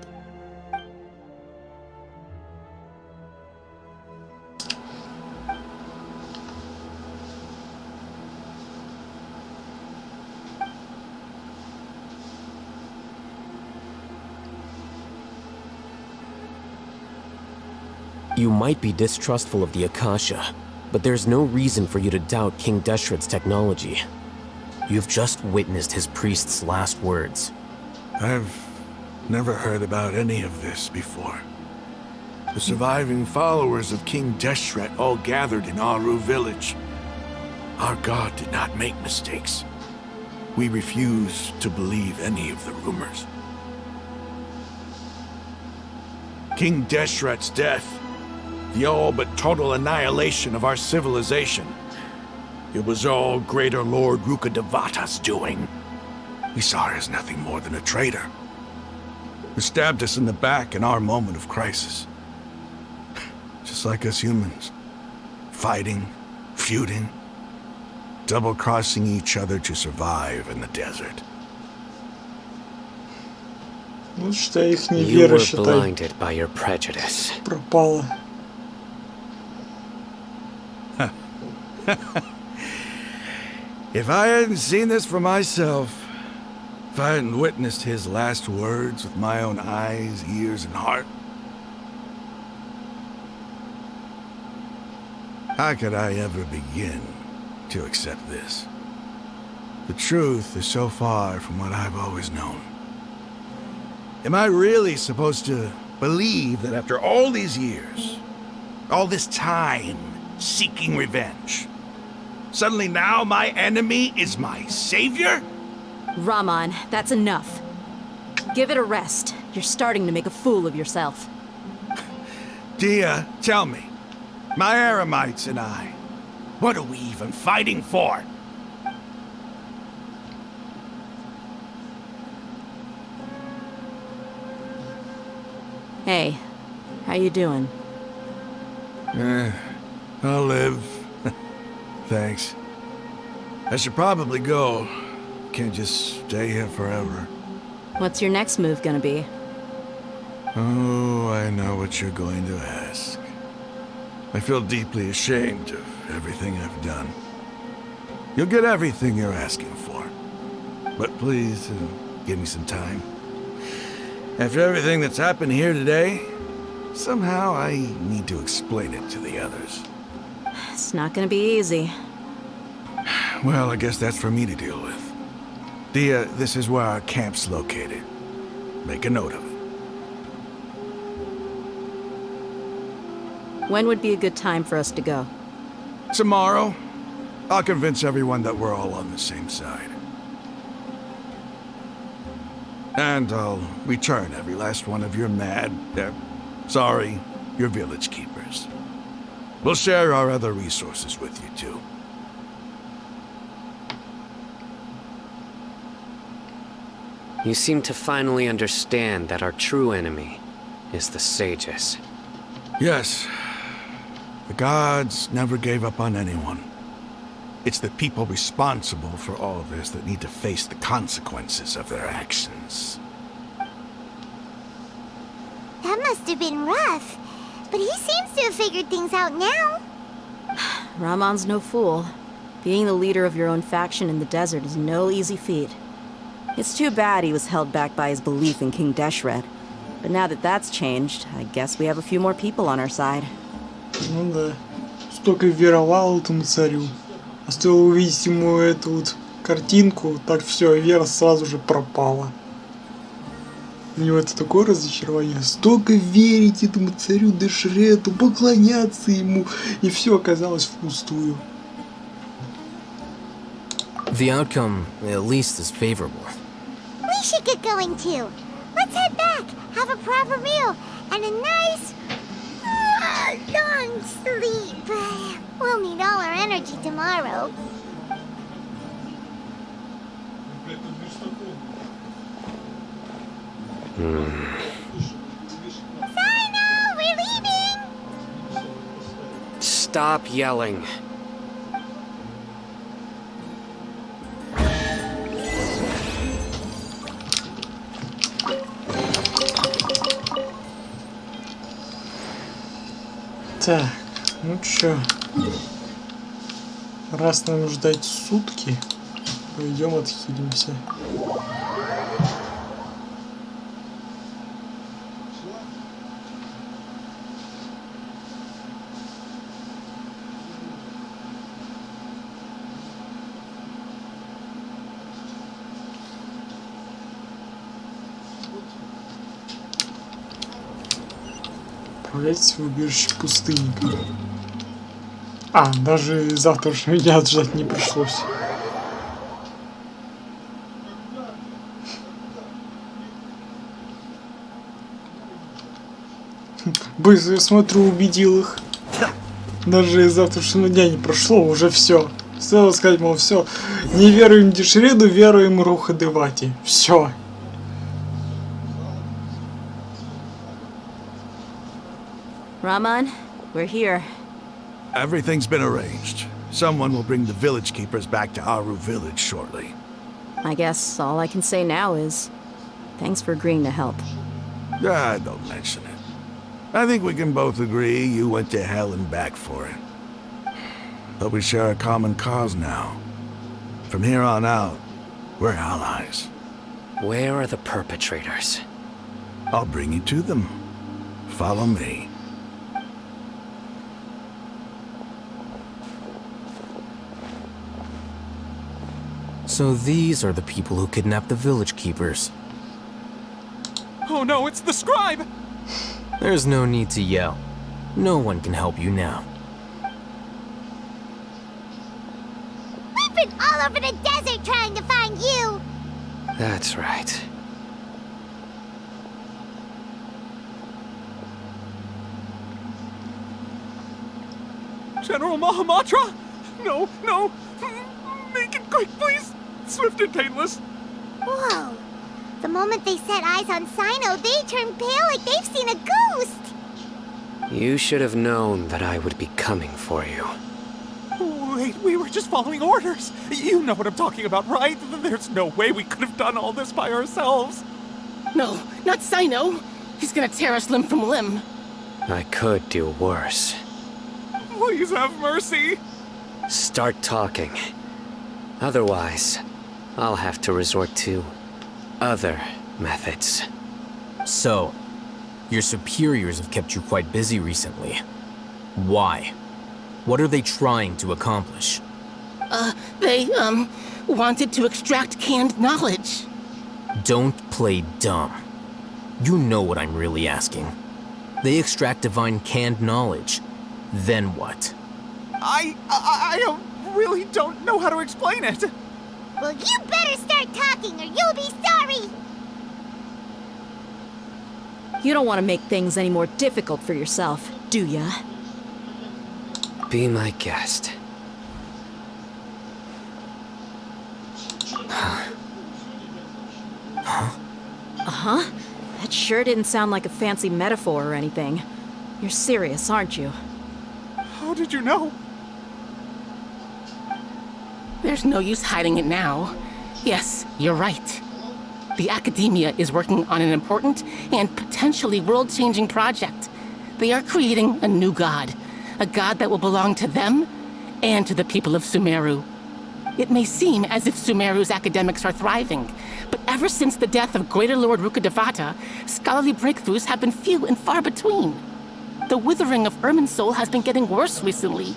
You might be distrustful of the Akasha, but there's no reason for you to doubt King Deshret's technology. You've just witnessed his priest's last words. I've never heard about any of this before. The surviving followers of King Deshret all gathered in Aru village. Our god did not make mistakes. We refuse to believe any of the rumors. King Deshret's death, the all but total annihilation of our civilization, it was all Greater Lord Rukkhadevata's doing. We saw her as nothing more than a traitor, who stabbed us in the back in our moment of crisis. Just like us humans. Fighting, feuding, double-crossing each other to survive in the desert. Ну, считай, их не You вера, were считай, blinded by your prejudice. пропала. If I hadn't seen this for myself, if I hadn't witnessed his last words with my own eyes, ears, and heart, how could I ever begin to accept this? The truth is so far from what I've always known. Am I really supposed to believe that after all these years, all this time seeking revenge, suddenly now my enemy is my savior? Raman, that's enough. Give it a rest. You're starting to make a fool of yourself. Dia, tell me, my Aramites and I, what are we even fighting for? Hey, how you doing? I'll live. Thanks. I should probably go. Can't just stay here forever. What's your next move gonna be? Oh, I know what you're going to ask. I feel deeply ashamed of everything I've done. You'll get everything you're asking for. But please, give me some time. After everything that's happened here today, somehow I need to explain it to the others. It's not gonna be easy. Well, I guess that's for me to deal with. Dia, this is where our camp's located. Make a note of it. When would be a good time for us to go? Tomorrow, I'll convince everyone that we're all on the same side. And I'll return every last one of your your village keepers. We'll share our other resources with you, too. You seem to finally understand that our true enemy is the sages. Yes. The gods never gave up on anyone. It's the people responsible for all this that need to face the consequences of their actions. That must have been rough, but he seems to have figured things out now. Raman's no fool. Being the leader of your own faction in the desert is no easy feat. It's too bad he was held back by his belief in King Deshret. But now that that's changed, I guess we have a few more people on our side. Ну да. Столько веровал этому царю. А стоило увидеть ему эту вот картинку, так все, вера сразу же пропала. У него это такое разочарование. Столько верить этому царю Дешрету, поклоняться ему, и все оказалось впустую. The outcome, at least, is favorable. We should get going too. Let's head back, have a proper meal, and a nice, long sleep. We'll need all our energy tomorrow. Sino, we're leaving! Stop yelling. Так, ну чё, раз нам ждать сутки, пойдем отхилимся. Отправляйтесь в убежище пустынника. А, даже завтрашнего дня ждать не пришлось. Быстро, я смотрю, убедил их. Даже завтрашнего дня не прошло, уже все. Стоило сказать, мол, все. Не веруем Дешреду, веруем Руха Девати. Все. Raman, we're here. Everything's been arranged. Someone will bring the village keepers back to Aru village shortly. I guess all I can say now is thanks for agreeing to help. Don't mention it. I think we can both agree you went to hell and back for it. But we share a common cause now. From here on out, we're allies. Where are the perpetrators? I'll bring you to them. Follow me. So these are the people who kidnapped the village keepers. Oh no, it's the scribe! There's no need to yell. No one can help you now. We've been all over the desert trying to find you! That's right. General Mahamatra? No, no! Make it quick, please! Swift and painless! Whoa! The moment they set eyes on Sino, they turned pale like they've seen a ghost! You should have known that I would be coming for you. Wait, we were just following orders! You know what I'm talking about, right? There's no way we could have done all this by ourselves! No, not Sino. He's gonna tear us limb from limb. I could do worse. Please have mercy! Start talking. Otherwise, I'll have to resort to other methods. So, your superiors have kept you quite busy recently. Why? What are they trying to accomplish? They wanted to extract canned knowledge. Don't play dumb. You know what I'm really asking. They extract divine canned knowledge. Then what? I really don't know how to explain it. Well, you better start talking or you'll be sorry! You don't want to make things any more difficult for yourself, do ya? Be my guest. Uh-huh. That sure didn't sound like a fancy metaphor or anything. You're serious, aren't you? How did you know? There's no use hiding it now. Yes, you're right. The Academia is working on an important and potentially world-changing project. They are creating a new god. A god that will belong to them and to the people of Sumeru. It may seem as if Sumeru's academics are thriving, but ever since the death of Greater Lord Rukkhadevata, scholarly breakthroughs have been few and far between. The withering of Irminsul has been getting worse recently.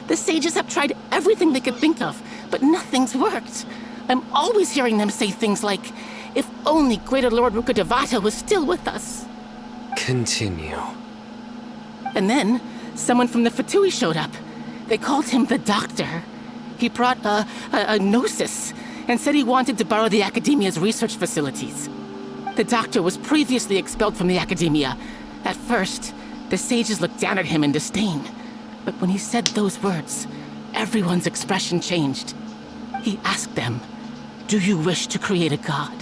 The sages have tried everything they could think of, but nothing's worked. I'm always hearing them say things like, if only Greater Lord Rukkhadevata was still with us. Continue. And then, someone from the Fatui showed up. They called him the Doctor. He brought a gnosis and said he wanted to borrow the Academia's research facilities. The Doctor was previously expelled from the Academia. At first, the sages looked down at him in disdain. But when he said those words, everyone's expression changed. He asked them, "Do you wish to create a god?"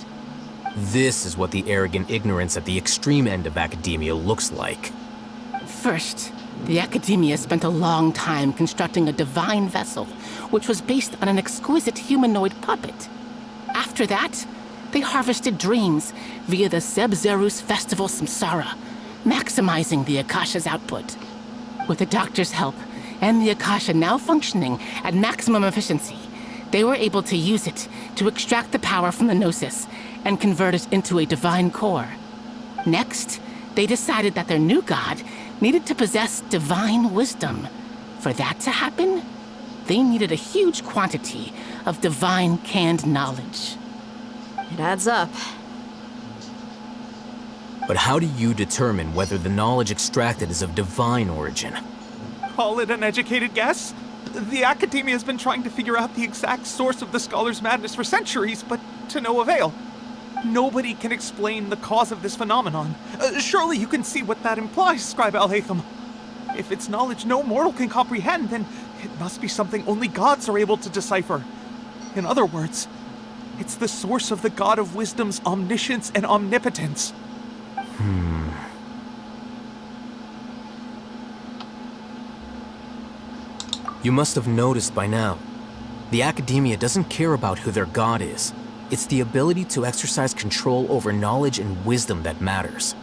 This is what the arrogant ignorance at the extreme end of academia looks like. First, the Academia spent a long time constructing a divine vessel, which was based on an exquisite humanoid puppet. After that, they harvested dreams via the Seb-Zerus Festival Samsara, maximizing the Akasha's output. With the Doctor's help, and the Akasha now functioning at maximum efficiency, they were able to use it to extract the power from the Gnosis and convert it into a divine core. Next, they decided that their new god needed to possess divine wisdom. For that to happen, they needed a huge quantity of divine canned knowledge. It adds up. But how do you determine whether the knowledge extracted is of divine origin? Call it an educated guess? The academia has been trying to figure out the exact source of the scholar's madness for centuries, but to no avail. Nobody can explain the cause of this phenomenon. Surely you can see what that implies, Scribe Al-Haytham. If it's knowledge no mortal can comprehend, then it must be something only gods are able to decipher. In other words, it's the source of the God of Wisdom's omniscience and omnipotence. You must have noticed by now. The academia doesn't care about who their god is. It's the ability to exercise control over knowledge and wisdom that matters.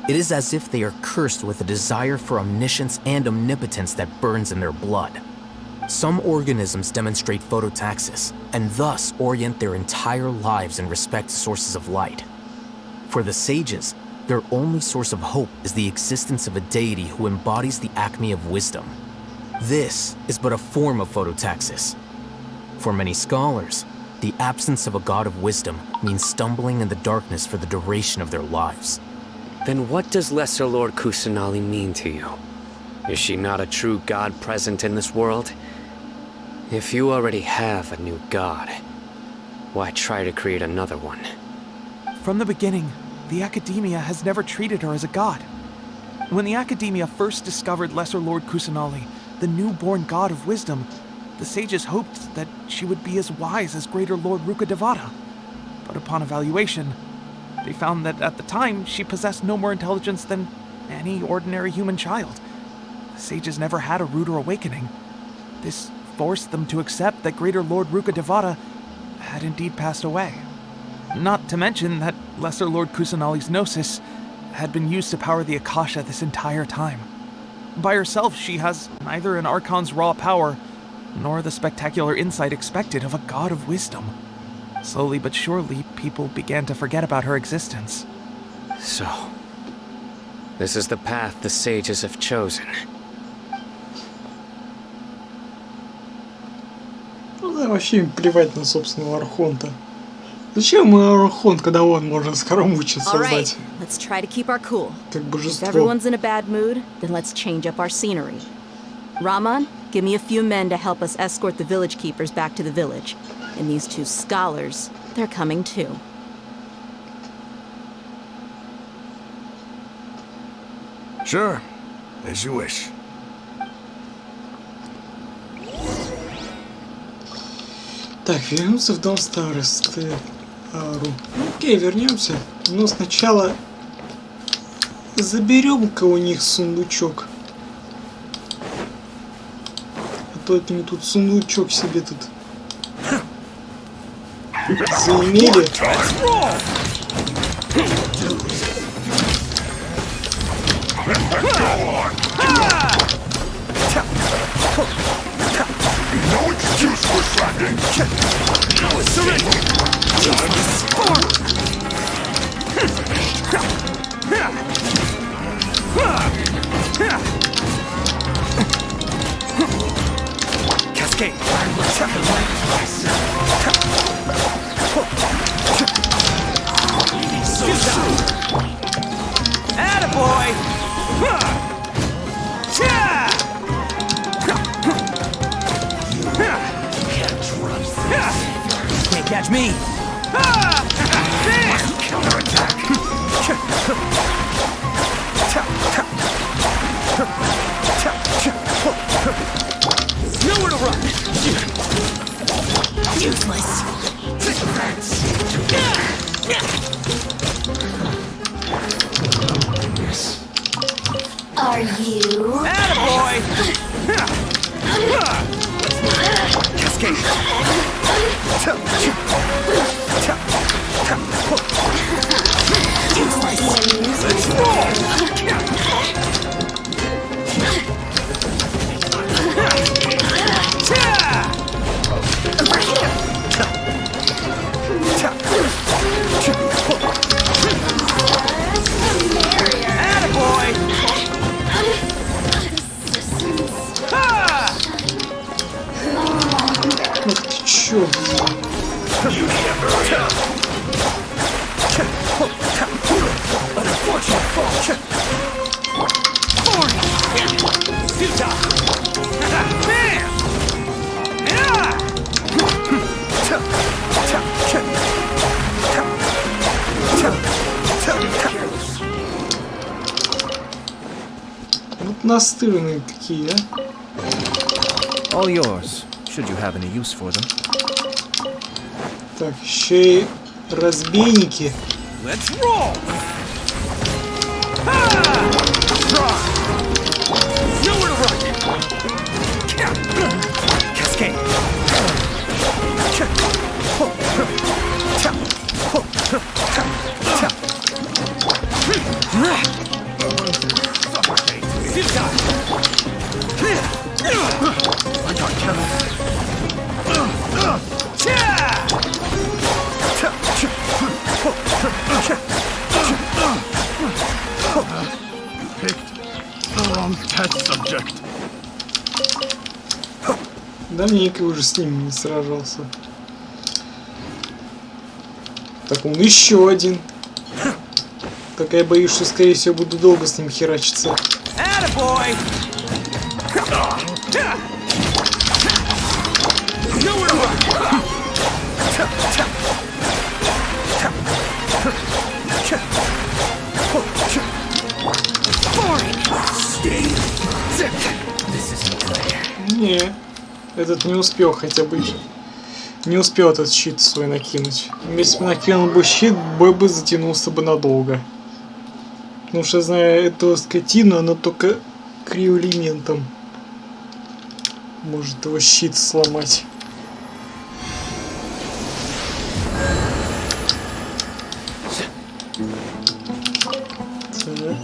It is as if they are cursed with a desire for omniscience and omnipotence that burns in their blood. Some organisms demonstrate phototaxis, and thus orient their entire lives in respect to sources of light. For the sages, their only source of hope is the existence of a deity who embodies the acme of wisdom. This is but a form of phototaxis. For many scholars, the absence of a god of wisdom means stumbling in the darkness for the duration of their lives. Then what does Lesser Lord Kusanali mean to you? Is she not a true god present in this world? If you already have a new god, why try to create another one? From the beginning, the academia has never treated her as a god. When the academia first discovered Lesser Lord Kusanali, the newborn god of wisdom, the sages hoped that she would be as wise as Greater Lord Rukkhadevata. But upon evaluation, they found that at the time she possessed no more intelligence than any ordinary human child. The sages never had a ruder awakening. This forced them to accept that Greater Lord Rukkhadevata had indeed passed away. Not to mention that Lesser Lord Kusanali's gnosis had been used to power the Akasha this entire time. By herself, she has neither an Archon's raw power, nor the spectacular insight expected of a god of wisdom. Slowly but surely, people began to forget about her existence. So, this is the path the sages have chosen. Ну да, вообще им плевать на собственного Архонта. Зачем Архонт, когда он может скоромучить создать? Let's try to keep our cool. Как божество. If everyone's in a bad mood, then let's change up our scenery. Raman, give me a few men to help us escort the village keepers back to the village. And these two scholars, they're coming too. Sure, as you wish. Так, вернуться в дом старосты. Окей, вернемся. Но сначала заберем-ка у них сундучок. А то это мы тут сундучок себе тут заимели. No excuse for slacking! Surrender! Cascade! Attaboy! Can't catch me! Counterattack! Nowhere to run! Useless! Are you? Attaboy! Cascade! Let's roll! Attaboy! Ах ты чё? настырные какие, а? All yours, should you have any use for them. Так, еще и разбейники. Let's roll! Nowhere to run! Cascade! I got killed. Picked the wrong test subject. Давненько уже с ними не сражался. Так, он еще один. Так я боюсь, что скорее всего буду долго с ним херачиться. Attaboy! Nowhere to run! Не, этот не успел хотя бы. Не успел этот щит свой накинуть. Если бы накинул бы щит, бой бы затянулся бы надолго. Потому что, зная эту скотину, она только криоэлементом может его щит сломать. Так.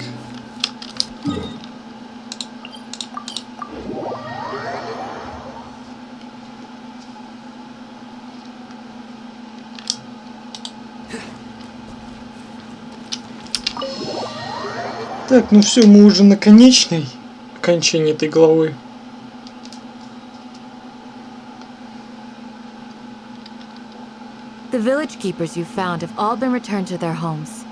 Так, ну все, мы уже на конечной окончании этой главы. The village keepers you found have all been returned to their homes,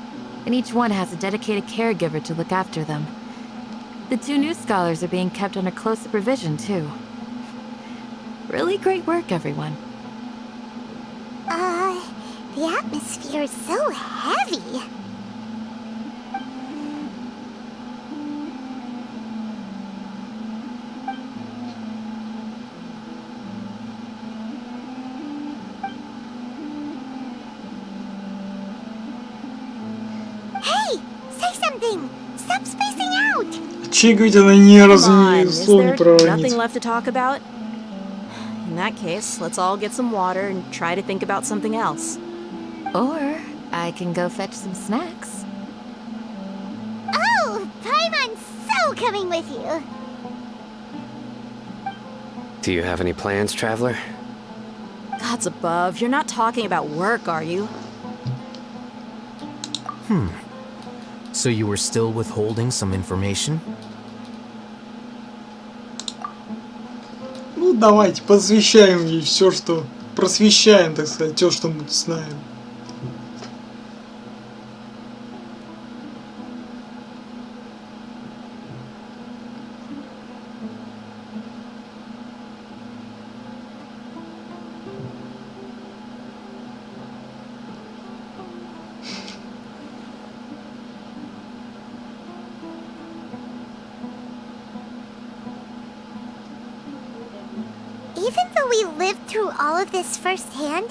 and each one has a dedicated caregiver to look after them. The 2 new scholars are being kept under close supervision, too. Really great work, everyone. The atmosphere is so heavy. Stop spacing out! Че, говорит, она ни разу ни слова не Nothing проронит. left to talk about? In that case, let's all get some water and try to think about something else. Or I can go fetch some snacks. Oh, Paimon's so coming with you. Do you have any plans, traveler? Gods above, you're not talking about work, are you? So you were still withholding some information? Ну давайте посвящаем ей все, что просвещаем, так сказать, все, что мы знаем. Even though we lived through all of this firsthand,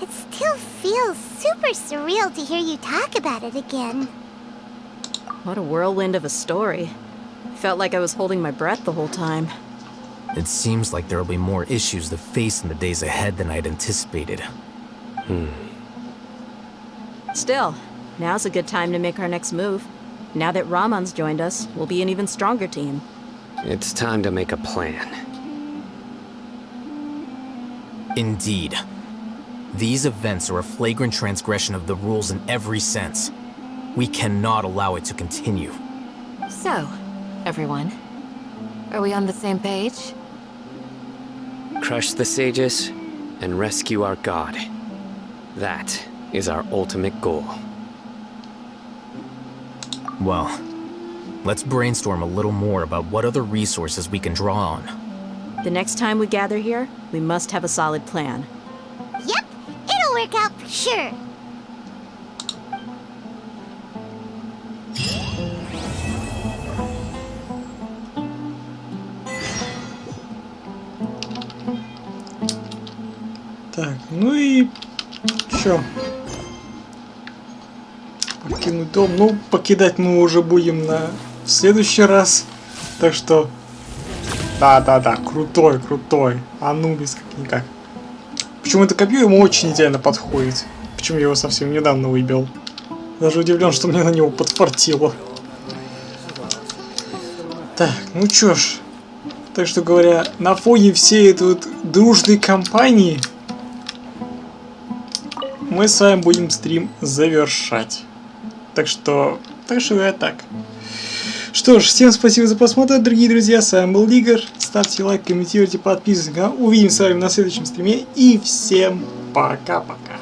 it still feels super surreal to hear you talk about it again. What a whirlwind of a story. Felt like I was holding my breath the whole time. It seems like there will be more issues to face in the days ahead than I'd anticipated. Still, now's a good time to make our next move. Now that Ramon's joined us, we'll be an even stronger team. It's time to make a plan. Indeed. These events are a flagrant transgression of the rules in every sense. We cannot allow it to continue. So, everyone, are we on the same page? Crush the sages and rescue our god. That is our ultimate goal. Well, let's brainstorm a little more about what other resources we can draw on. The next time we gather here, we must have a solid plan. Yep, it'll work out for sure. Так, ну и... Чё? Покинуть дом. Ну, покидать мы уже будем в следующий раз. Так что... Да-да-да, крутой, крутой. Анубис как-никак. Почему это копье ему очень идеально подходит. Почему я его совсем недавно выбил. Даже удивлен, что мне на него подфартило. Так, ну чё ж. Так что говоря, на фоне всей этой вот дружной компании мы с вами будем стрим завершать. Так что я так. Что ж, всем спасибо за просмотр, дорогие друзья. С вами был Игорь. Ставьте лайк, комментируйте, подписывайтесь. Увидимся с вами на следующем стриме. И всем пока-пока.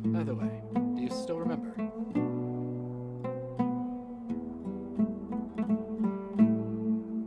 By the way, do you still remember?